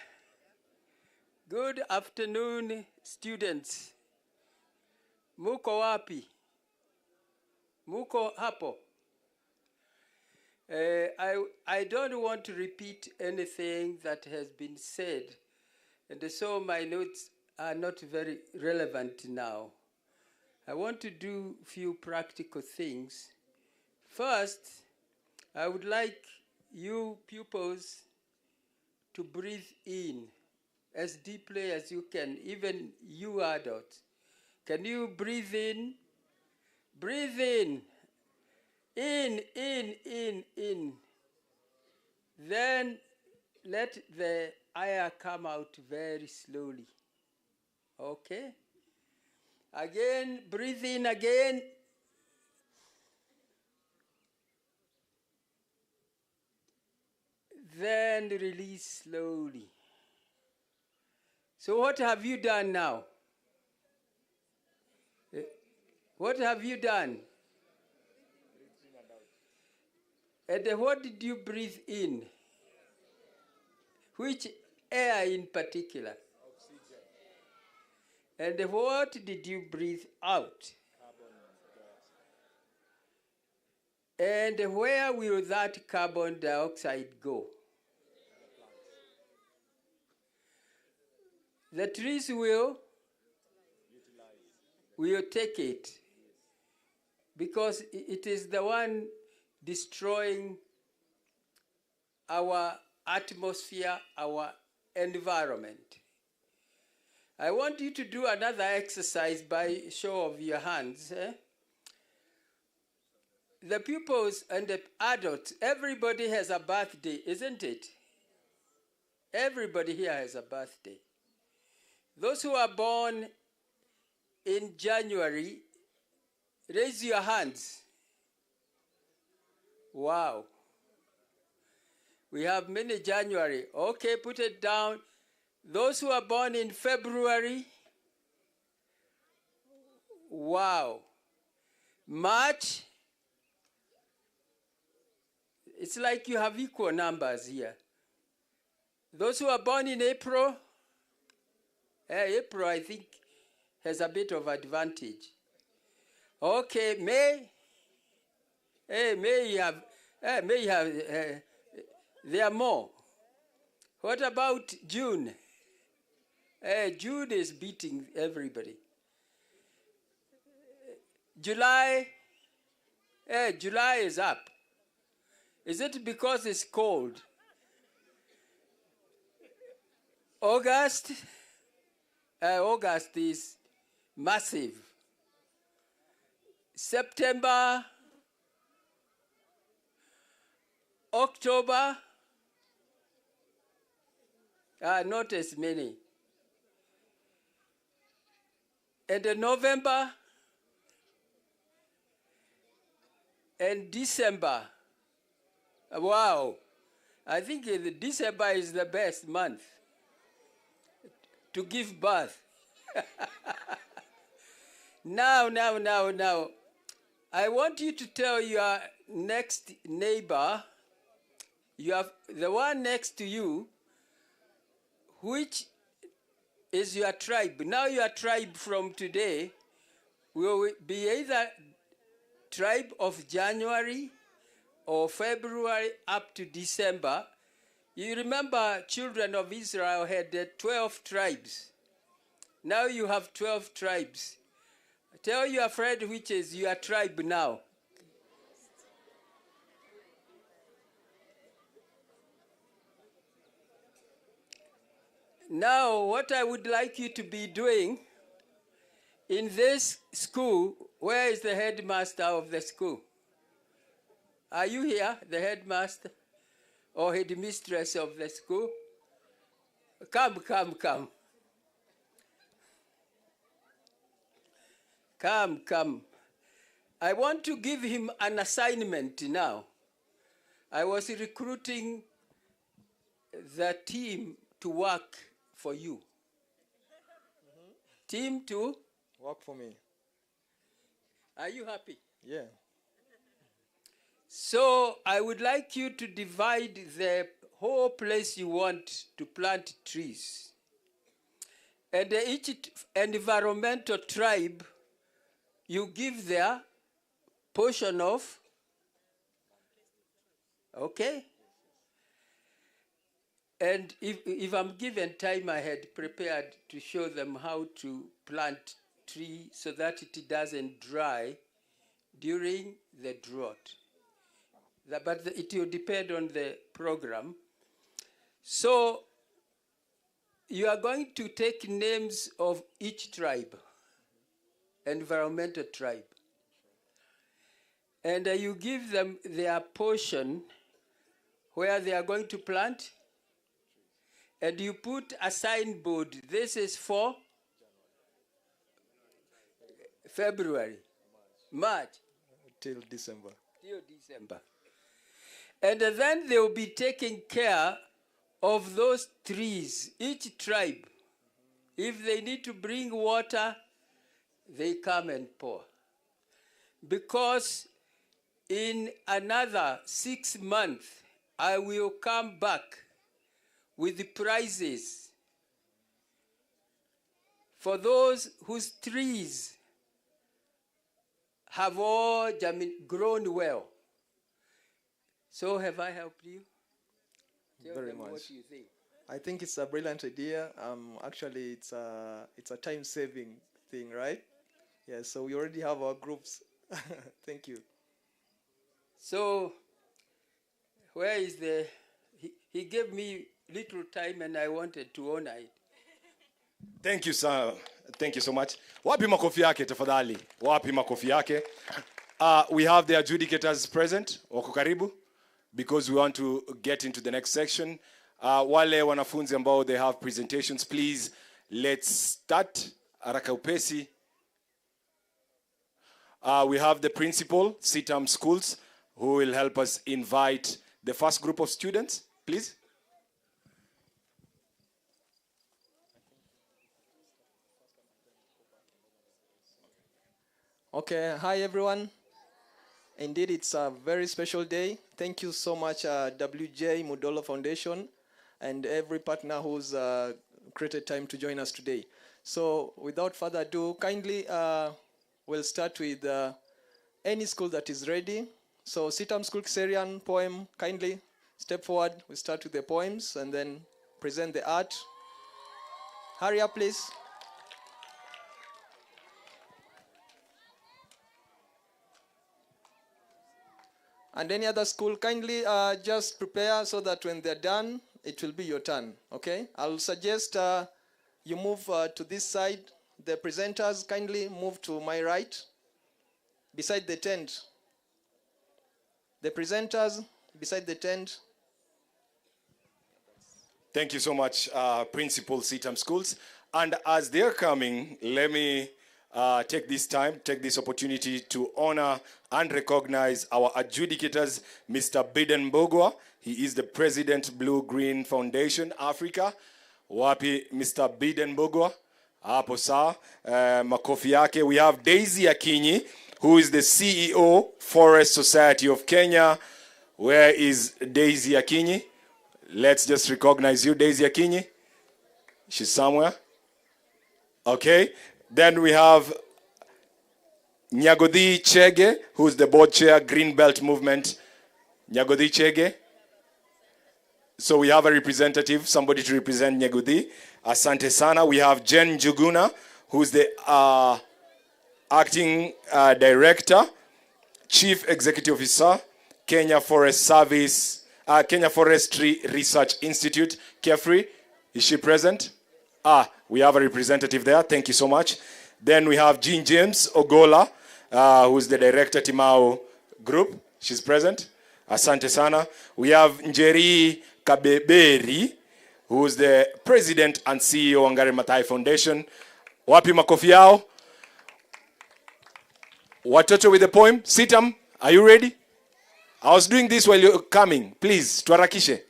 Good afternoon, students. Muko wapi? Muko hapo? I don't want to repeat anything that has been said, and so my notes are not very relevant now. I want to do a few practical things. First, I would like you pupils to breathe in as deeply as you can, even you adults. Can you breathe in? Breathe in. In, in, in, in. Then let the air come out very slowly. Okay? Again, breathe in again. Then release slowly. So what have you done now? What have you done? And what did you breathe in? Which air in particular? Oxygen. And what did you breathe out? Carbon dioxide. And where will that carbon dioxide go? The trees will take it, because it is the one destroying our atmosphere, our environment. I want you to do another exercise by show of your hands. The pupils and the adults, everybody has a birthday, isn't it? Everybody here has a birthday. Those who are born in January, raise your hands. Wow. We have many January. Okay, put it down. Those who are born in February. Wow. March. It's like you have equal numbers here. Those who are born in April. April, I think, has a bit of advantage. Okay, May. May you have, there are more. What about June? June is beating everybody. July, July is up. Is it because it's cold? August, August is massive. September, October, not as many. And then November and December. Wow. I think December is the best month to give birth. Now, I want you to tell your next neighbor, you have the one next to you, which is your tribe. Now your tribe from today will be either tribe of January or February up to December. You remember children of Israel had 12 tribes. Now you have 12 tribes. Tell your friend which is your tribe now. Now, what I would like you to be doing in this school, where is the headmaster of the school? Are you here, the headmaster or headmistress of the school? Come. Come. I want to give him an assignment now. I was recruiting the team to work for you. Team to work for me. Are you happy? Yeah. So I would like you to divide the whole place you want to plant trees. And each environmental tribe, you give their portion of, okay? And if I'm given time, I had prepared to show them how to plant tree so that it doesn't dry during the drought. But it will depend on the program. So you are going to take names of each tribe, environmental tribe. And you give them their portion where they are going to plant. And you put a signboard. This is for February, March. Till December. And then they will be taking care of those trees, each tribe. If they need to bring water, they come and pour. Because in another 6 months, I will come back with the prizes for those whose trees have all grown well. So have I helped you? Tell Very them much. What you think. I think it's a brilliant idea. Actually, it's a time-saving thing, right? Yeah. So we already have our groups. Thank you. So, where is the? He gave me little time, and I wanted to honor it. Thank you, sir. Thank you so much. Wapi makofi yake tafadhali? Wapi makofi yake? We have the adjudicators present. Wako karibu, because we want to get into the next section. Wale wanafunzi ambao they have presentations, please, let's start. Haraka upesi. We have the principal, CITAM Schools, who will help us invite the first group of students, please. Okay, hi everyone. Indeed, it's a very special day. Thank you so much, WJ Mudolo Foundation, and every partner who's created time to join us today. So without further ado, kindly we'll start with any school that is ready. So Sitam School Kiserian poem, kindly step forward. We'll start with the poems and then present the art. Hurry up, please. And any other school, kindly just prepare so that when they're done, it will be your turn, okay? I'll suggest you move to this side. The presenters, kindly move to my right, beside the tent. The presenters, beside the tent. Thank you so much, Principal Sitam Schools. And as they're coming, let me take this opportunity to honor and recognize our adjudicators, Mr. Biden Mbogwa. He is the President, Blue Green Foundation, Africa. Wapi, Mr. Biden Mbogwa. Hapo saa, makofi yake. We have Daisy Akinyi, who is the CEO, Forest Society of Kenya. Where is Daisy Akinyi? Let's just recognize you, Daisy Akinyi. She's somewhere. Okay. Then we have Nyagodi Chege, who's the board chair, Green Belt Movement. Nyagodi Chege. So we have a representative, somebody to represent Nyagodi. Asante sana. We have Jen Njuguna, who's the acting director, chief executive officer, Kenya Forest Service, Kenya Forestry Research Institute, Carefree. Is she present? We have a representative there. Thank you so much. Then we have Jean James Ogola, who's the director, Timao Group. She's present. Asante sana. We have Njeri Kabeberi, who's the president and CEO Wangari Maathai Foundation. Wapi makofi yao? Watoto with the poem. Sitam, are you ready? I was doing this while you're coming. Please, tuarakishe.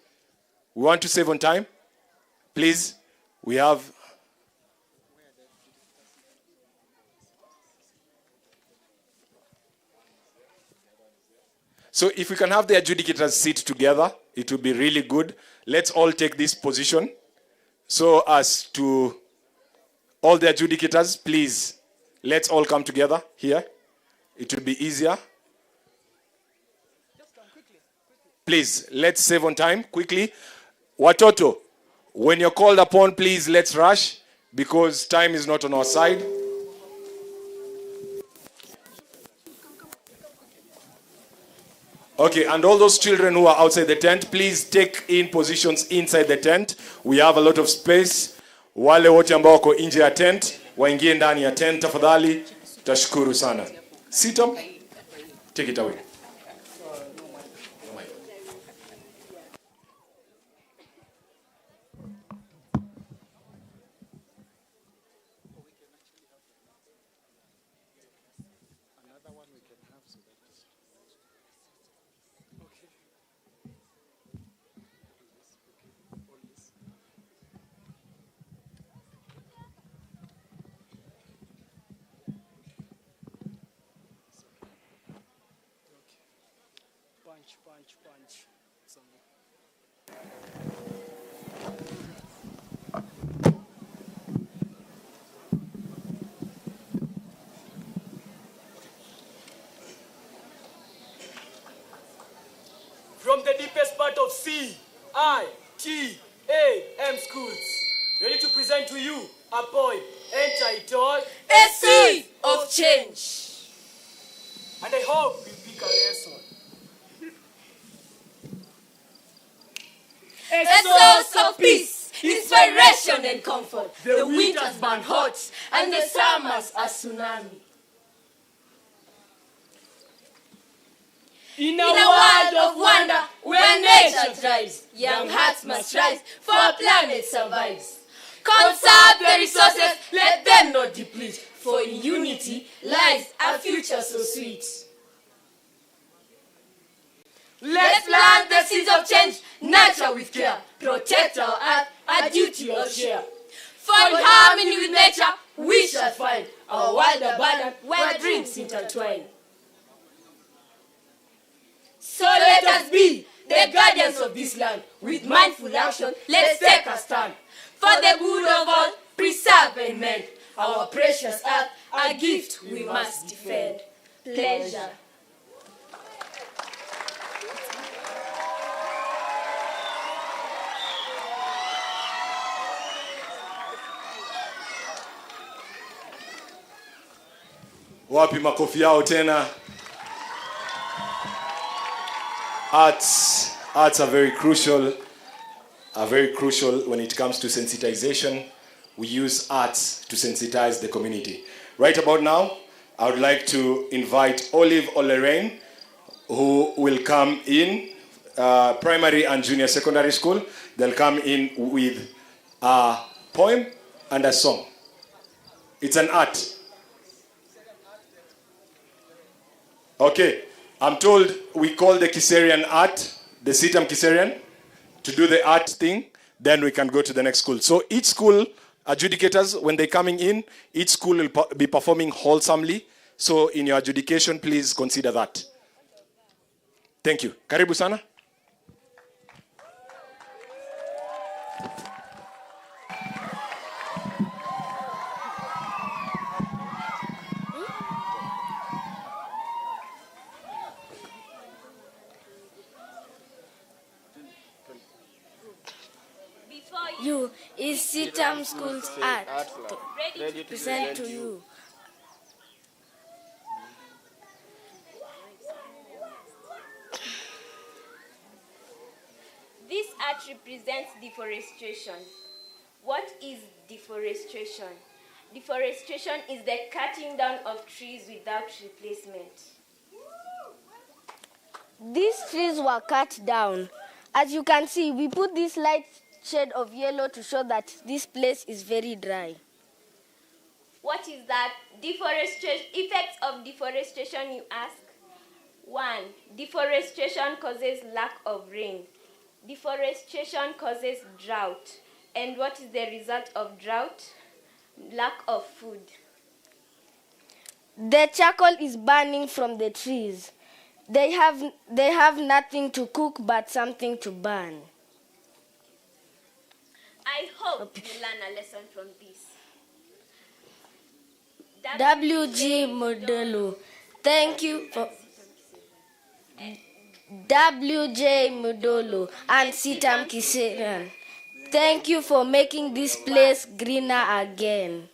We want to save on time. Please, we have... So if we can have the adjudicators sit together, it will be really good. Let's all take this position. So as to all the adjudicators, please, let's all come together here. It will be easier. Please, let's save on time quickly. Watoto, when you're called upon, please, let's rush because time is not on our side. Okay, and all those children who are outside the tent, please take in positions inside the tent. We have a lot of space. Wale wote ambao wako nje ya tent, waingie ndani ya tent tafadhali. Tashukuru sana. Sitam, take it away. Punch. From the deepest part of C-I-T-A-M schools, ready to present to you a poem entitled A Seed of Change. And I hope we pick a lesson. A source of peace, inspiration and comfort. The winters burn hot and the summers a tsunami. In a world of wonder, where nature thrives, young hearts must rise, for our planet survives. Conserve the resources, let them not deplete, for in unity lies a future so sweet. Let's plant the seeds of change, nurture with care, protect our earth, a duty of share. For in harmony with nature, we shall find our world abundant, where dreams intertwine. So let us be the guardians guardians of this land, with mindful action, let's take a stand. For the good of all, preserve and mend our precious earth, a gift we must defend. Pleasure. Wapi makofi yao tena. Arts are very crucial when it comes to sensitization. We use arts to sensitize the community. Right about now, I would like to invite Olive Olerain, who will come in primary and junior secondary school. They'll come in with a poem and a song. It's an art. Okay, I'm told we call the Kiserian art, the Sitam Kiserian, to do the art thing, then we can go to the next school. So each school, adjudicators, when they're coming in, each school will be performing wholesomely. So in your adjudication, please consider that. Thank you. Karibu sana. You is Sitam School's art, ready to present to you. This art represents deforestation. What is deforestation? Deforestation is the cutting down of trees without replacement. These trees were cut down. As you can see, we put this light shade of yellow to show that this place is very dry. What is that? Deforestation, effects of deforestation, you ask? 1. Deforestation causes lack of rain. Deforestation causes drought. And what is the result of drought? Lack of food. The charcoal is burning from the trees. They have nothing to cook but something to burn. I hope you learn a lesson from this. W.G. Modolo, thank you for W.J. Modolo and Sitam Kiserian. Thank you for making this place greener again.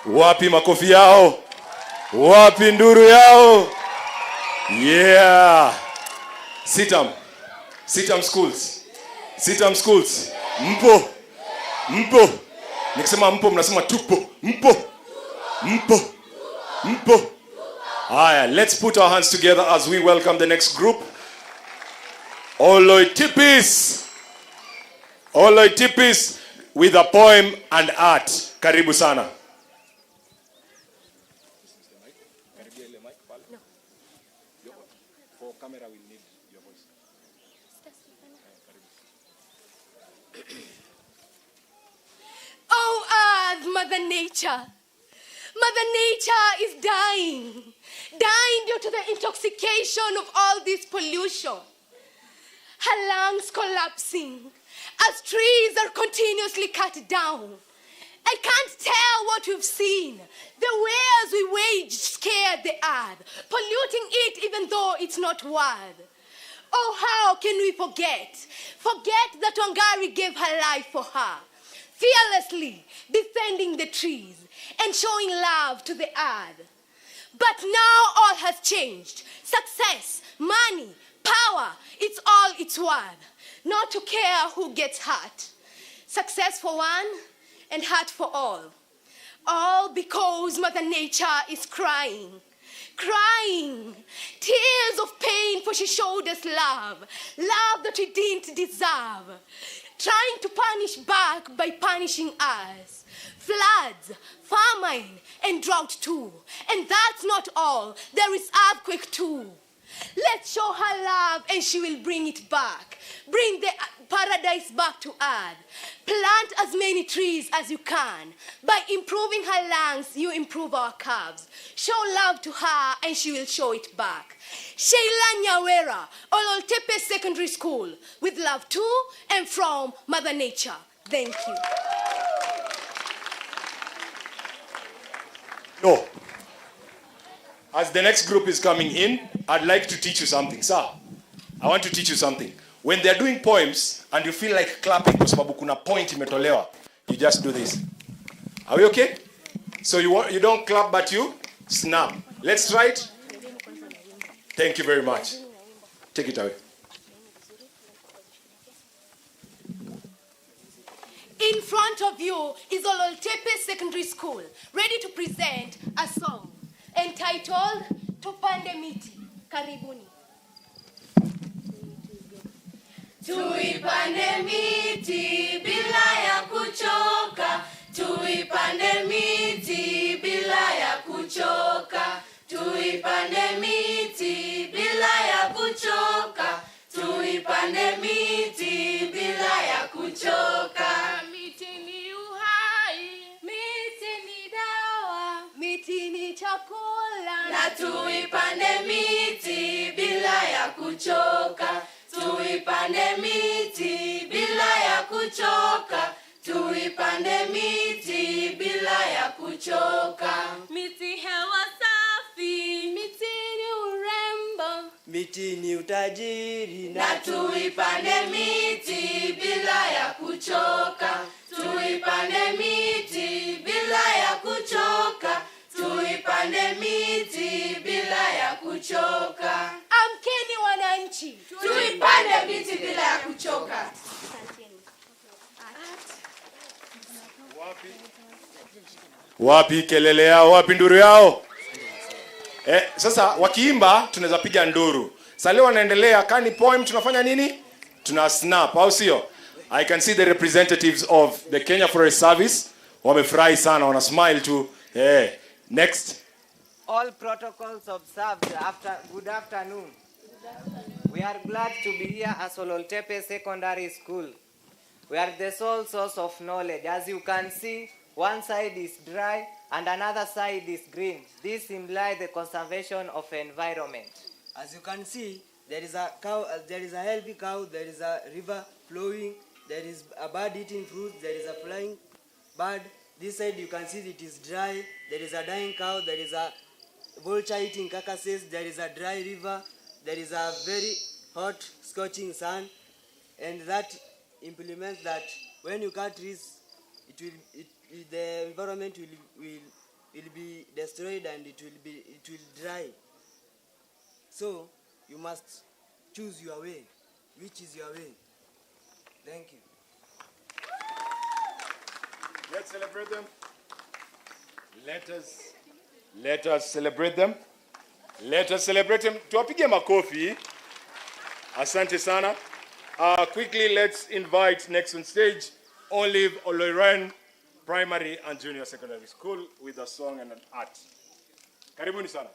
Wapi makofi yao? Wapi nduru yao? Yeah. Sitam schools. Sitam schools. Mpo. Nikisema mpo mnasema tupo. Mpo. Aya, let's put our hands together as we welcome the next group. Oloitipis with a poem and art. Karibu sana. Oh, Earth, Mother Nature. Mother Nature is dying due to the intoxication of all this pollution. Her lungs collapsing as trees are continuously cut down. I can't tell what we've seen. The wars we wage scare the earth, polluting it even though it's not worth. Oh, how can we forget that Wangari gave her life for her, fearlessly defending the trees and showing love to the earth. But now all has changed. Success, money, power, it's all it's worth. Not to care who gets hurt. Success for one and hurt for all. All because Mother Nature is crying. Tears of pain, for she showed us love that we didn't deserve. Trying to punish back by punishing us. Floods, famine, and drought too. And that's not all. There is earthquake too. Let's show her love and she will bring it back. Bring the paradise back to earth. Plant as many trees as you can. By improving her lungs, you improve our calves. Show love to her and she will show it back. Sheila Nyawera, Ololtepe Secondary School, with love to and from Mother Nature. Thank you. No. As the next group is coming in, I'd like to teach you something. Sir, I want to teach you something. When they're doing poems and you feel like clapping kwa sababu kuna point imetolewa, you just do this. Are we okay? So you don't clap but you snap. Let's try it. Thank you very much. Take it away. In front of you is Ololtepe Secondary School, ready to present a song entitled Tupande Miti. Karibuni. Tuipande miti bila ya kuchoka, tuipande miti bila ya kuchoka, tuipande miti bila ya kuchoka, tuipande miti bila ya kuchoka. Miti ni uhai, miti ni dawa, miti ni chakula, na tuipande miti bila ya kuchoka, tuipande miti bila ya kuchoka, tuipande miti bila ya kuchoka. Miti hewa safi, miti ni urembo, miti ni utajiri, na tuipande miti bila ya kuchoka, tuipande miti bila ya kuchoka, tuipande miti bila ya kuchoka. Amkeni wananchi, tuipande miti bila ya kuchoka. Wapi kelele yao? Wapi nduru yao? Sasa wakiimba tunaweza piga nduru. Sasa leo wanaendelea kani poem tunafanya nini? Tuna snap, au sio? I can see the representatives of the Kenya Forest Service. Wamefurahi sana, wana smile tu. Next. All protocols observed. Good afternoon. We are glad to be here at Ololtepe Secondary School. We are the sole source of knowledge. As you can see, one side is dry and another side is green. This implies the conservation of environment. As you can see, there is a cow, there is a healthy cow, there is a river flowing, there is a bird eating fruit, there is a flying bird. This side you can see it is dry, there is a dying cow, there is a vulture eating carcasses, there is a dry river, there is a very hot scorching sun, and that implements that when you cut trees, the environment will be destroyed and it will dry. So you must choose your way. Which is your way? Thank you. Let's celebrate them. Let us celebrate them. Let us celebrate them. Tuwapige makofi. Asante sana. Quickly, let's invite next on stage Olive Oloiren Primary and Junior Secondary School with a song and an art. Karibuni sana.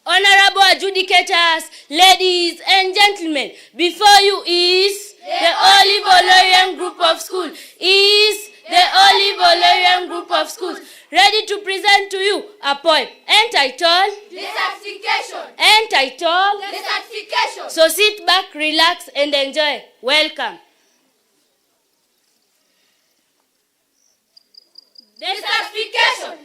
Honorable adjudicators, ladies and gentlemen, before you is the Olive Oloiren Group of Schools. Ready to present to you a poem entitled Desertification. So sit back, relax, and enjoy. Welcome.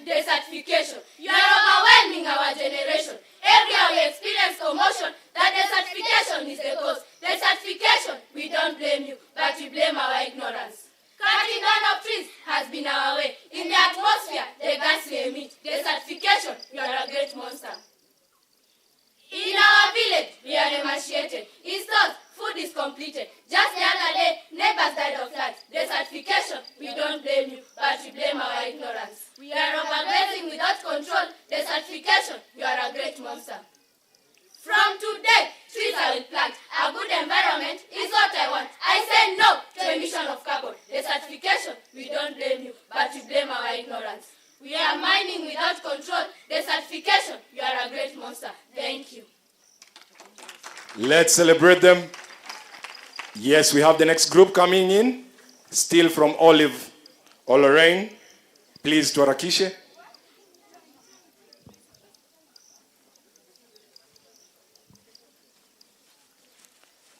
Desertification. You are overwhelming our generation. Every year we experience commotion. That desertification is the cause. Desertification, we don't blame you, but we blame our ignorance. Cutting down of trees has been our way. In the atmosphere, the gas we emit. Desertification, you are a great monster. In our village, we are emaciated. In stores, food is completed. Just the other day, neighbors died of floods. Desertification, we don't blame you, but we blame our ignorance. We are overgrazing without control. Desertification, you are a great emission of carbon, desertification, we don't blame you, but we blame our ignorance. We are mining without control, desertification, you are a great monster. Thank you. Let's celebrate them. Yes, we have the next group coming in, still from Olive Olorraine. Please, tuharakishe.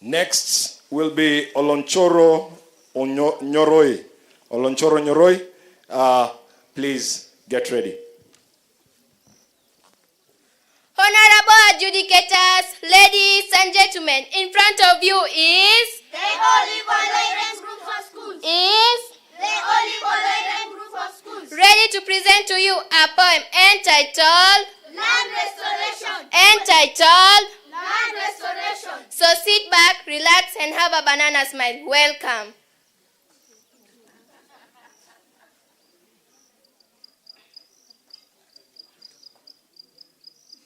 Next will be Olonchoro Nyoroi. Olonchoro Nyoroi, please get ready. Honorable adjudicators, ladies and gentlemen, in front of you is the Olive Olorraine Group of Schools. Ready to present to you a poem entitled Land Restoration. Land Restoration. So sit back, relax, and have a banana smile. Welcome.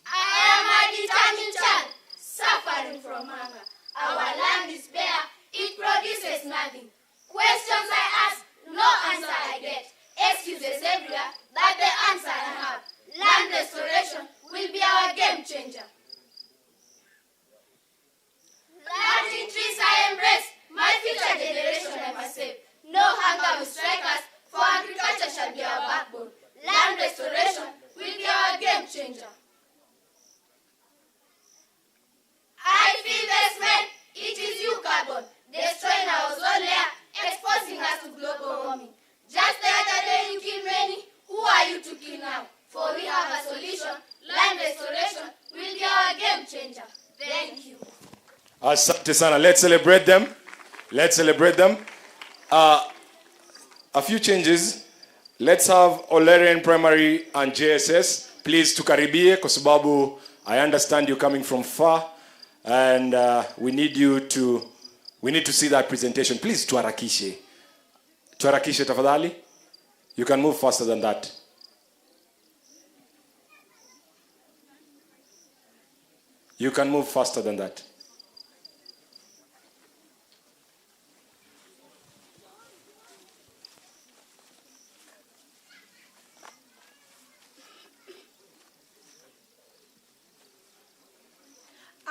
I am a determined child, suffering from hunger. Our land is bare, it produces nothing. Questions I ask, no answer I get. Excuses everywhere, but the answer I have. Land restoration will be our game changer. Planting trees I embrace, my future generation I must save. No hunger will strike us, for agriculture shall be our backbone. Land restoration will be our game changer. I feel the smell, it is you, carbon, destroying our ozone layer, exposing us to global warming. Just the other day you killed many, who are you to kill now? For we have a solution, land restoration will be our game changer. Thank you. Asante sana. Let's celebrate them. Let's celebrate them. A few changes. Let's have Olorraine Primary and JSS. Please tukaribie kwa sababu I understand you're coming from far and we need to see that presentation. Please tuharakishe. Tuharakishe tafadhali. You can move faster than that. You can move faster than that.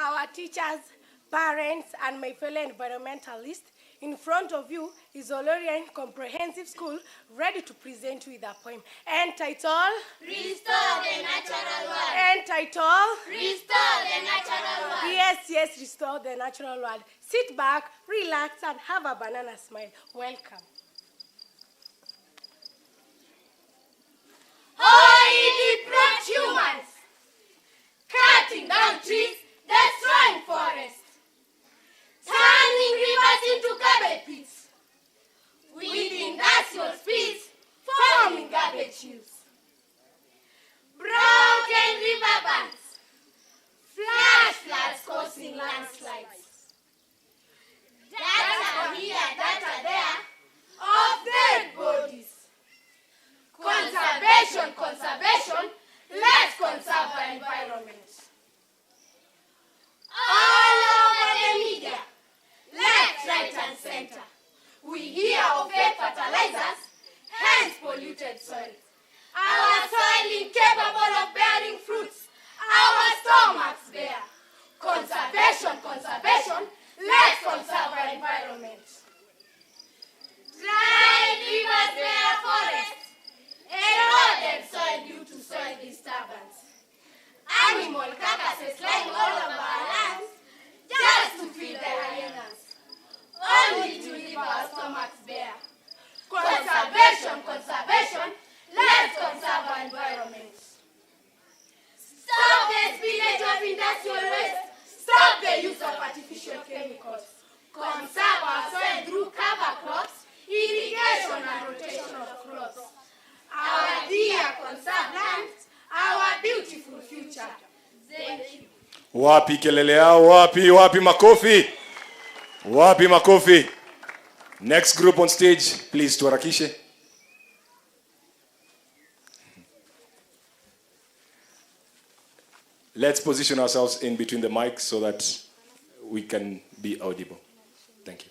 Our teachers, parents, and my fellow environmentalists, in front of you is Olorraine Comprehensive School, ready to present you with a poem entitled Restore the natural world. Entitled Restore the natural world. Yes, restore the natural world. Sit back, relax, and have a banana smile. Welcome. Holy depraved humans, cutting down trees, destroying forests, turning rivers into garbage pits, with industrial speeds forming garbage hills, broken riverbanks, flash floods causing landslides, data here, data there, of dead bodies. Conservation, let's conserve our environment. All over the media, left, right, and center, we hear of fake fertilizers, hence polluted soil. Our soil incapable of bearing fruits, our stomachs bare. Conservation, let's conserve our environment. Dry rivers, bare forests, eroded soil due to soil disturbance. Animal carcasses lying all over our lands just to feed the hyenas, only to leave our stomachs bare. Conservation, let's conserve our environment. Stop the spillage of industrial waste, stop the use of artificial chemicals. Conserve our soil through cover crops, irrigation and rotation of crops. Our dear conserved lands, our beautiful future. Thank you. Wapi kelele yao? Wapi makofi? Wapi makofi? Next group on stage, please tuharakishe. Let's position ourselves in between the mics so that we can be audible. Thank you.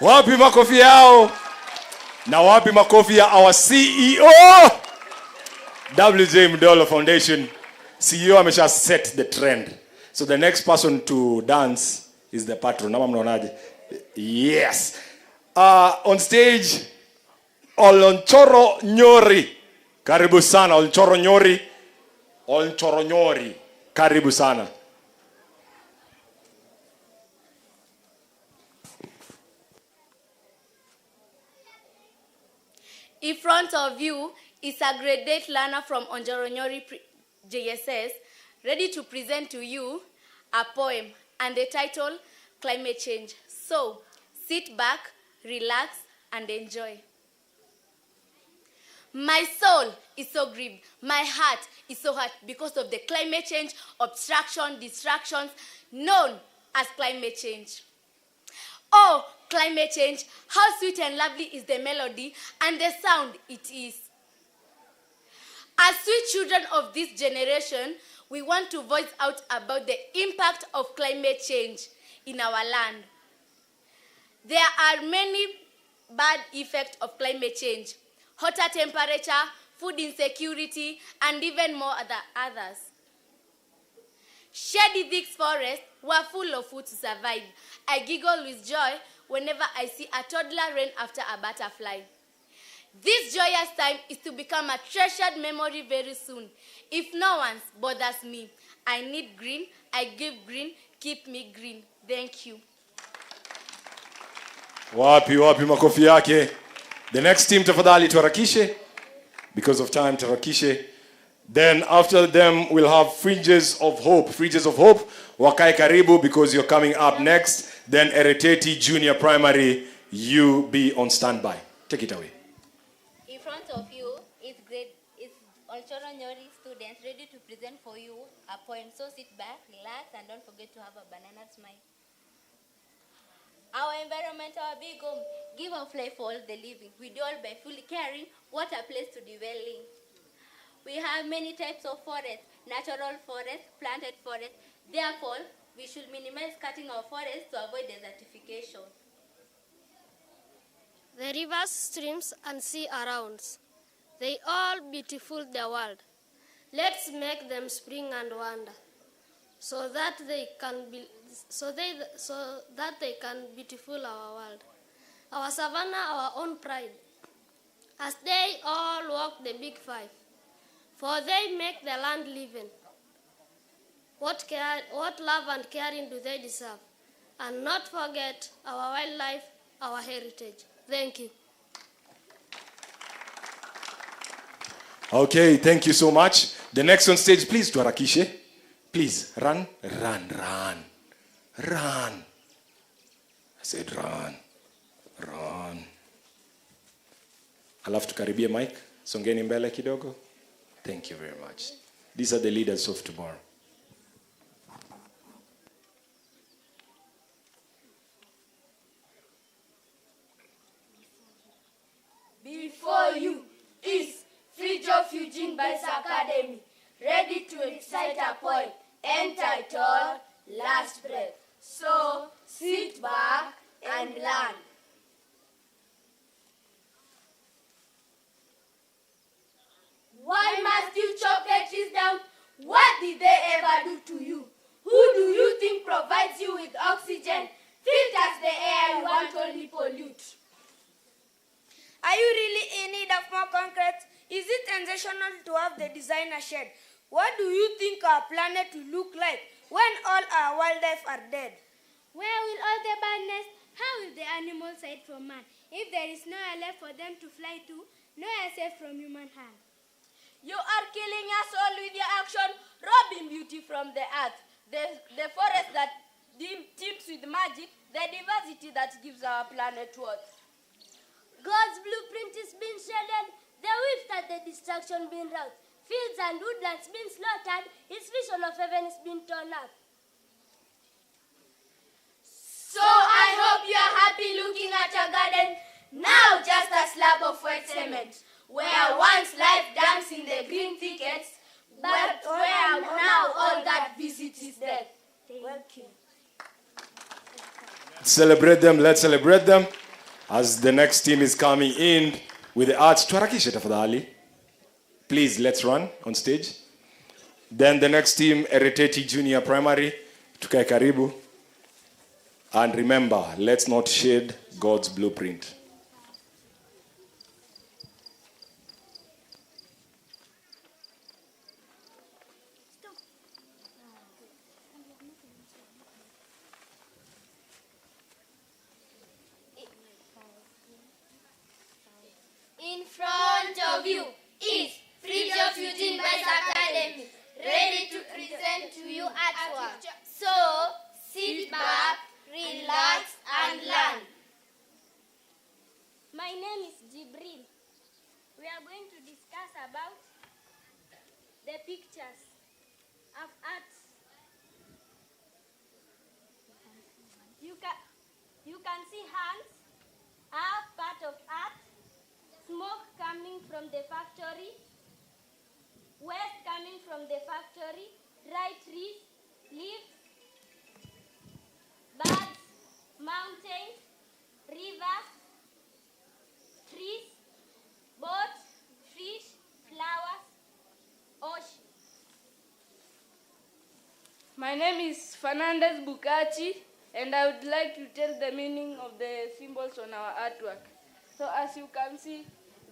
Wapi makofi yao? Na wapi makofi ya our CEO? WJ Mdolo Foundation. CEO amesha set the trend. So the next person to dance is the patron. Nama mnaonaje? Yes. On stage, Olonchoro Nyori. Karibu sana, Olonchoro Nyori. Olonchoro Nyori. Karibu sana. In front of you is a grade 8 learner from Onjoronyori JSS, ready to present to you a poem and the title, Climate Change. So, sit back, relax, and enjoy. My soul is so grieved. My heart is so hurt because of the climate change, obstruction, distractions, known as climate change. Oh, climate change, how sweet and lovely is the melody and the sound it is. As sweet children of this generation, we want to voice out about the impact of climate change in our land. There are many bad effects of climate change: hotter temperature, food insecurity, and even more others. Shady thick forests were full of food to survive. I giggle with joy whenever I see a toddler run after a butterfly. This joyous time is to become a treasured memory very soon. If no one bothers me, I need green, I give green, keep me green. Thank you. Wapi makofi yake. The next team tafadhali tuharakishe. Because of time tuharakishe. Then after them we'll have Fringes of Hope. Fringes of Hope, wakae karibu because you're coming up next. Then Ereteti Junior Primary, you be on standby. Take it away. In front of you is Olchoro Nyori students ready to present for you a poem. So sit back, relax, and don't forget to have a banana smile. Our environment, our big home, give off life for all the living. We do all by fully caring what a place to dwell in. We have many types of forests: natural forests, planted forests. Therefore, we should minimize cutting our forests to avoid desertification. The rivers, streams, and sea around, they all beautiful the world. Let's make them spring and wonder, so that they can beautiful our world, our savannah, our own pride. As they all walk the big five, for they make the land living. What love and caring do they deserve? And not forget our wildlife, our heritage. Thank you. Okay, thank you so much. The next on stage, please, tuharakishe. Please, run. I said run. Alafu tukaribie mic. Songeni mbele kidogo. Thank you very much. These are the leaders of tomorrow. Before you is Fridge of Eugene Bice Academy, ready to recite a poem entitled Last Breath. So sit back and learn. Why must you chop the trees down? What did they ever do to you? Who do you think provides you with oxygen, filters the air you want only pollute? Are you really in need of more concrete? Is it sensational to have the designer shed? What do you think our planet will look like when all our wildlife are dead? Where will all the birds nest? How will the animals hide from man? If there is nowhere left for them to fly to, nowhere safe from human harm. You are killing us all with your action, robbing beauty from the earth, the forest that teems with magic, the diversity that gives our planet worth. God's blueprint is being shredded, the whips that the destruction being wrought, fields and woodlands being slaughtered, his vision of heaven is being torn up. So I hope you are happy looking at your garden, now just a slab of wet cement, where once life danced in the green thickets, but where now all that visit is dead. Thank you. Celebrate them, let's celebrate them. As the next team is coming in with the arts, tuharakishe tafadhali. Please, let's run on stage. Then the next team, Ereteti Junior Primary, tukae karibu. And remember, let's not shade God's blueprint. In front of you is Free of Eugene Boys Academy, ready to present to you artwork. So, sit back, relax, and learn. My name is Jibril. We are going to discuss about the pictures of art. You can see hands are part of art, smoke coming from the factory, waste coming from the factory, dry trees, leaves, birds, mountains, rivers, trees, boats, fish, flowers, ocean. My name is Fernandez Bukachi, and I would like to tell the meaning of the symbols on our artwork. So as you can see,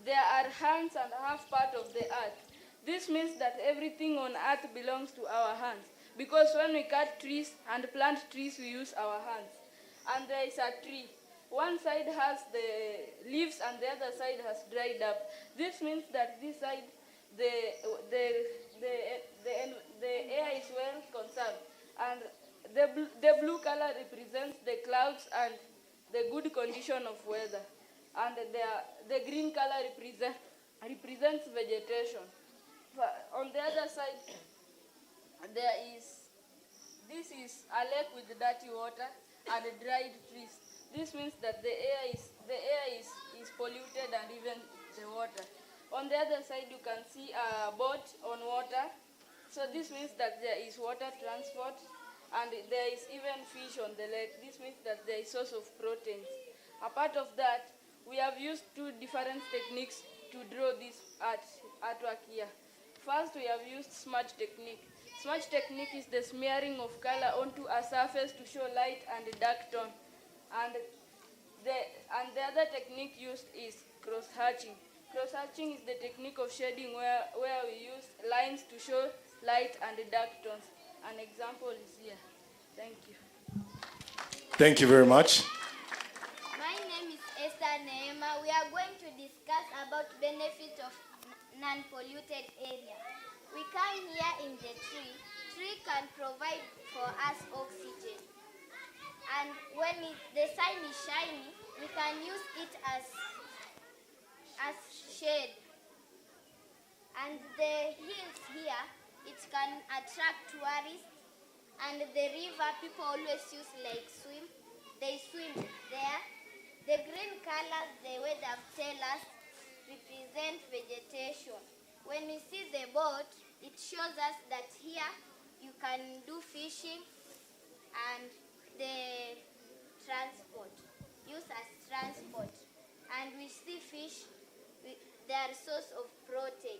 there are hands and half part of the earth. This means that everything on earth belongs to our hands, because when we cut trees and plant trees, we use our hands. And there is a tree. One side has the leaves and the other side has dried up. This means that this side, the air is well conserved. And the blue color represents the clouds and the good condition of weather. And the green color represents vegetation. On the other side, this is a lake with dirty water and dried trees. This means that the air is polluted and even the water. On the other side, you can see a boat on water. So this means that there is water transport and there is even fish on the lake. This means that there is source of proteins. Apart of that, we have used two different techniques to draw this artwork here. First, we have used smudge technique. Smudge technique is the smearing of color onto a surface to show light and dark tone. And the other technique used is cross-hatching. Cross-hatching is the technique of shading where we use lines to show light and dark tones. An example is here. Thank you. Thank you very much. My name is Esther Neema. We are going to discuss about benefit of non-polluted area. We come here in the tree. Tree can provide for us oxygen. And when the sun is shining, we can use it as shade. And the hills here, it can attract tourists. And the river, people always use like swim. They swim there. The green colors, the way they tell us, represent vegetation. When we see the boat, it shows us that here you can do fishing and the transport, use as transport. And we see fish, they are source of protein.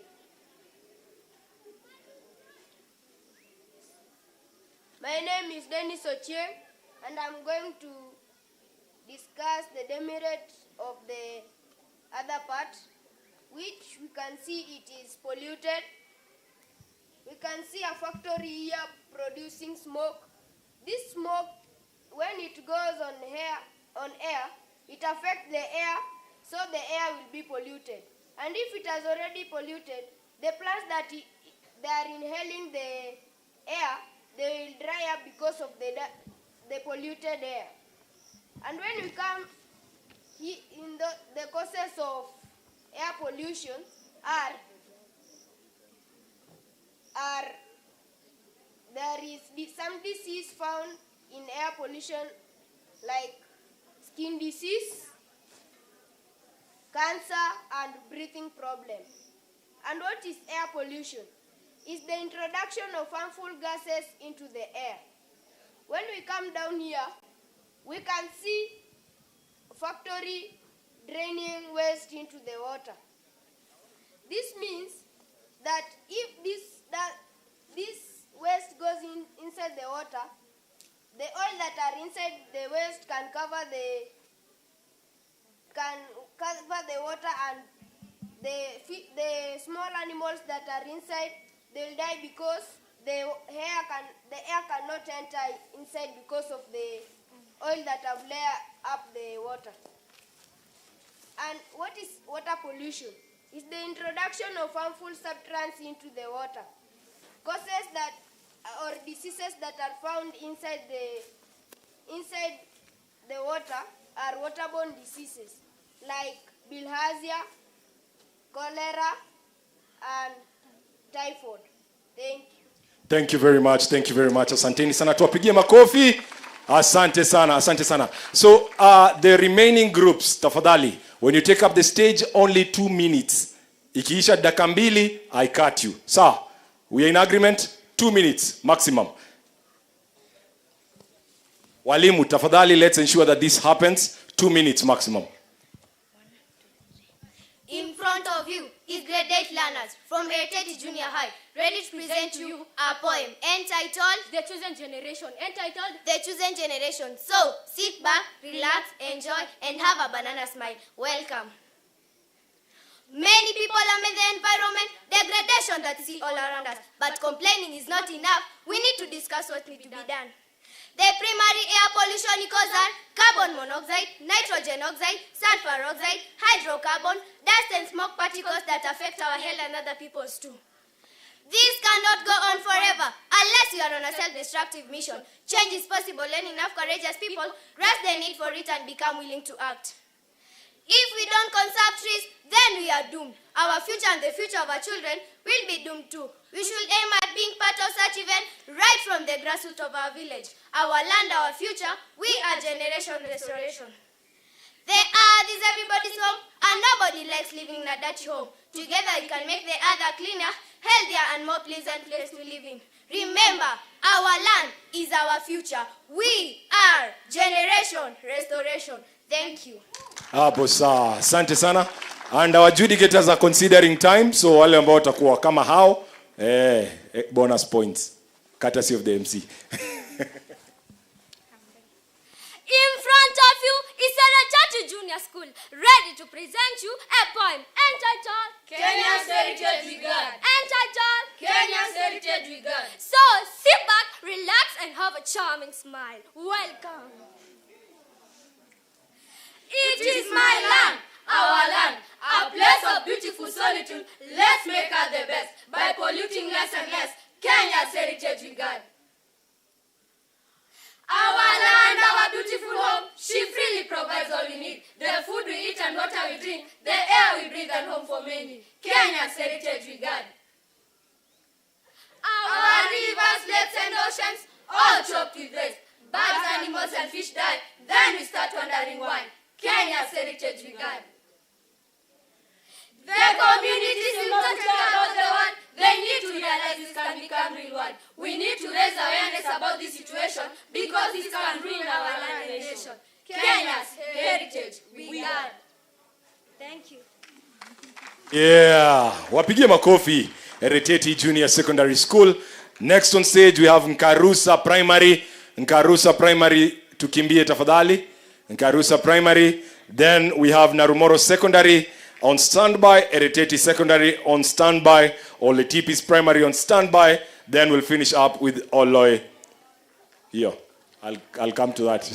My name is Dennis Ochieng, and I'm going to discuss the demerits of the other part, which we can see it is polluted. We can see a factory here producing smoke. This smoke, when it goes on air, it affects the air, so the air will be polluted. And if it has already polluted, the plants that they are inhaling the air, they will dry up because of the polluted air. And when we come in the causes of air pollution are there is some disease found in air pollution like skin disease, cancer, and breathing problems. And what is air pollution? It's the introduction of harmful gases into the air. When we come down here, we can see factory draining waste into the water. This means that if this waste goes inside the water, the oil that are inside the waste can cover the water, and the small animals that are inside, they'll die because the air cannot enter inside because of the oil that have layered up the water. And what is water pollution? It's the introduction of harmful substances into the water. Causes that or diseases that are found inside the water are waterborne diseases like bilharzia, cholera, and typhoid. Thank you. Thank you very much. Thank you very much. Asanteni sana. Tuwapigie makofi. Asante sana. Asante sana. So the remaining groups, tafadhali, when you take up the stage, only 2 minutes. Ikiisha dakika 2, I cut you. Sir, we are in agreement? 2 minutes maximum. Walimu, tafadhali, let's ensure that this happens. 2 minutes maximum. In front of you is grade 8 learners from Heritage Junior High, ready to present to you a poem entitled The Chosen Generation. The Chosen Generation. So, sit back, relax, enjoy, and have a banana smile. Welcome. Many people are in the environment, degradation that is all around us. But complaining is not enough. We need to discuss what needs to be done. The primary air pollution causes carbon monoxide, nitrogen oxide, sulfur oxide, hydrocarbon, dust and smoke particles that affect our health and other people's too. This cannot go on forever unless you are on a self-destructive mission. Change is possible when enough courageous people grasp the need for it and become willing to act. If we don't conserve trees, then we are doomed. Our future and the future of our children will be doomed too. We should aim at being part of such event right from the grassroots of our village. Our land, our future, we are generation restoration. The earth is everybody's home, and nobody likes living in a dirty home. Together we can make the earth a cleaner, healthier, and more pleasant place to live in. Remember, our land is our future. We are generation restoration. Thank you. Hapo sawa. Asante sana. And our adjudicators are considering time, so wale ambao watakuwa kama hao, bonus points courtesy of the MC. In front of you is Heritage Junior School, ready to present you a poem entitled Kenya's Heritage We Guard. Entitled Kenya's Heritage We Guard. So sit back, relax, and have a charming smile. Welcome. It is my land, our land, a place of beautiful solitude. Let's make her the best by polluting less and less. Kenya's Heritage We Guard. Our land, our beautiful home, she freely provides all we need. The food we eat and water we drink, the air we breathe and home for many. Kenya's Heritage We Guard. Our rivers, lakes and oceans, all choked with waste. Birds, animals and fish die, then we start wondering why. Kenya's Heritage We Guard. The communities in about the world, they need to realize this can become real world. We need to raise awareness about this situation because this can ruin our land and nation. Kenya's Heritage We Guard. Thank you. Yeah, wapigie makofi. Heritage Junior Secondary School. Next on stage we have Nkarusa Primary. Nkarusa Primary, tukimbie tafadhali. Nkarusa Primary. Then we have Narumoro Secondary on standby. Heritage Secondary on standby. Oletipis Primary on standby. Then we'll finish up with Oloi. Here, I'll come to that.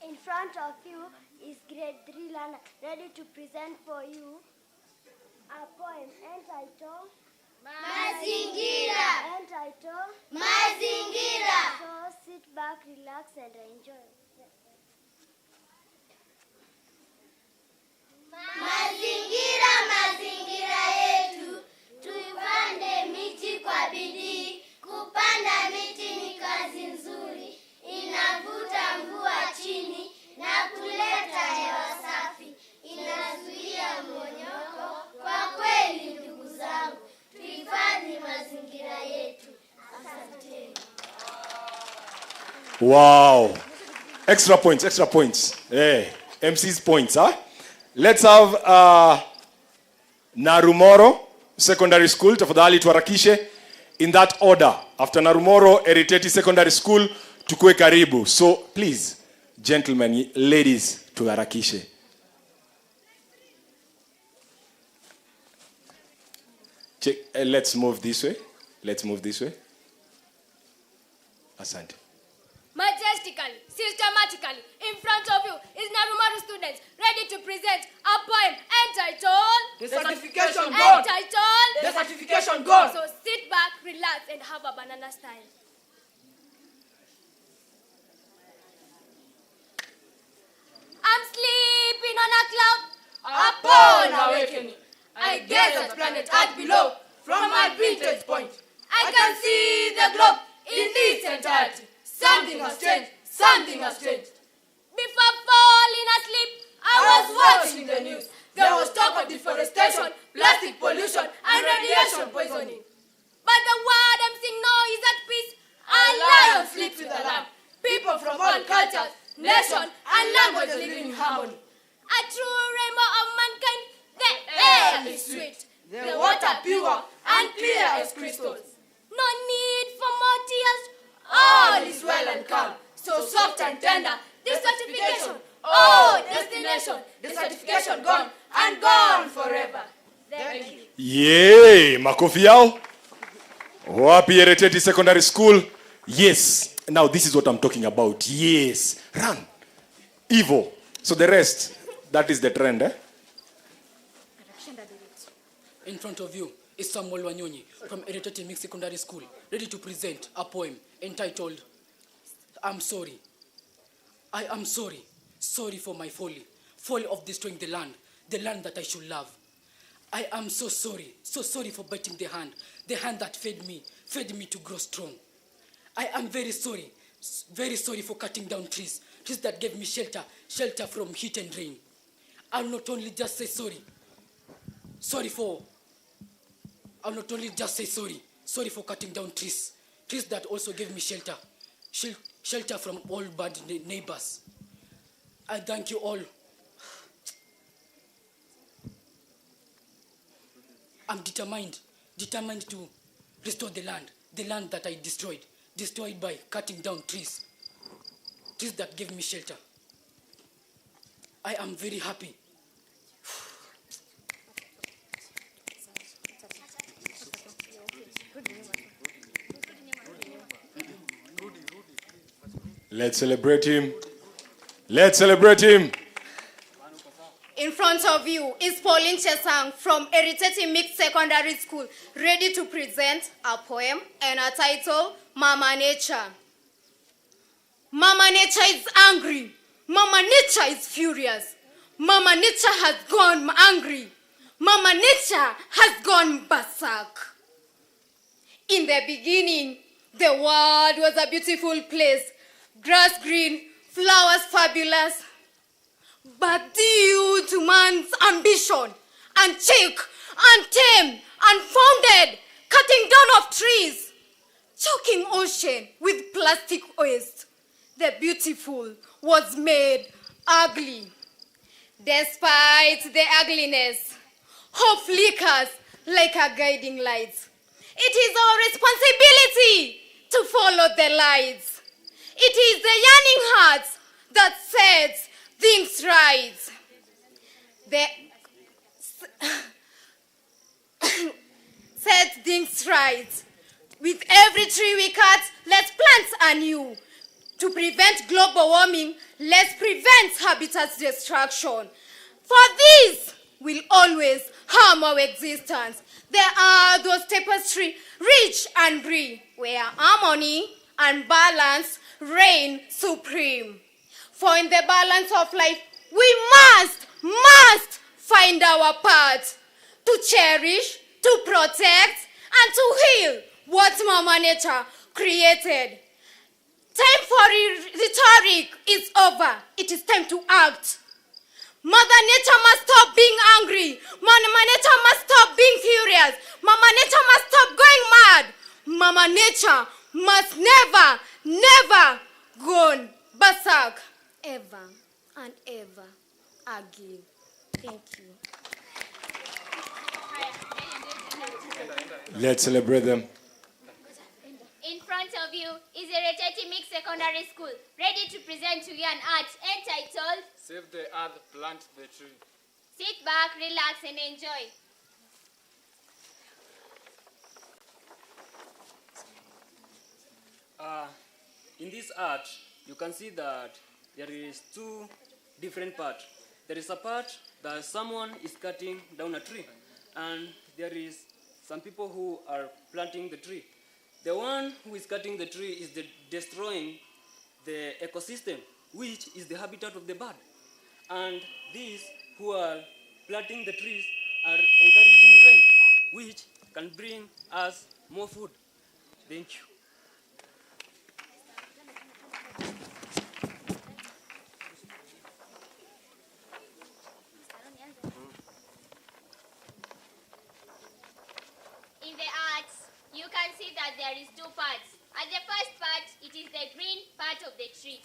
In front of you is grade 3 learner ready to present for you a poem entitled Mazingira. Mazingira. So sit back, relax and enjoy. Mazingira, mazingira yetu, tuipande miti kwa bidii. Wow. Extra points. Hey, MC's points, huh? Let's have Narumoro Secondary School. Tafadhali tuharakishe in that order. After Narumoro, Eriteti Secondary School, tukue karibu. So, please, gentlemen, ladies, tuharakishe. Check, let's move this way. Asante. Majestically, systematically, in front of you is Narumaru students ready to present a poem entitled The Certification God. The Certification God. So sit back, relax, and have a banana style. I'm sleeping on a cloud Upon awakening, I gaze at planet Earth below from my vantage point. I can see the globe In its entirety, something has changed. Before falling asleep, I was watching the news. There was talk of deforestation, plastic pollution, and radiation poisoning. But the word I'm seeing now is at peace. A lion sleeps with a lamb. People from all cultures, nations, and languages living in harmony. A true rainbow of mankind. The air is sweet, the water pure and clear as crystals. No need for more tears. All is well and calm, so soft and tender. This certification, destination, the certification gone and gone forever. Thank you. Yay, makofi yao. Wapi Eriteti Secondary School? Yes. Now this is what I'm talking about. Yes. Run. Evil. So the rest, that is the trend, eh? In front of you is Samuel Wanyonyi from Eriteti Mixed Secondary School, ready to present a poem entitled, I'm sorry. I am sorry. Sorry for my folly of destroying the land that I should love. I am so sorry for biting the hand that fed me to grow strong. I am very sorry for cutting down trees that gave me shelter from heat and rain. I'll not only just say sorry for cutting down trees that also gave me shelter from all bad neighbors. I thank you all. I'm determined to restore the land that I destroyed by cutting down trees that gave me shelter. I am very happy. Let's celebrate him. In front of you is Pauline Chesang from Eriteti Mixed Secondary School, ready to present a poem and a title, Mama Nature. Mama Nature is angry. Mama Nature is furious. Mama Nature has gone angry. Mama Nature has gone berserk. In the beginning, the world was a beautiful place. Grass green, flowers fabulous. But due to man's ambition, unchecked, untamed, unfounded, cutting down of trees, choking ocean with plastic waste, the beautiful was made ugly. Despite the ugliness, hope flickers like a guiding light. It is our responsibility to follow the lights. It is the yearning heart that sets things right. Set things right. With every tree we cut, let's plant anew. To prevent global warming, let's prevent habitat destruction. For this will always harm our existence. There are those tapestry, rich and green, where harmony and balance reign supreme. For in the balance of life, we must find our part to cherish, to protect, and to heal what Mama Nature created. Time for rhetoric is over. It is time to act. Mother Nature must stop being angry. Mama Nature must stop being furious. Mama Nature must stop going mad. Mama Nature must never gone berserk ever and ever again. Thank you. Let's celebrate them. In front of you is Ereteti Mixed Secondary School, ready to present to you an art entitled Save the Earth, Plant the Tree. Sit back, relax, and enjoy. In this art, you can see that there is two different parts. There is a part that someone is cutting down a tree, and there is some people who are planting the tree. The one who is cutting the tree is destroying the ecosystem, which is the habitat of the bird. And these who are planting the trees are encouraging rain, which can bring us more food. Thank you. In the arts, you can see that there is two parts. At the first part, it is the green part of the tree.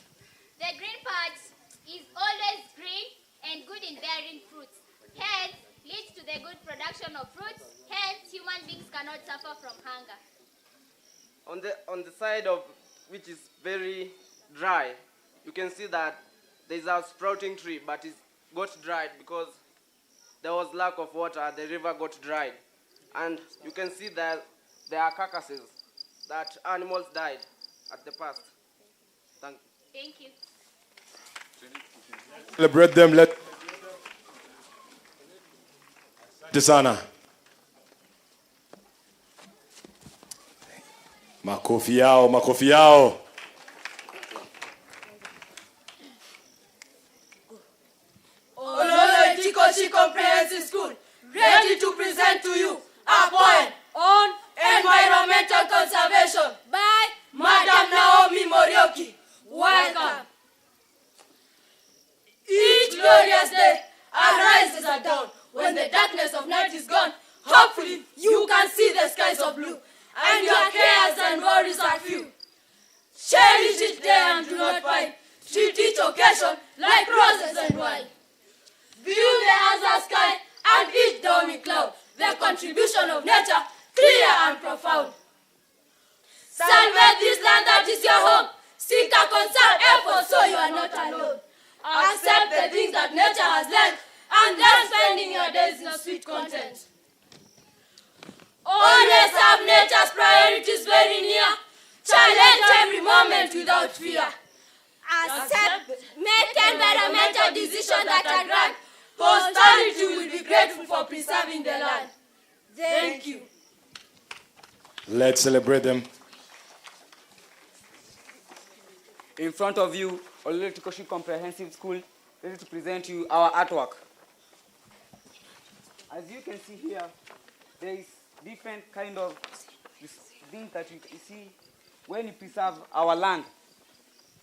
The green part is always green and good in bearing fruits. Hence, leads to the good production of fruits. Hence, human beings cannot suffer from hunger. On the side of which is very dry, you can see that there is a sprouting tree, but it got dried because there was lack of water. The river got dried. And you can see that there are carcasses that animals died at the past. Thank you. Celebrate them. Let Tisana. Makofi yao, makofi yao. Ololo Itikoshi Comprehensive School, ready to present to you a poem on environmental conservation by Madam Naomi Morioki. Welcome. Each glorious day arises at dawn. When the darkness of night is gone, hopefully you can see the skies of blue, and your cares and worries are few. Cherish each day and do not fight. Treat each occasion like roses and wine. View the azure sky and each dawning cloud, the contribution of nature, clear and profound. Salvage this land that is your home. Seek a concert effort so you are not alone. Accept the things that nature has lent, and then spending your days in a sweet content. Always have nature's priorities very near. Challenge every moment without fear. Make environmental decisions that are grand. Posterity will be grateful for preserving the land. Thank you. Let's celebrate them. In front of you, Ololo Itikoshi Comprehensive School, ready to present you our artwork. As you can see here, there is different kind of things that you see when you preserve our land.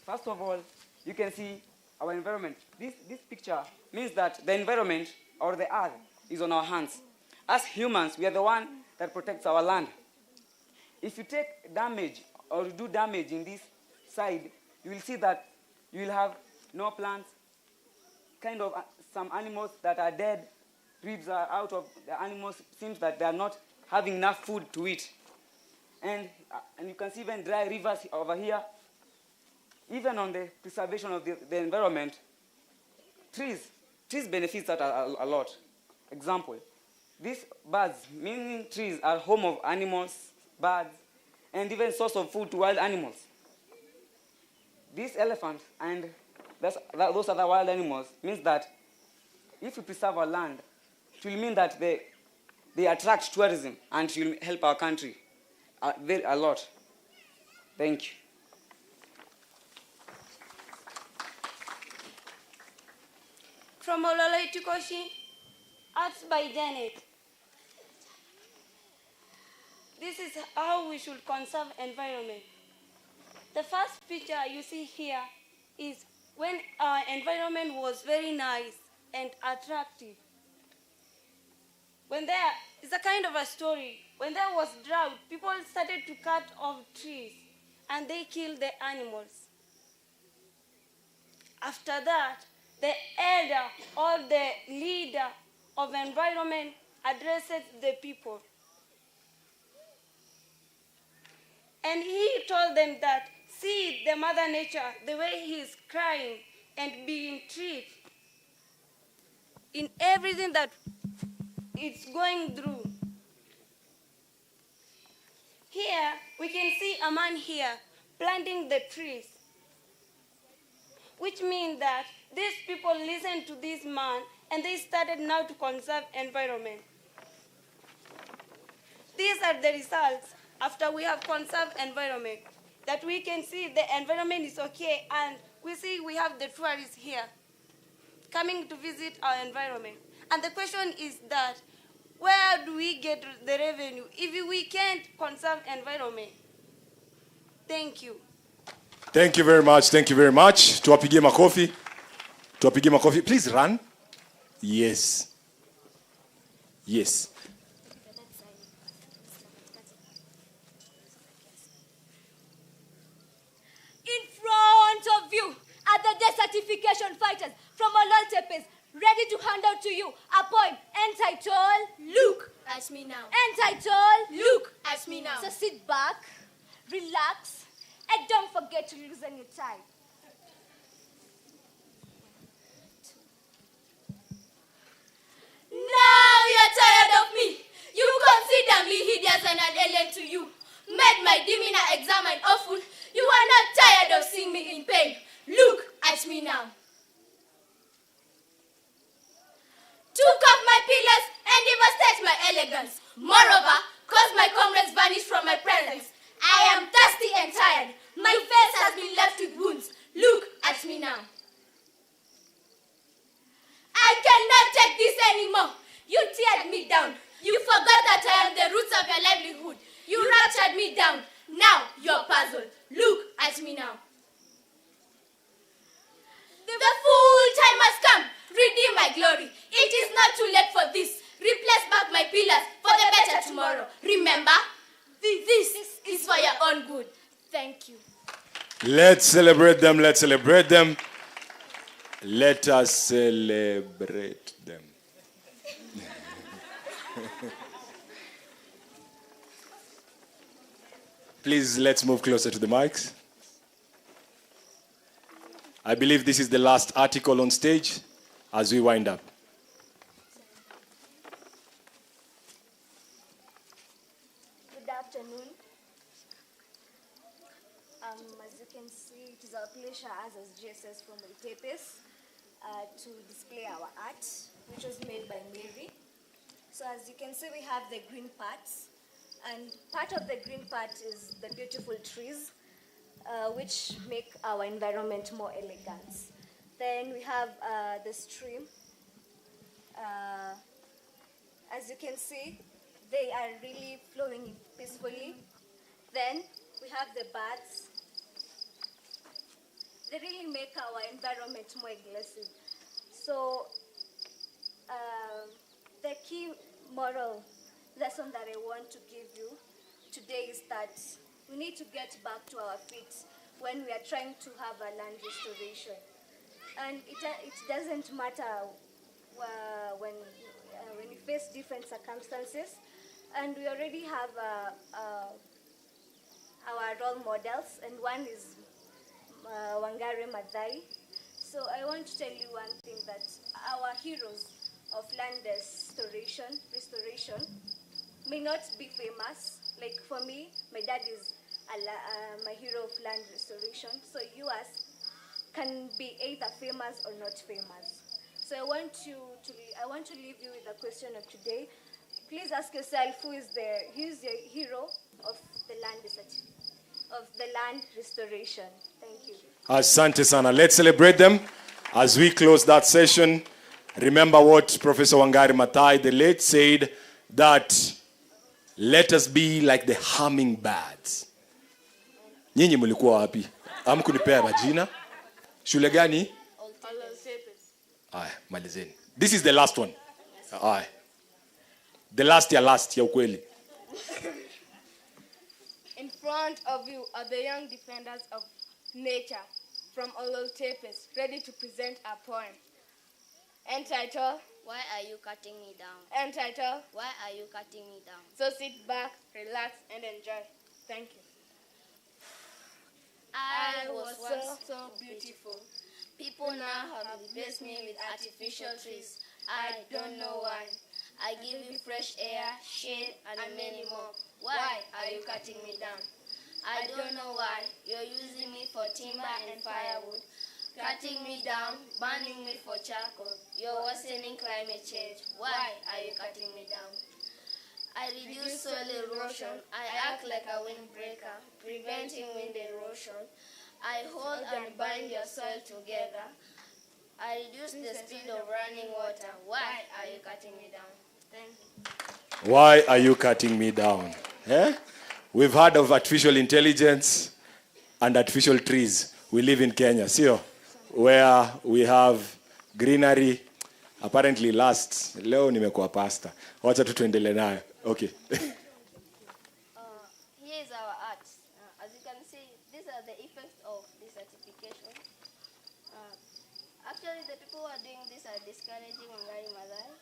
First of all, you can see our environment. This picture means that the environment or the earth is on our hands. As humans, we are the one that protects our land. If you take damage or do damage in this side, you will see that you will have no plants, kind of some animals that are dead, ribs are out of the animals, seems that they are not having enough food to eat. And you can see even dry rivers over here. Even on the preservation of the environment, trees benefit that a lot. Example, these birds, meaning trees, are home of animals, birds, and even source of food to wild animals. These elephants and those other wild animals means that if we preserve our land, it will mean that they attract tourism and it will help our country a lot. Thank you. From Ololo Itikoshi, Arts by Janet. This is how we should conserve environment. The first picture you see here is when our environment was very nice and attractive. When there is a kind of a story, when there was drought, people started to cut off trees and they killed the animals. After that, the elder or the leader of environment addresses the people. And he told them that, see the mother nature, the way he is crying and being treated in everything that it's going through. Here, we can see a man here planting the trees, which means that these people listened to this man and they started now to conserve environment. These are the results after we have conserved environment, that we can see the environment is okay, and we see we have the tourists here coming to visit our environment. And the question is that, where do we get the revenue if we can't conserve environment? Thank you. Thank you very much. Thank you very much. Tuwapigie makofi. Tuwapigie makofi. Please run. Yes. Yes. In front of you are the desertification fighters from Olol Tepes, ready to hand out to you a poem entitled Look at Me Now. Entitled Look at Me Now. So sit back, relax, and don't forget to loosen your tie. Now you're tired of me. You consider me hideous and an alien to you. Made my demeanor exam and awful. You are not tired of seeing me in pain. Look at me now. Took off my pillars and devastate my elegance. Moreover, cause my comrades vanish from my presence. I am thirsty and tired. My face has been left with wounds. Look at me now. I cannot take this anymore. You teared me down. You forgot that I am the roots of your livelihood. You ruptured me down. Now you're puzzled. Look at me now. The full time has come. Redeem my glory. It is not too late for this. Replace back my pillars for the better tomorrow. Remember, this is for your own good. Thank you. Let's celebrate them. Let's celebrate them. Let us celebrate them. Please, let's move closer to the mics. I believe this is the last article on stage as we wind up. Good afternoon. As you can see, it is our pleasure as GSS from Tepes to display our art, which was made by Mary. So as you can see, we have the green parts, and part of the green part is the beautiful trees, which make our environment more elegant. Then we have the stream. As you can see, they are really flowing peacefully. Then we have the birds. They really make our environment more aggressive. So the key moral lesson that I want to give you today is that we need to get back to our feet when we are trying to have a land restoration. And it doesn't matter when you face different circumstances. And we already have our role models, and one is Wangari Maathai. So I want to tell you one thing, that our heroes of land restoration may not be famous. Like for me, my dad is my hero of land restoration. So yours can be either famous or not famous. So I want to leave you with the question of today. Please ask yourself, who is the hero of the land restoration? Thank you. Asante sana. Let's celebrate them as we close that session. Remember what Professor Wangari Maathai, the late, said, that let us be like the hummingbirds. Nyinyi mlikuwa wapi? Hamkunipea majina. Shule gani? Aya, malizeni. This is the last one. Aya. The last ya ukweli. In front of you are the young defenders of nature. from Ololtepes, ready to present a poem. Entitled, Why Are You Cutting Me Down? Entitled, Why Are You Cutting Me Down? So sit back, relax, and enjoy. Thank you. I was once so beautiful. People now have replaced me with artificial trees. I don't know why. I give you fresh air, shade, and many more. Why are you cutting me down? I don't know why. You're using me for timber and firewood. Cutting me down, burning me for charcoal. You're worsening climate change. Why are you cutting me down? I reduce soil erosion. I act like a windbreaker, preventing wind erosion. I hold and bind your soil together. I reduce the speed of running water. Why are you cutting me down? Thank you. Why are you cutting me down? Eh? We've heard of artificial intelligence and artificial trees. We live in Kenya, see, where we have greenery. Apparently last, leo nimekuwa pasta. Wacha tu tuendelee nayo. Okay. Here is our art. As you can see, these are the effects of desertification. Actually, the people who are doing this are discouraging Wangari Maathai.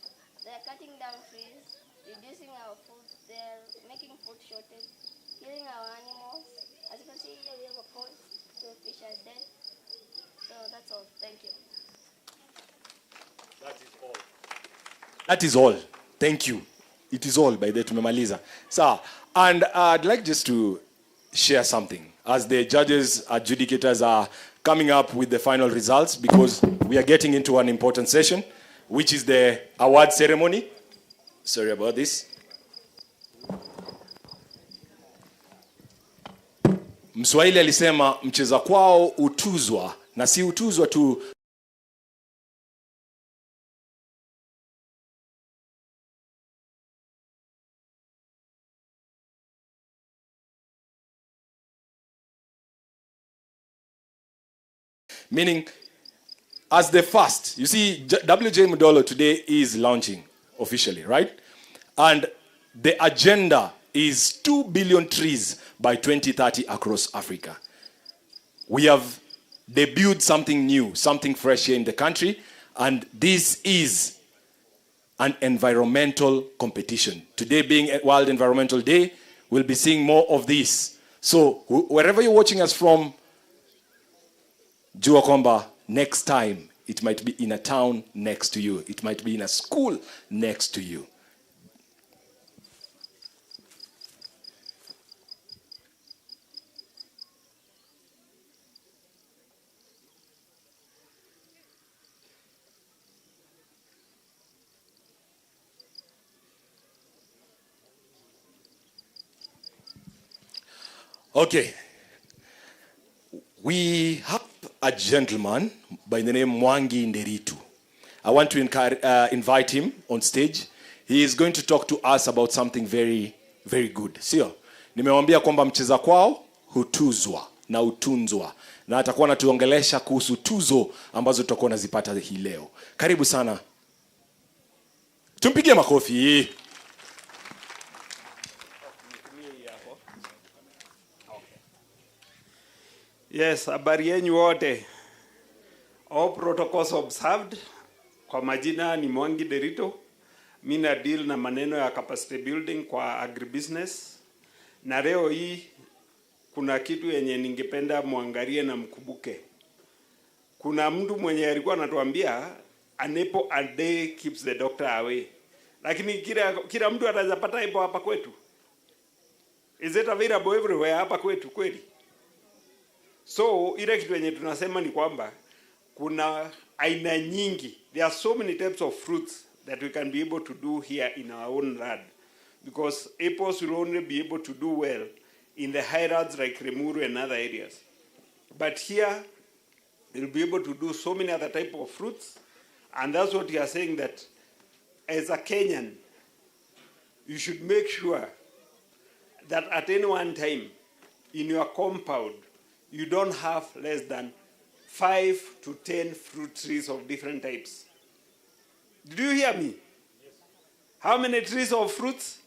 They are cutting down trees, reducing our food. They are making food shortage, killing our animals. As you can see here, we have a pond. The fish are dead. So that's all. Thank you. That is all. That is all. Thank you. It is all by the tumemaliza. So, and I'd like just to share something as the judges, adjudicators are coming up with the final results, because we are getting into an important session, which is the award ceremony. Sorry about this. Mswahili alisema mcheza kwao utuzwa, na si utuzwa tu. Meaning, as the first, you see, WJ Mudolo today is launching officially, right? And the agenda is 2 billion trees by 2030 across Africa. We have debuted something new, something fresh here in the country, and this is an environmental competition. Today being World Environmental Day, we'll be seeing more of this. So wherever you're watching us from, jua kwamba next time it might be in a town next to you, it might be in a school next to you. Okay, we have a gentleman by the name Mwangi Nderitu. I want to invite him on stage. He is going to talk to us about something very, very good. Sio? Nimewambia kwamba mcheza kwao hutuzwa na utunzwa. Na atakuwa anatuongelesha kuhusu tuzo ambazo tutakuwa nazipata hii leo. Karibu sana. Tumpigie makofi. Yes, habari yenu wote. All protocols observed. Kwa majina ni Mwangi Nderitu. Mimi na deal na maneno ya capacity building kwa agribusiness. Na leo hii kuna kitu yenye ningependa muangalie na mkumbuke. Kuna mtu mwenye alikuwa anatuambia an apple a day keeps the doctor away. Lakini kila mtu anaweza pata apple hapa kwetu. Is it available everywhere hapa kwetu kweli? So ile kitu yenye tunasema ni kwamba kuna aina nyingi. There are so many types of fruits that we can be able to do here in our own land, because apples will only be able to do well in the high lands like Remuru and other areas. But here we'll be able to do so many other types of fruits, and that's what you are saying, that as a Kenyan you should make sure that at any one time in your compound you don't have less than 5 to 10 fruit trees of different types. Did you hear me? Yes. How many trees of fruits?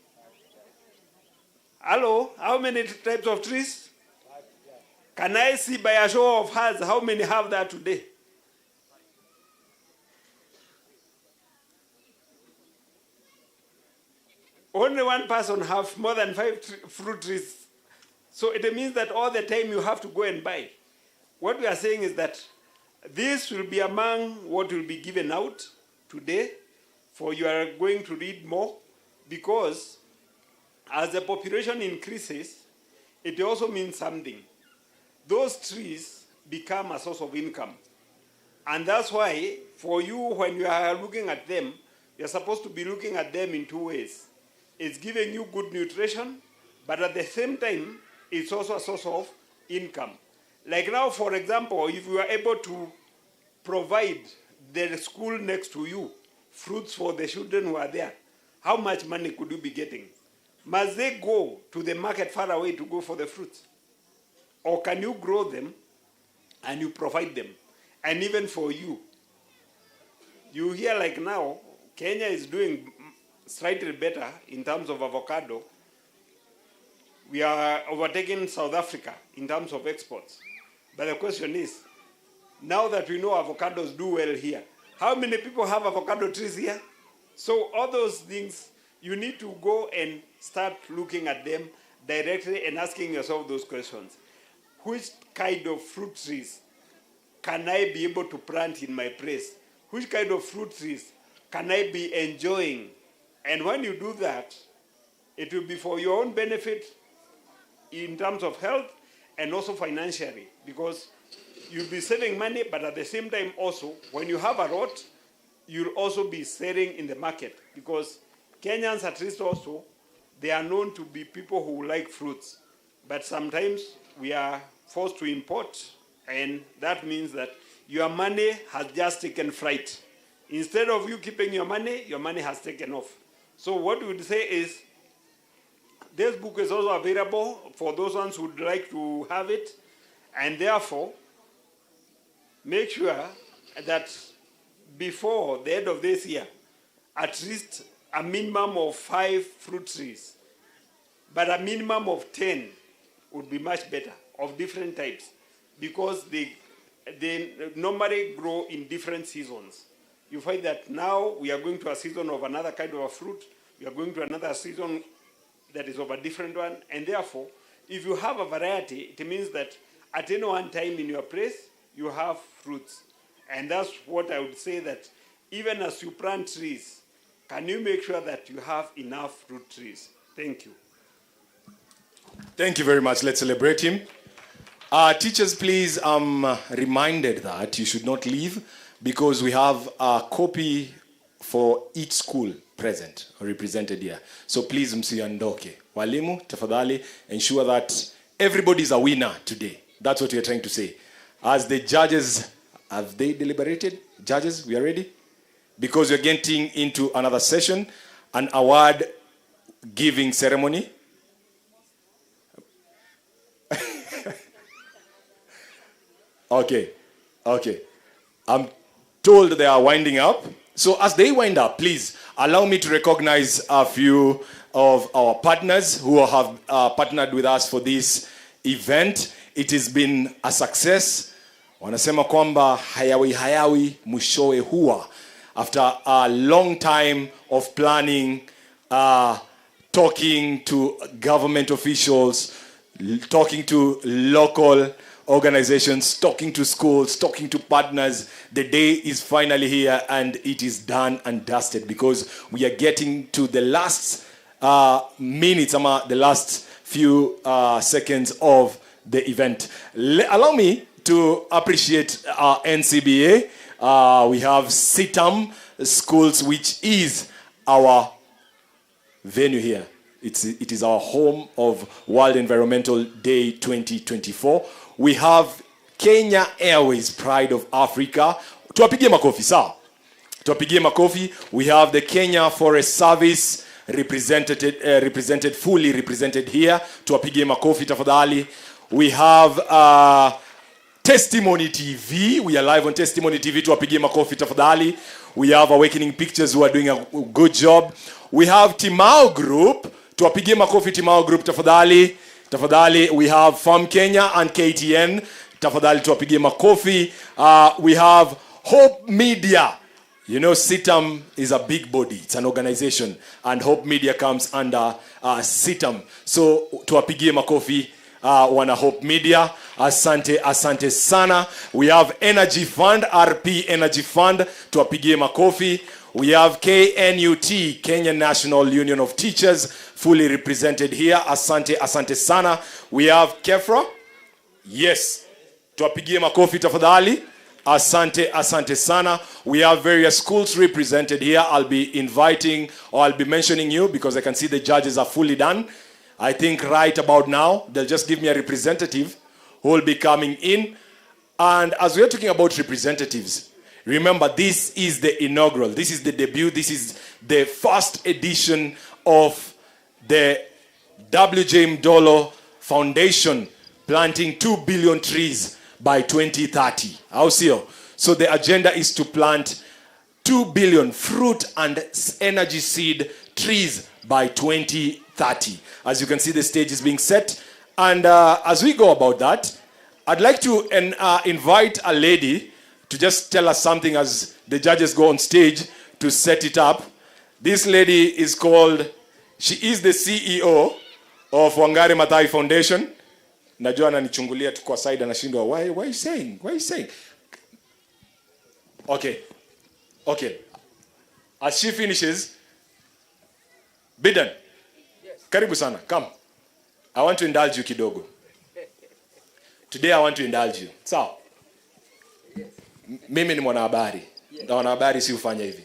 Hello? How many types of trees? Can I see by a show of hands how many have that today? Only one person have more than 5 fruit trees. So it means that all the time you have to go and buy. What we are saying is that this will be among what will be given out today, for you are going to read more, because as the population increases, it also means something. Those trees become a source of income. And that's why, for you, when you are looking at them, you're supposed to be looking at them in 2 ways. It's giving you good nutrition, but at the same time, it's also a source of income. Like now, for example, if you are able to provide the school next to you fruits for the children who are there, how much money could you be getting? Must they go to the market far away to go for the fruits? Or can you grow them and you provide them? And even for you, you hear like now, Kenya is doing slightly better in terms of avocado. We are overtaking South Africa in terms of exports. But the question is, now that we know avocados do well here, how many people have avocado trees here? So all those things, you need to go and start looking at them directly and asking yourself those questions. Which kind of fruit trees can I be able to plant in my place? Which kind of fruit trees can I be enjoying? And when you do that, it will be for your own benefit in terms of health and also financially, because you'll be saving money, but at the same time also, when you have a lot, you'll also be selling in the market, because Kenyans at least also, they are known to be people who like fruits, but sometimes we are forced to import, and that means that your money has just taken flight. Instead of you keeping your money has taken off. So what we would say is, this book is also available for those ones who would like to have it, and therefore, make sure that before the end of this year, at least a minimum of 5 fruit trees, but a minimum of 10 would be much better, of different types, because they normally grow in different seasons. You find that now we are going to a season of another kind of a fruit, we are going to another season that is of a different one, and therefore, if you have a variety, it means that at any one time in your place, you have fruits. And that's what I would say, that even as you plant trees, can you make sure that you have enough fruit trees? Thank you. Thank you very much. Let's celebrate him. Teachers, please, I'm reminded that you should not leave, because we have a copy for each school present or represented here. So please, msiandoke. Walimu, tafadhali, ensure that everybody is a winner today. That's what we are trying to say. As the judges, have they deliberated? Judges, we are ready? Because we're getting into another session, an award giving ceremony. Okay. I'm told they are winding up. So as they wind up, please allow me to recognize a few of our partners who have partnered with us for this event. It has been a success. Wanasema kwamba hayawi mwishowe huwa. After a long time of planning, talking to government officials, talking to local organizations, talking to schools, talking to partners, the day is finally here, and it is done and dusted, because we are getting to the last minutes, the last few seconds of the event. Allow me to appreciate our NCBA. We have CITAM Schools, which is our venue here. It is our home of World Environmental Day 2024. We have Kenya Airways, Pride of Africa. Tuwapigie makofi, sawa? Tuwapigie makofi. We have the Kenya Forest Service fully represented here. Tuwapigie makofi tafadhali. We have Testimony TV. We are live on Testimony TV. Tuwapigie makofi tafadhali. We have Awakening Pictures, who are doing a good job. We have Timao Group. Tuwapigie makofi Timao Group tafadhali. Tafadhali, we have Farm Kenya and KTN. Tafadhali tuwapigie makofi. We have Hope Media. You know, CITAM is a big body. It's an organization. And Hope Media comes under CITAM. So, tuwapigie makofi. Wana Hope Media. Asante, asante sana. We have Energy Fund, RP Energy Fund. Tuwapigie makofi. We have KNUT, Kenya National Union of Teachers, fully represented here. Asante, asante sana. We have KEFRA. Yes. Tuwapigie makofi tafadhali. Asante, asante sana. We have various schools represented here. I'll be inviting, or I'll be mentioning you because I can see the judges are fully done. I think right about now, they'll just give me a representative who will be coming in. And as we're talking about representatives, remember, this is the inaugural. This is the debut. This is the first edition of the WJ Mdolo Foundation planting 2 billion trees by 2030. So the agenda is to plant 2 billion fruit and energy seed trees by 2030. As you can see, the stage is being set. And as we go about that, I'd like to invite a lady to just tell us something as the judges go on stage to set it up. This lady is called, she is the CEO of Wangari Maathai Foundation. Najua ananichungulia tu kwa side anashindwa, why are you saying? Why are you saying? Okay. As she finishes, Biden, karibu sana, come. I want to indulge you kidogo. Today I want to indulge you. Sawa? Mimi ni mwanahabari. Na wanahabari si ufanya hivi.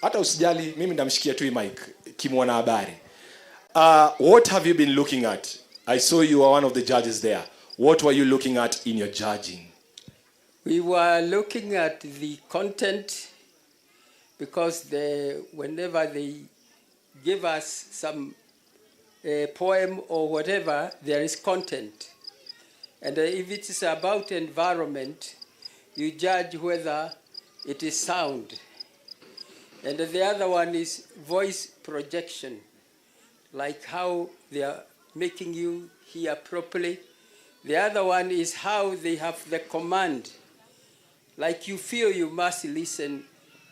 Hata usijali, mimi ndamshikia tu hii mic kimwanahabari. What have you been looking at? I saw you are one of the judges there. What were you looking at in your judging? We were looking at the content because whenever they give us some poem or whatever, there is content. And if it is about environment, you judge whether it is sound. And the other one is voice projection, like how they are making you hear properly. The other one is how they have the command, like you feel you must listen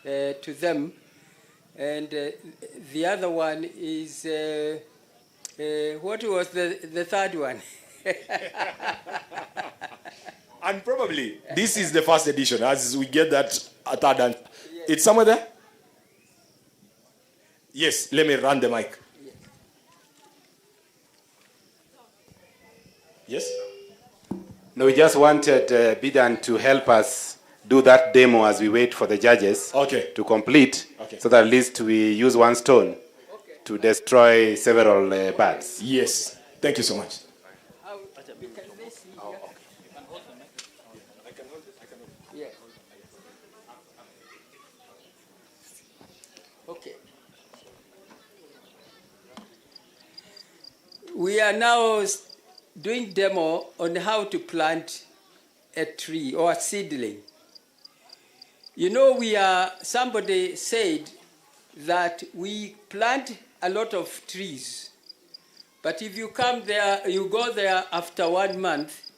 to them. And the other one is, what was the third one? And probably this is the first edition, as we get that third. And it's somewhere there? Yes, let me run the mic. Yes? No, we just wanted Bidan to help us do that demo as we wait for the judges to complete, so that at least we use one stone to destroy several birds. Yes. Thank you so much. Okay. We are now doing demo on how to plant a tree or a seedling. You know, somebody said that we plant a lot of trees, but if you come there, you go there after 1 month,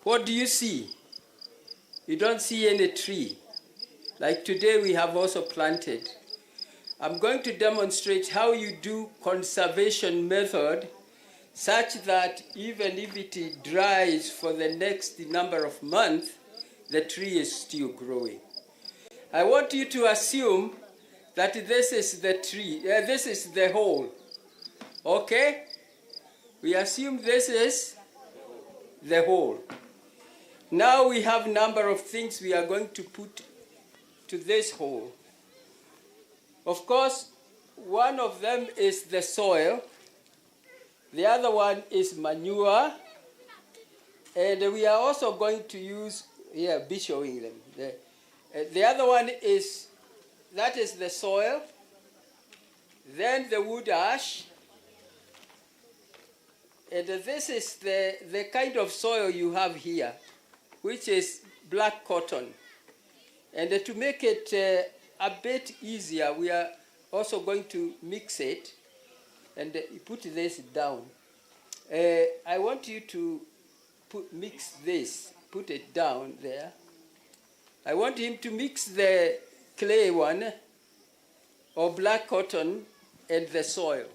what do you see? You don't see any tree. Like today we have also planted. I'm going to demonstrate how you do conservation method such that even if it dries for the next number of months, the tree is still growing. I want you to assume that this is the tree, this is the hole. Okay? We assume this is the hole. Now we have a number of things we are going to put to this hole. Of course, one of them is the soil. The other one is manure. And we are also going to use, be showing them. The other one is, that is the soil. Then the wood ash. And this is the kind of soil you have here, which is black cotton. And to make it a bit easier, we are also going to mix it and put this down. I want you to mix this, put it down there. I want him to mix the clay one or black cotton and the soil.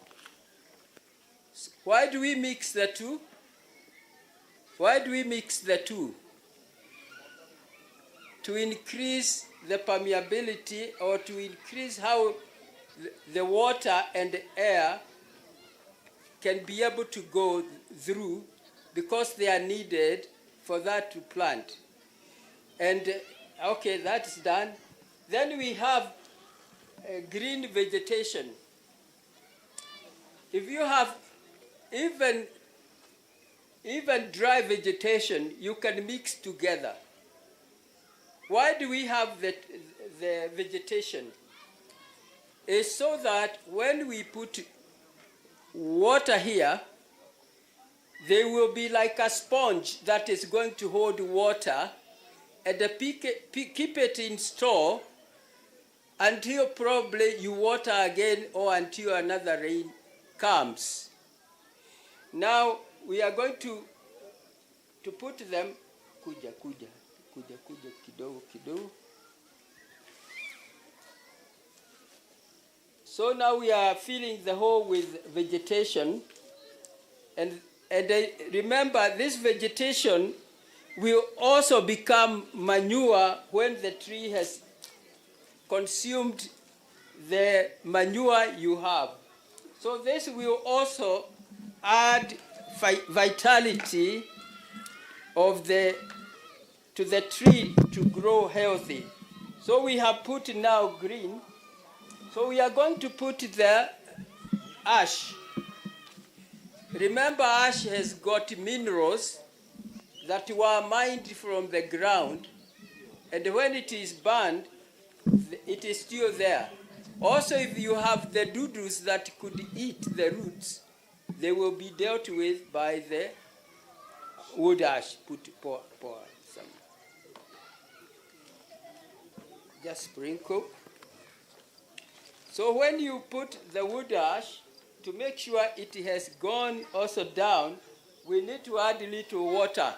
Why do we mix the two? Why do we mix the two? To increase the permeability, or to increase how the water and the air can be able to go through, because they are needed for that to plant. And okay, that's done. Then we have green vegetation. If you have even dry vegetation, you can mix together. Why do we have the vegetation? It's so that when we put water here, they will be like a sponge that is going to hold water and keep it in store until probably you water again or until another rain comes. Now we are going to put them kuja kidogo. So now we are filling the hole with vegetation, and remember, this vegetation will also become manure when the tree has consumed the manure you have. So this will also add vitality to the tree to grow healthy. So we have put now green. So we are going to put the ash. Remember, ash has got minerals that were mined from the ground, and when it is burned, it is still there. Also, if you have the doodles that could eat the roots, they will be dealt with by the wood ash. Pour some. Just sprinkle. So when you put the wood ash, to make sure it has gone also down, we need to add a little water.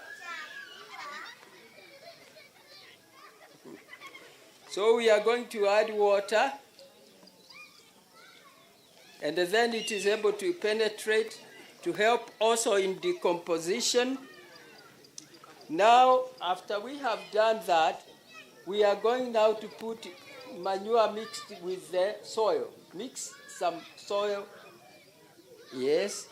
So we are going to add water, and then it is able to penetrate to help also in decomposition. Now, after we have done that, we are going now to put manure mixed with the soil. Mix some soil. Yes.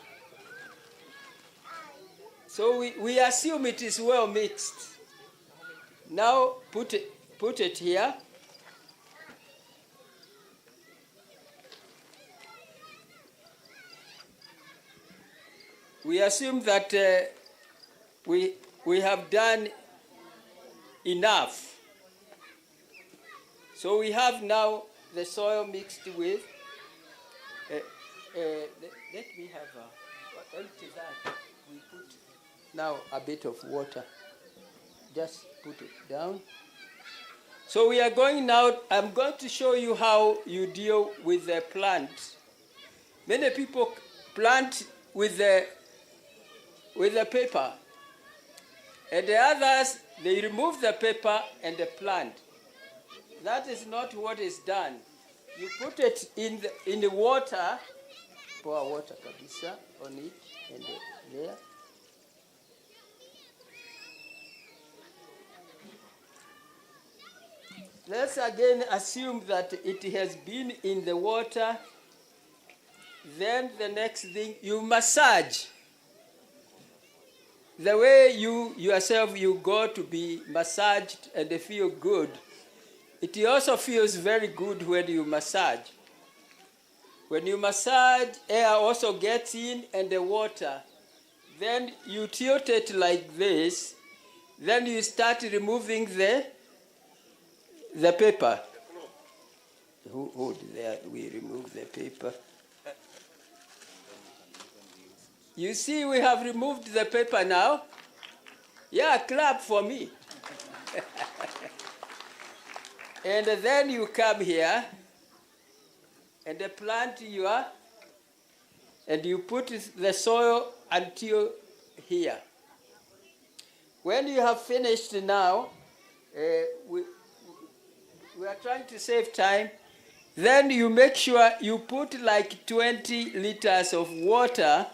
So we assume it is well mixed. Now put it here. We assume that we have done enough. So we have now the soil mixed with. Let me have empty that. We put now a bit of water. Just put it down. So we are going now. I'm going to show you how you deal with the plant. Many people plant with the paper, and the others, they remove the paper and the plant. That is not what is done. You put it in the water, pour water kabisa on it, and there. Let's again assume that it has been in the water. Then the next thing, you massage. The way you yourself, you go to be massaged and feel good. It also feels very good when you massage. When you massage, air also gets in and the water. Then you tilt it like this. Then you start removing the paper. Hold there, we remove the paper. You see, we have removed the paper now. Yeah, clap for me. And then you come here and plant your and you put the soil until here. When you have finished now, we are trying to save time. Then you make sure you put like 20 liters of water.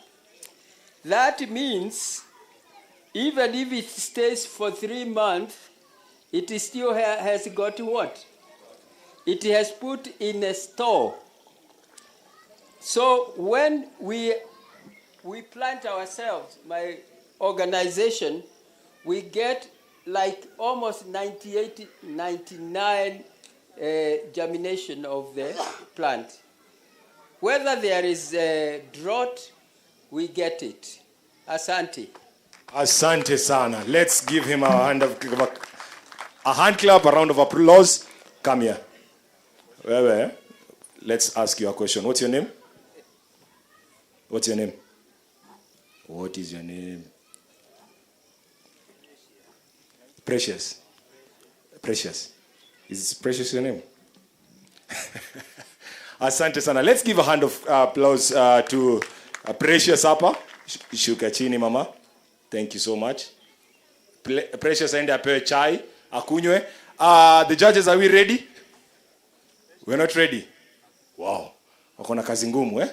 That means even if it stays for 3 months, it is still has got what? It has put in a store. So when we plant ourselves, my organization, we get like almost 98, 99 germination of the plant. Whether there is a drought, we get it. Asante. Asante sana. Let's give him a hand clap, a round of applause. Come here. Wewe, let's ask you a question. What's your name? What's your name? What is your name? Precious. Precious. Is Precious your name? Asante sana. Let's give a hand of applause to Precious hapa. Shuka chini mama. Thank you so much. Precious aende apewe chai, akunywe. The judges, are we ready? We're not ready. Wow. Wako na kazi ngumu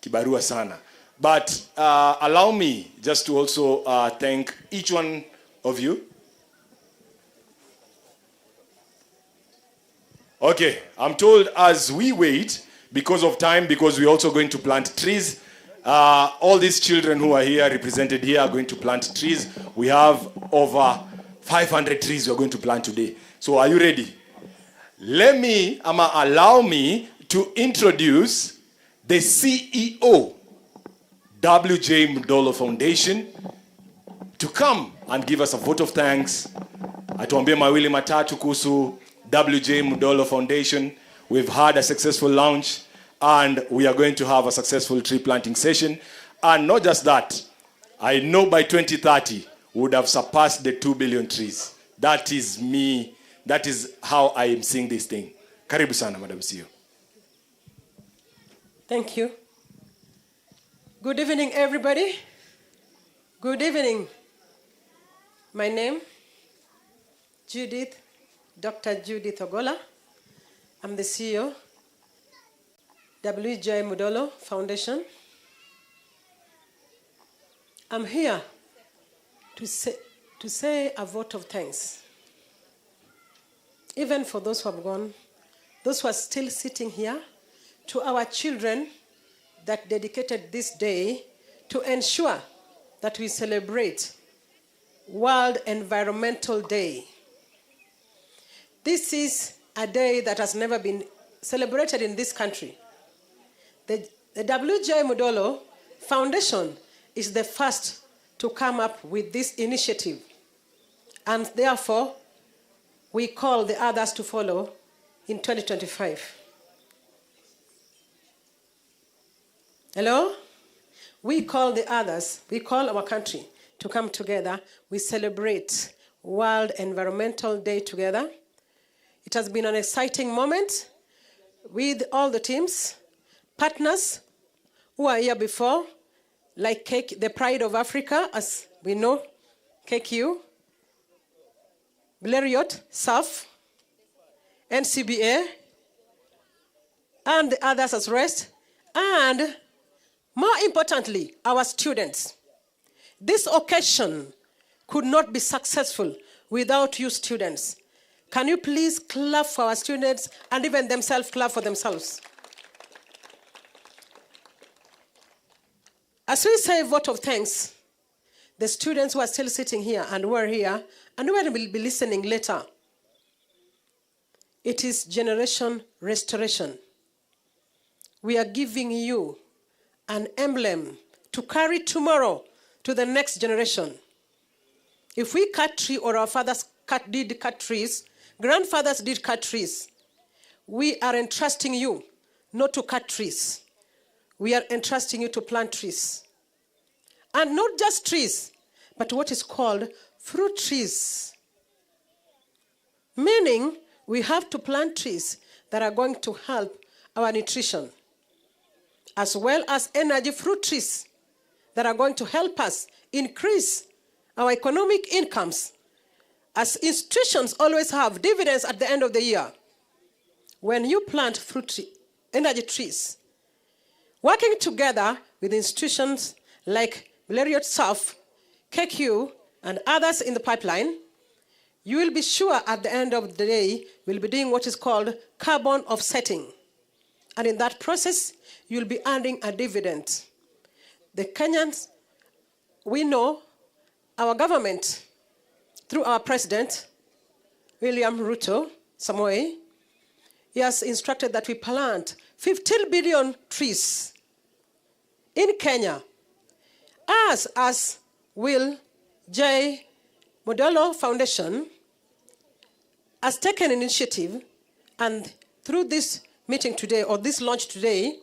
Kibarua sana. But allow me just to also thank each one of you. Okay, I'm told as we wait, because of time, because we're also going to plant trees, all these children who are here, represented here, are going to plant trees. We have over 500 trees we're going to plant today. So are you ready? Allow me to introduce the CEO, W.J. Mudolo Foundation, to come and give us a vote of thanks. Atuambie mawili matatu kuhusu W.J. Mudolo Foundation. We've had a successful launch, and we are going to have a successful tree planting session. And not just that, I know by 2030, we would have surpassed the 2 billion trees. That is me. That is how I am seeing this thing. Karibu sana, Madam CEO. Thank you. Good evening, everybody. Good evening. My name, Dr. Judith Ogola. I'm the CEO, W.J. Mudolo Foundation. I'm here to say a vote of thanks, even for those who have gone, those who are still sitting here, to our children that dedicated this day to ensure that we celebrate World Environmental Day. This is a day that has never been celebrated in this country. The W.J. Mudolo Foundation is the first to come up with this initiative, and therefore we call the others to follow in 2025. Hello? We call the others, we call our country to come together. We celebrate World Environmental Day together. It has been an exciting moment with all the teams, partners who are here before, like the Pride of Africa, as we know, KQ, Blériot, SAF, NCBA, and the others as rest, and more importantly, our students. This occasion could not be successful without you students. Can you please clap for our students and even themselves clap for themselves? As we say vote of thanks, the students who are still sitting here and who are here and who will be listening later, it is generation restoration. We are giving you an emblem to carry tomorrow to the next generation. If we cut trees, or our fathers did cut trees, grandfathers did cut trees, we are entrusting you not to cut trees. We are entrusting you to plant trees. And not just trees, but what is called fruit trees. Meaning, we have to plant trees that are going to help our nutrition. as well as energy fruit trees that are going to help us increase our economic incomes, as institutions always have dividends at the end of the year. When you plant energy trees, working together with institutions like Blériot Surf, KQ, and others in the pipeline, you will be sure at the end of the day, we'll be doing what is called carbon offsetting. And in that process, you'll be earning a dividend. The Kenyans, we know our government, through our president, William Ruto Samoei, he has instructed that we plant 15 billion trees in Kenya, as will J. Modelo Foundation has taken an initiative, and through this meeting today, or this launch today,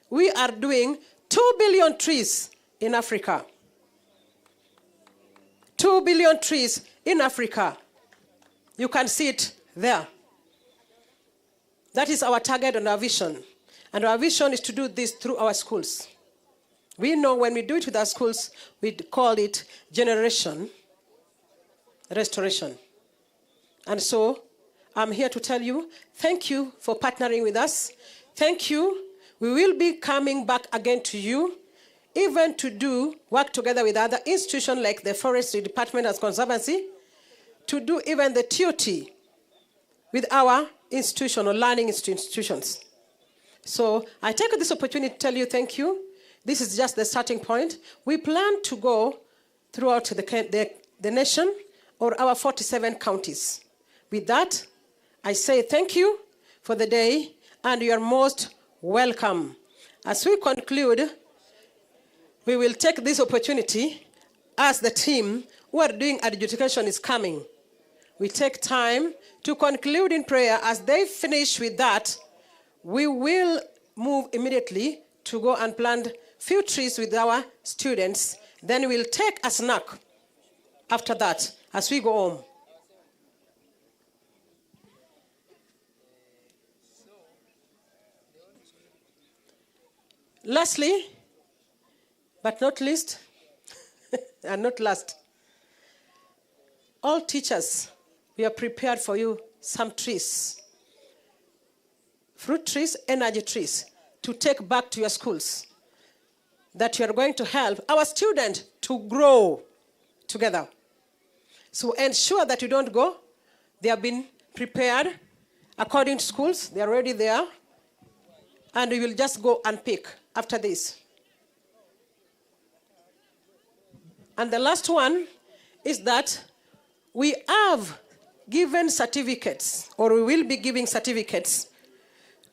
we are doing 2 billion trees in Africa. 2 billion trees in Africa. You can see it there. That is our target and our vision. And our vision is to do this through our schools. We know when we do it with our schools, we call it generation restoration. And so I'm here to tell you, thank you for partnering with us. Thank you. We will be coming back again to you, even to do work together with other institutions like the Forestry Department as Conservancy, to do even the TOT with our institution or learning institutions. So I take this opportunity to tell you thank you. This is just the starting point. We plan to go throughout the nation or our 47 counties. With that, I say thank you for the day, and you are most welcome. As we conclude, we will take this opportunity as the team who are doing adjudication is coming. We take time to conclude in prayer. As they finish with that, we will move immediately to go and plant few trees with our students. Then we'll take a snack after that as we go home. Lastly, but not least, and not last, all teachers, we have prepared for you some trees, fruit trees, energy trees, to take back to your schools, that you are going to help our students to grow together. So ensure that you don't go. They have been prepared according to schools. They are already there. And we will just go and pick after this. And the last one is that we have given certificates, or we will be giving certificates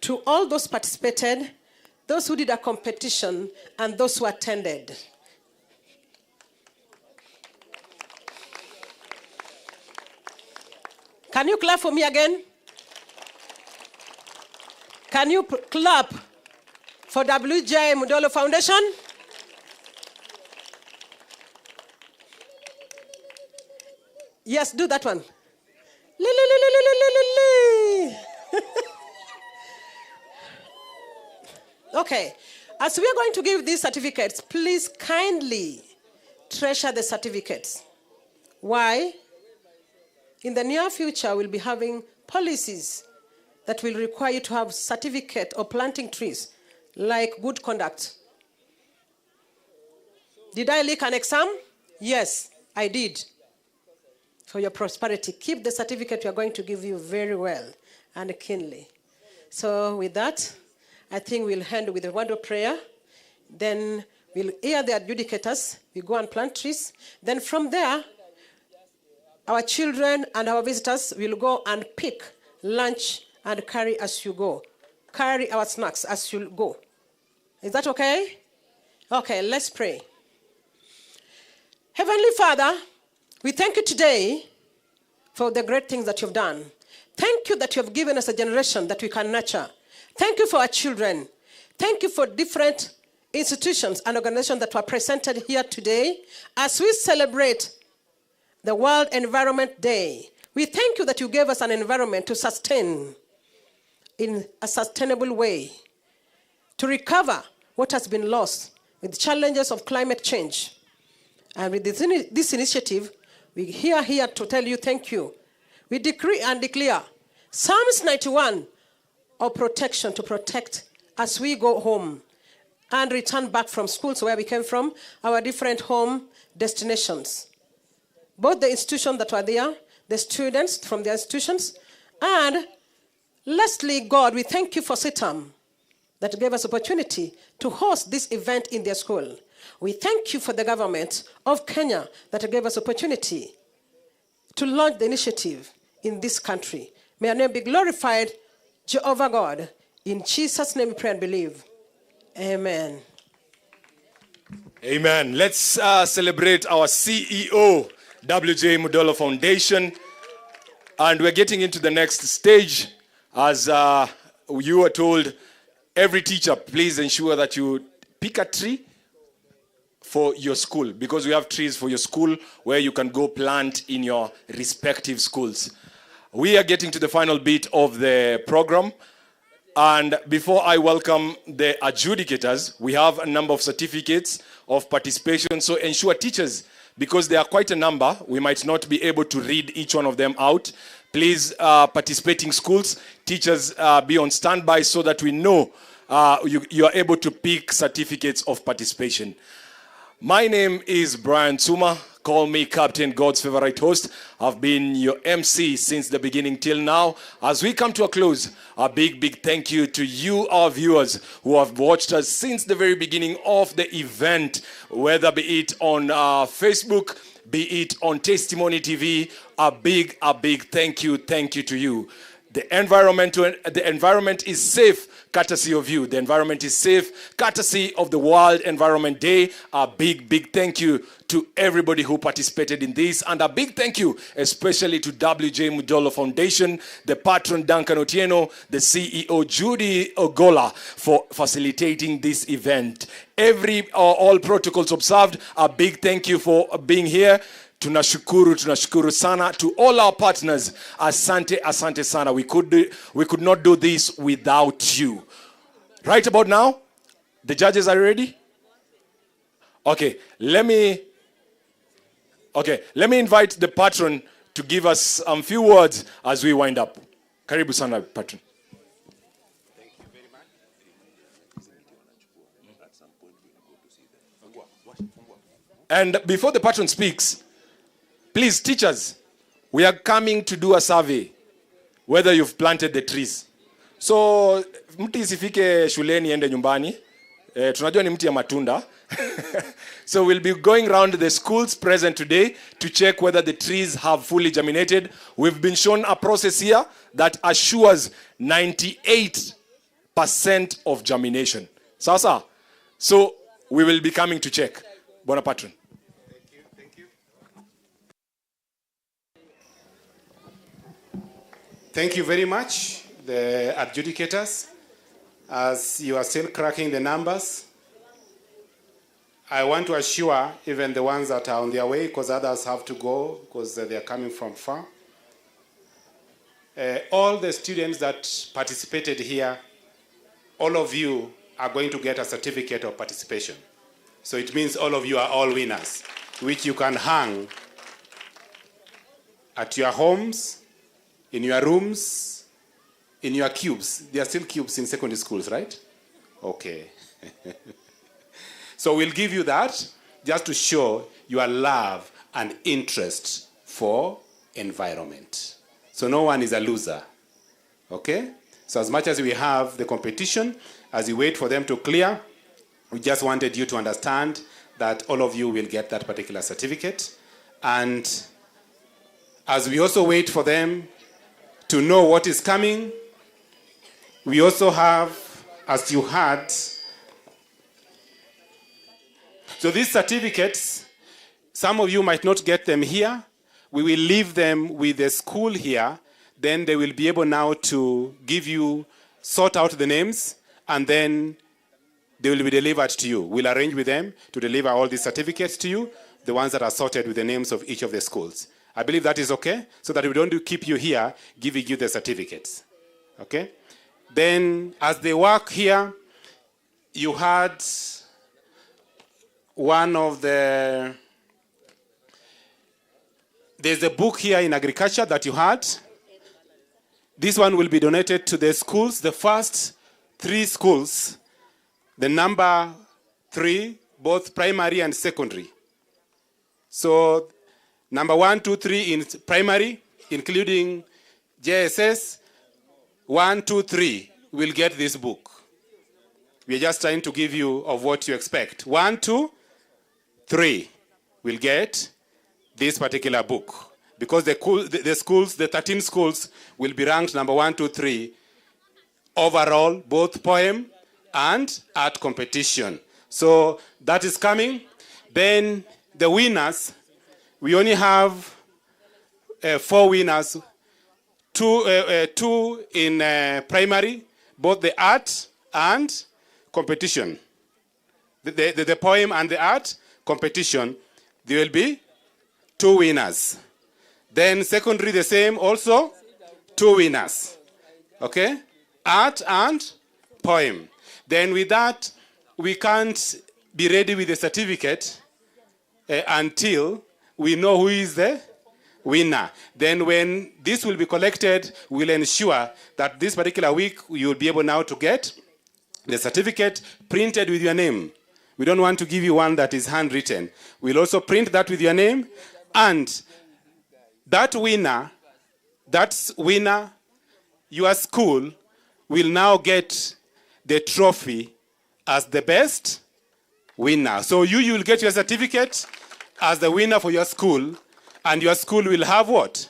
to all those participated, those who did a competition, and those who attended. Can you clap for me again? Can you clap for W.J. Modelo Foundation? Yes, do that one. Okay, as we are going to give these certificates, please kindly treasure the certificates. Why? In the near future, we'll be having policies that will require you to have certificate of planting trees, like good conduct. Did I leak an exam? Yes, I did. For your prosperity, keep the certificate we are going to give you very well and keenly. So with that, I think we'll end with a word of prayer. Then we'll hear the adjudicators. We go and plant trees. Then from there, our children and our visitors will go and pick lunch and carry as you go. Carry our snacks as you go. Is that okay? Okay, let's pray. Heavenly Father, we thank you today for the great things that you've done. Thank you that you have given us a generation that we can nurture. Thank you for our children. Thank you for different institutions and organizations that were presented here today as we celebrate the World Environment Day. We thank you that you gave us an environment to sustain in a sustainable way, to recover what has been lost with challenges of climate change. And with this initiative, we are here to tell you thank you. We decree and declare Psalms 91 of protection to protect as we go home and return back from schools where we came from, our different home destinations. Both the institutions that were there, the students from their institutions, and lastly, God, we thank you for CITAM that gave us opportunity to host this event in their school. We thank you for the government of Kenya that gave us opportunity to launch the initiative in this country. May your name be glorified, Jehovah God. In Jesus' name we pray and believe. Amen. Amen. Let's celebrate our CEO, WJ Mudolo Foundation. And we're getting into the next stage. As you were told, every teacher, please ensure that you pick a tree for your school, because we have trees for your school where you can go plant in your respective schools. We are getting to the final bit of the program. And before I welcome the adjudicators, we have a number of certificates of participation. So ensure teachers, because there are quite a number, we might not be able to read each one of them out. Please, participating schools, teachers, be on standby so that we know you are able to pick certificates of participation. My name is Brian Tsuma. Call me Captain, God's favorite host. I've been your MC since the beginning till now. As we come to a close, a big thank you to you, our viewers, who have watched us since the very beginning of the event, whether be it on Facebook, be it on Testimony TV. A big thank you to you. The environment is safe, courtesy of you. The environment is safe, courtesy of the World Environment Day. A big thank you to everybody who participated in this. And a big thank you especially to WJ Mudolo Foundation, the patron Duncan Otieno, the CEO Judy Ogola for facilitating this event. All protocols observed. A big thank you for being here. Tunashukuru sana to all our partners. Asante sana. We could not do this without you. Right about now, the judges are ready? Okay, let me invite the patron to give us a few words as we wind up. Karibu sana, patron. And before the patron speaks, please, teachers, we are coming to do a survey whether you've planted the trees. So, mti isifike shuleni ende nyumbani. Tunajua ni mti ya matunda. So we'll be going around the schools present today to check whether the trees have fully germinated. We've been shown a process here that assures 98% of germination. Sasa, so we will be coming to check. Bona patron. Thank you very much, the adjudicators. As you are still cracking the numbers, I want to assure even the ones that are on their way, because others have to go because they are coming from far. All the students that participated here, all of you are going to get a certificate of participation. So it means all of you are all winners, which you can hang at your homes, in your rooms, in your cubes. There are still cubes in secondary schools, right? Okay. So we'll give you that just to show your love and interest for environment. So no one is a loser. Okay? So as much as we have the competition, as you wait for them to clear, we just wanted you to understand that all of you will get that particular certificate. And as we also wait for them to know what is coming, we also have, as you heard, so these certificates, some of you might not get them here. We will leave them with the school here. Then they will be able now to give you, sort out the names, and then they will be delivered to you. We'll arrange with them to deliver all these certificates to you, the ones that are sorted with the names of each of the schools. I believe that is okay, so that we don't keep you here giving you the certificates. Okay? Then, as they work here, you had one of the, there's a book here in agriculture that you had. This one will be donated to the schools, the first 3 schools, the number 3, both primary and secondary. So number 1, 2, 3 in primary, including JSS, 1, 2, 3 will get this book. We are just trying to give you of what you expect. 1, 2, 3 will get this particular book. Because the schools, the 13 schools, will be ranked number 1, 2, 3 overall, both poem and art competition. So that is coming. Then the winners, we only have 4 winners, 2 in primary, both the art and competition. The poem and the art competition, there will be 2 winners. Then secondary the same, also 2 winners. Okay? Art and poem. Then with that, we can't be ready with the certificate until we know who is the winner. Then when this will be collected, we'll ensure that this particular week you'll be able now to get the certificate printed with your name. We don't want to give you one that is handwritten. We'll also print that with your name, and that winner, your school will now get the trophy as the best winner. So you will get your certificate as the winner for your school, and your school will have what?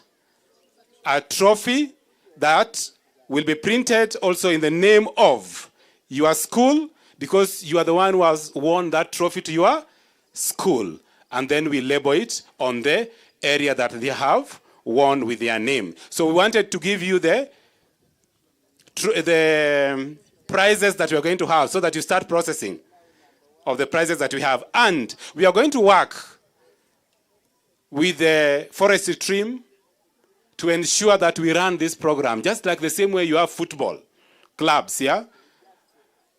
A trophy that will be printed also in the name of your school, because you are the one who has won that trophy to your school. And then we label it on the area that they have won with their name. So we wanted to give you the prizes that we are going to have so that you start processing of the prizes that we have. And we are going to work with the forestry team to ensure that we run this program, just like the same way you have football clubs, yeah?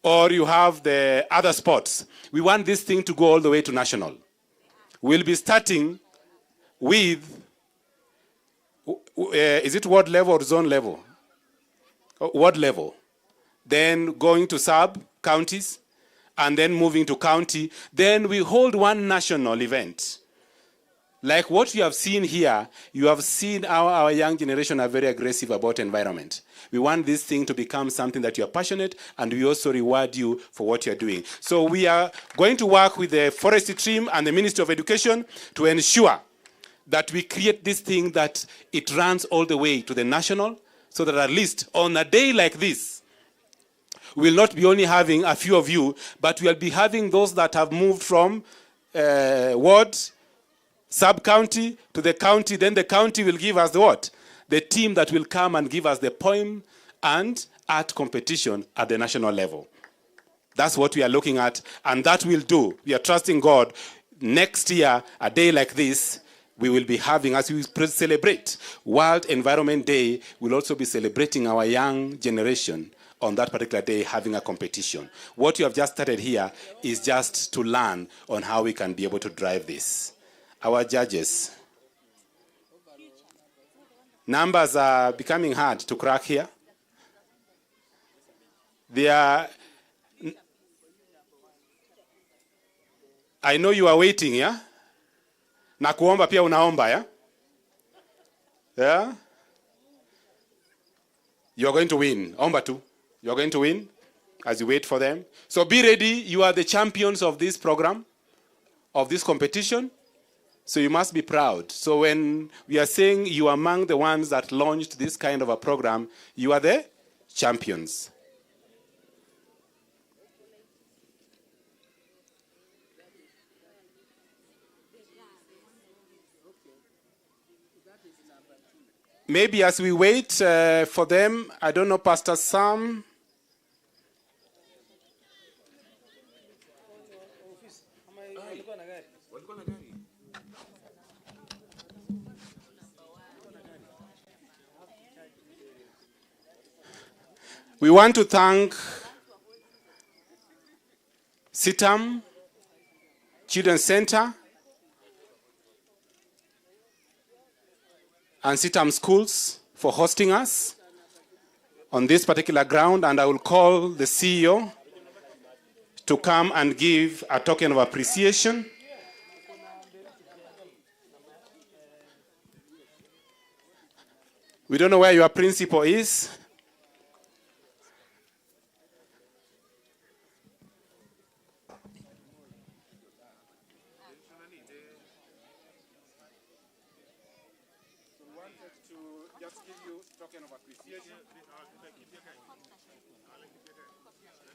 Or you have the other sports. We want this thing to go all the way to national. We'll be starting with, is it ward level or zone level? Ward level. Then going to sub-counties, and then moving to county. Then we hold one national event. Like what you have seen here, you have seen our young generation are very aggressive about environment. We want this thing to become something that you are passionate, and we also reward you for what you're doing. So we are going to work with the forestry team and the Ministry of Education to ensure that we create this thing that it runs all the way to the national, so that at least on a day like this, we'll not be only having a few of you, but we'll be having those that have moved from ward, sub-county to the county. Then the county will give us the what? The team that will come and give us the poem and art competition at the national level. That's what we are looking at, and that will do. We are trusting God. Next year, a day like this, we will be having, as we celebrate World Environment Day, we'll also be celebrating our young generation on that particular day, having a competition. What you have just started here is just to learn on how we can be able to drive this. Our judges. Numbers are becoming hard to crack here. They are, I know you are waiting, yeah? Na kuomba pia unaomba, yeah? Yeah? You are going to win. Omba tu. You are going to win as you wait for them. So be ready. You are the champions of this program, of this competition. So you must be proud. So when we are saying you are among the ones that launched this kind of a program, you are the champions. Maybe as we wait for them, I don't know, Pastor Sam. We want to thank CITAM, Children's Center, and CITAM schools for hosting us on this particular ground, and I will call the CEO to come and give a token of appreciation. We don't know where your principal is.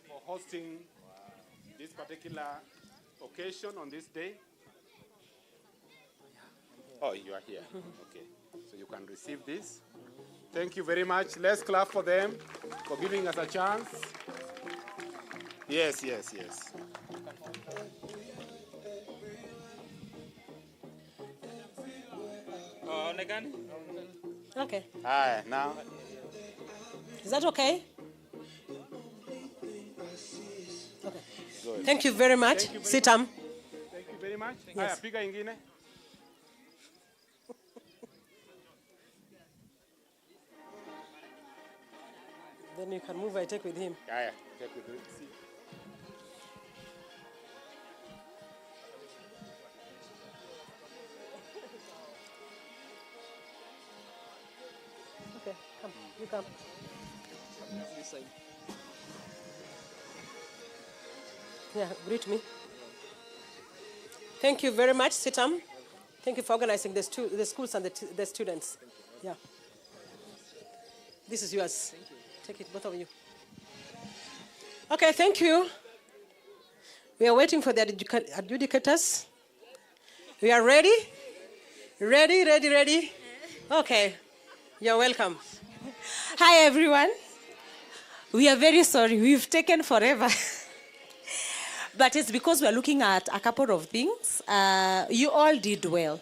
For hosting this particular occasion on this day. Oh, you are here. Okay. So you can receive this. Thank you very much. Let's clap for them for giving us a chance. Yes, yes, yes. Okay. Hi, now. Is that okay? Okay. Good. Thank you very much, CITAM. Thank you very much. Yes. Haya, piga ingine. Then you can move, I take with him. Haya, take with him. See. Okay, come, you come. Yeah, greet me. Thank you very much, CITAM. Thank you for organizing the schools and the students. Yeah. This is yours. Take it, both of you. Okay, thank you. We are waiting for the adjudicators. We are ready? Ready, ready, ready? Okay, you're welcome. Hi, everyone. We are very sorry. We've taken forever. But it's because we're looking at a couple of things. You all did well.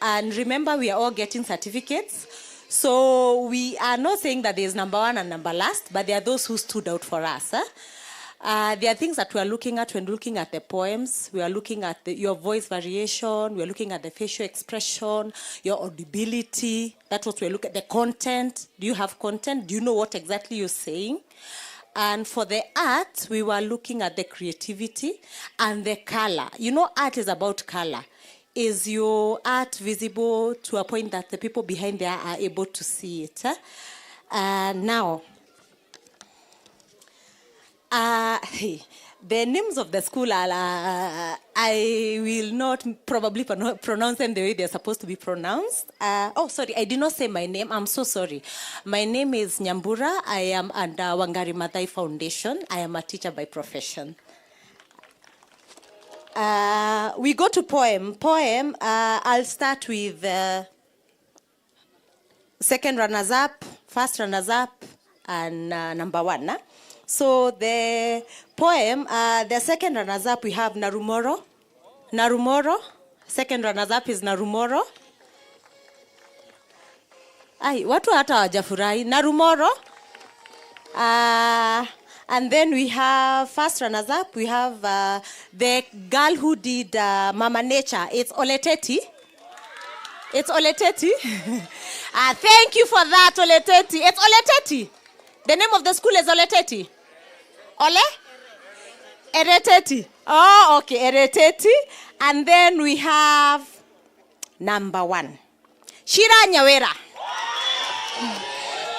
And remember, we are all getting certificates. So we are not saying that there's number one and number last, but there are those who stood out for us. There are things that we are looking at when looking at the poems. We are looking at your voice variation. We are looking at the facial expression, your audibility. That's what we're looking at. The content. Do you have content? Do you know what exactly you're saying? And for the art, we were looking at the creativity and the color. You know, art is about color. Is your art visible to a point that the people behind there are able to see it? Now, the names of the school are, I will not probably pronounce them the way they're supposed to be pronounced. Oh, sorry, I did not say my name. I'm so sorry. My name is Nyambura. I am under Wangari Maathai Foundation. I am a teacher by profession. We go to poem. Poem, I'll start with second runners-up, first runners-up, and number one. Nah? So the poem, the second runners-up, we have Narumoro. Narumoro. Second runners-up is Narumoro. Ai, watu hata hawajafurahi. Narumoro. And then we have first runners-up. We have the girl who did Mama Nature. It's Oleteti. It's Oleteti. Thank you for that, Oleteti. It's Oleteti. The name of the school is Oleteti. Ole? Ereteti. Oh, okay, Ereteti. And then we have number one. Shira Nyawera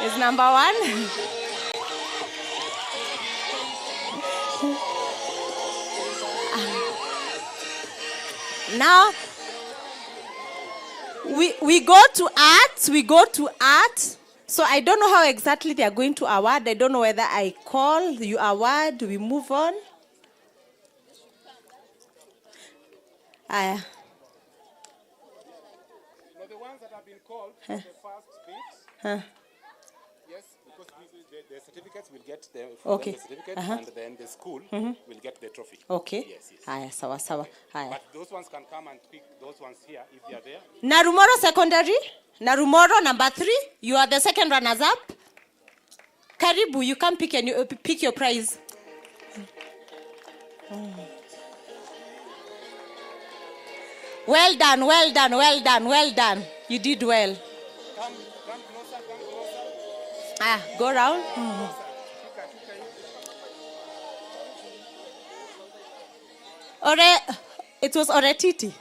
is number one. Now, we go to art. So I don't know how exactly they are going to award. I don't know whether I call, you award, we move on. The ones that have been called for the first bit. Yes, because the certificates will get the certificate, and then the school will get the trophy. Okay. Yes, yes. Aya, sawa sawa. Aya. But those ones can come and pick those ones here if they are there. Narumoro Secondary. Narumoro number 3. You are the second runners up. Karibu, you can pick your prize. Well done, well done, well done, well done. You did well. Go around. It was Oretiti.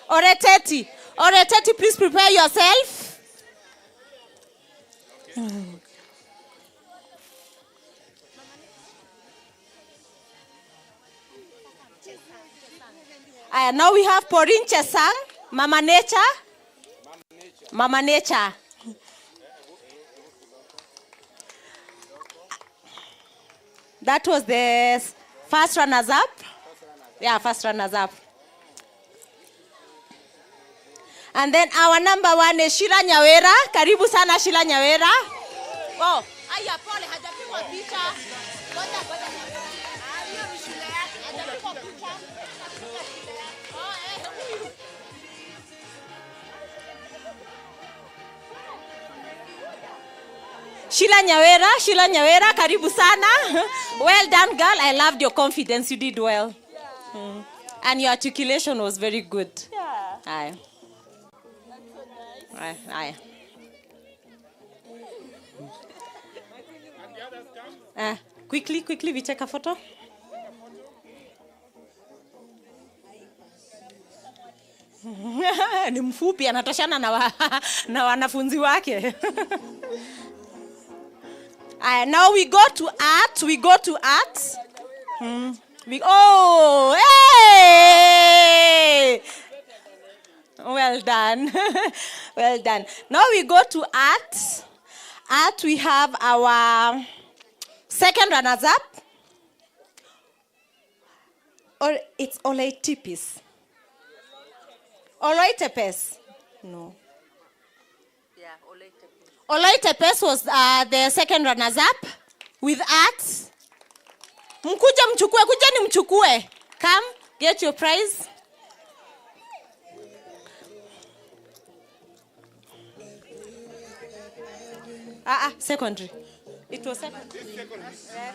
Oreteti. Oreteti, please prepare yourself. Now we have Porin Chesang, Mama Nature. Mama Nature. That was the first runners up. Yeah, first runners up. And then our number one is Sheila Nyawera. Karibu sana Sheila Nyawera. Oh, aya pole hajapigwa picha. Ngoja. Hiyo ni shule yake. Hajapigwa picha. Sheila Nyawera, karibu sana. Well done, girl. I loved your confidence. You did well. And your articulation was very good. Yeah. Aye. Aye. Aye. Quickly, we take a photo. Ni mfupi anatoshana na wanafunzi wake. Now we go to art. Hey! Well done. Well done. Now we go to art. Art, we have our second runners up. Or it's Olaitipis. Olaitepes. No. Olaitepes was the second runners up with art. Kujeni mchukue. Come, get your prize. Secondary. It was secondary. Yeah.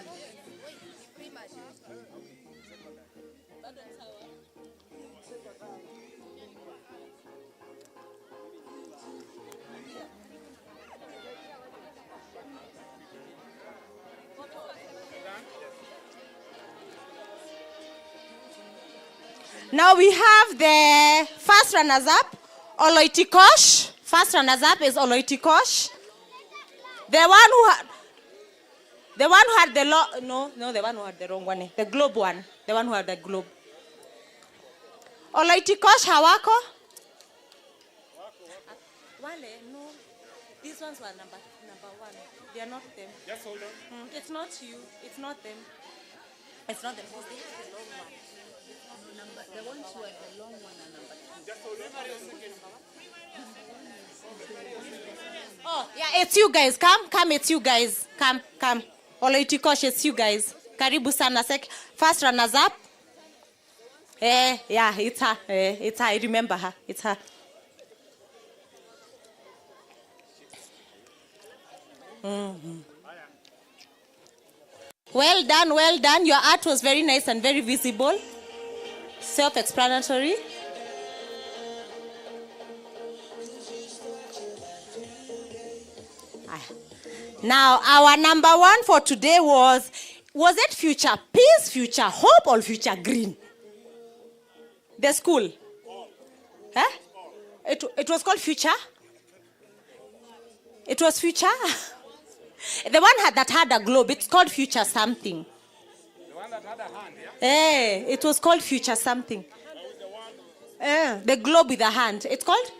Now we have the first runners up, Oloitikosh. First runners up is Oloitikosh. The one who had the one who had the wrong one. The globe one. The one who had the globe. Oloitikosh hawako? No. These ones were number one. They are not them. Just hold on. It's not you. It's not them. It's not them. Because they have the long one. The ones who had the long one are number 2. Just hold on. Oh, yeah, it's you guys. Come, it's you guys. Come. Oloitikosh, it's you guys. Karibu sana. First runners up. Yeah, it's her. It's her. I remember her. It's her. Well done. Your art was very nice and very visible. Self-explanatory. Now, our number one for today was it Future Peace, Future Hope, or Future Green? The school. Huh? It was called Future? It was Future? The one that had a globe, it's called Future something. The one that had a hand, yeah? It was called Future something. The globe with a hand. It's called?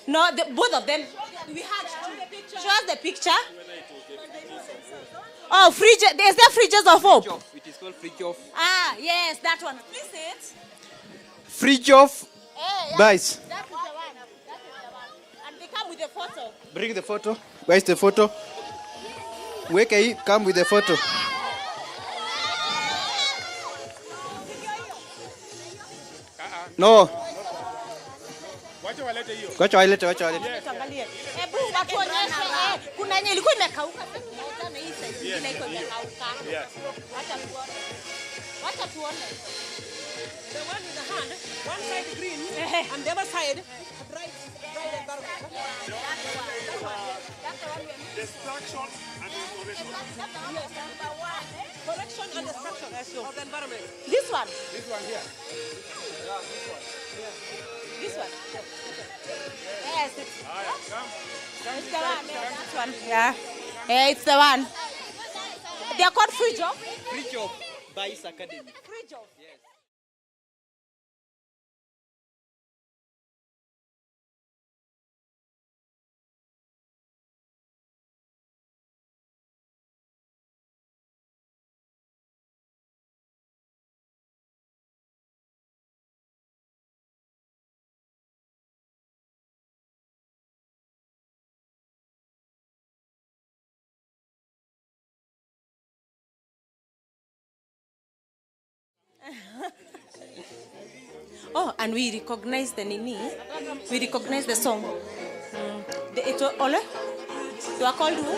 No, both of them. We had show us the picture. Oh, fridge. Is there fridges of hope? It is called fridge of. Yes, that one. Please say it. Fridge of. Guys. That is the one. And they come with a photo. Bring the photo. Where's the photo? Wake come with the photo. No. Wacha walete. Tuangalie. Hebu watu onyeshe kuna yenye ilikuwa imekauka moja na hii side nyingine iko imekauka. Acha tuone. Acha tuone. The one in the hand, one side green, and the other side dried environment. Destruction and restoration. Correction and destruction of the environment. This one. This one here. This one. Yes. It's the one. This one. Yeah. It's the one. They are called Free Job. Free Job Vice Academy. Free Job. Yes. Oh, and we recognize the nini. We recognize the song. It was Ole. You are called who?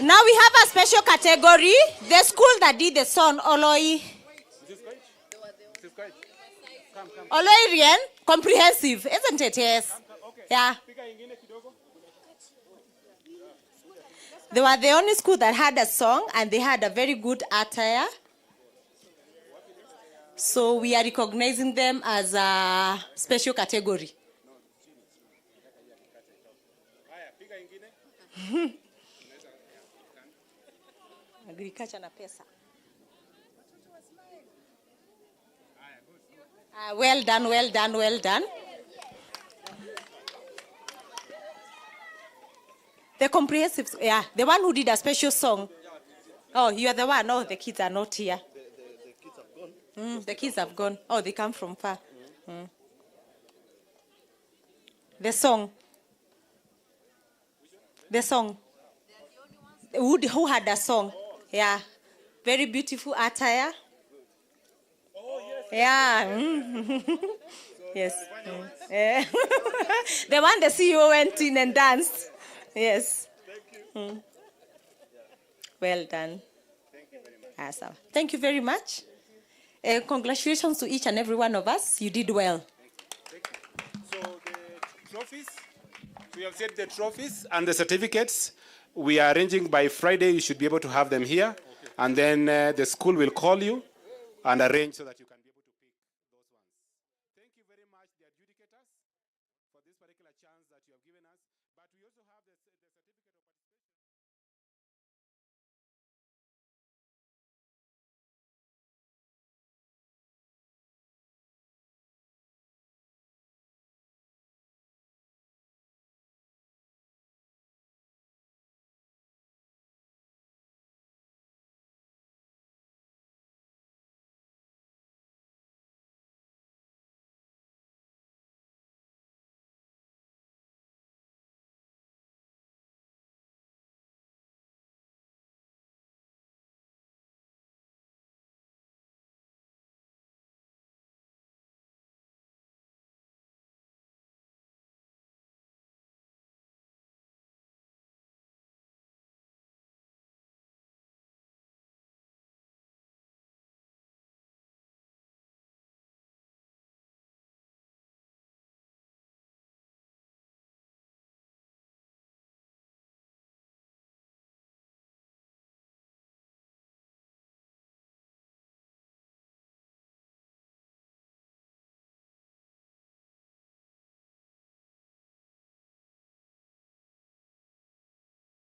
Now we have a special category. The school that did the song, Oloi. Oloirian, comprehensive, isn't it? Yes. Yeah. They were the only school that had a song and they had a very good attire. So we are recognizing them as a special category. Agriculture na pesa. Well done, well done, well done. The comprehensive, yeah, the one who did a special song. Oh, you are the one. Oh, the kids are not here. The kids have gone. The kids have gone. Oh, they come from far. The song. The song. Who had a song? Yeah. Very beautiful attire. Yeah. Yes. Yeah. The one the CEO went in and danced. Yes. Well done. Awesome. Thank you very much. Congratulations to each and every one of us. You did well. So the trophies, we have said the trophies and the certificates, we are arranging by Friday. You should be able to have them here. And then the school will call you and arrange so that you can.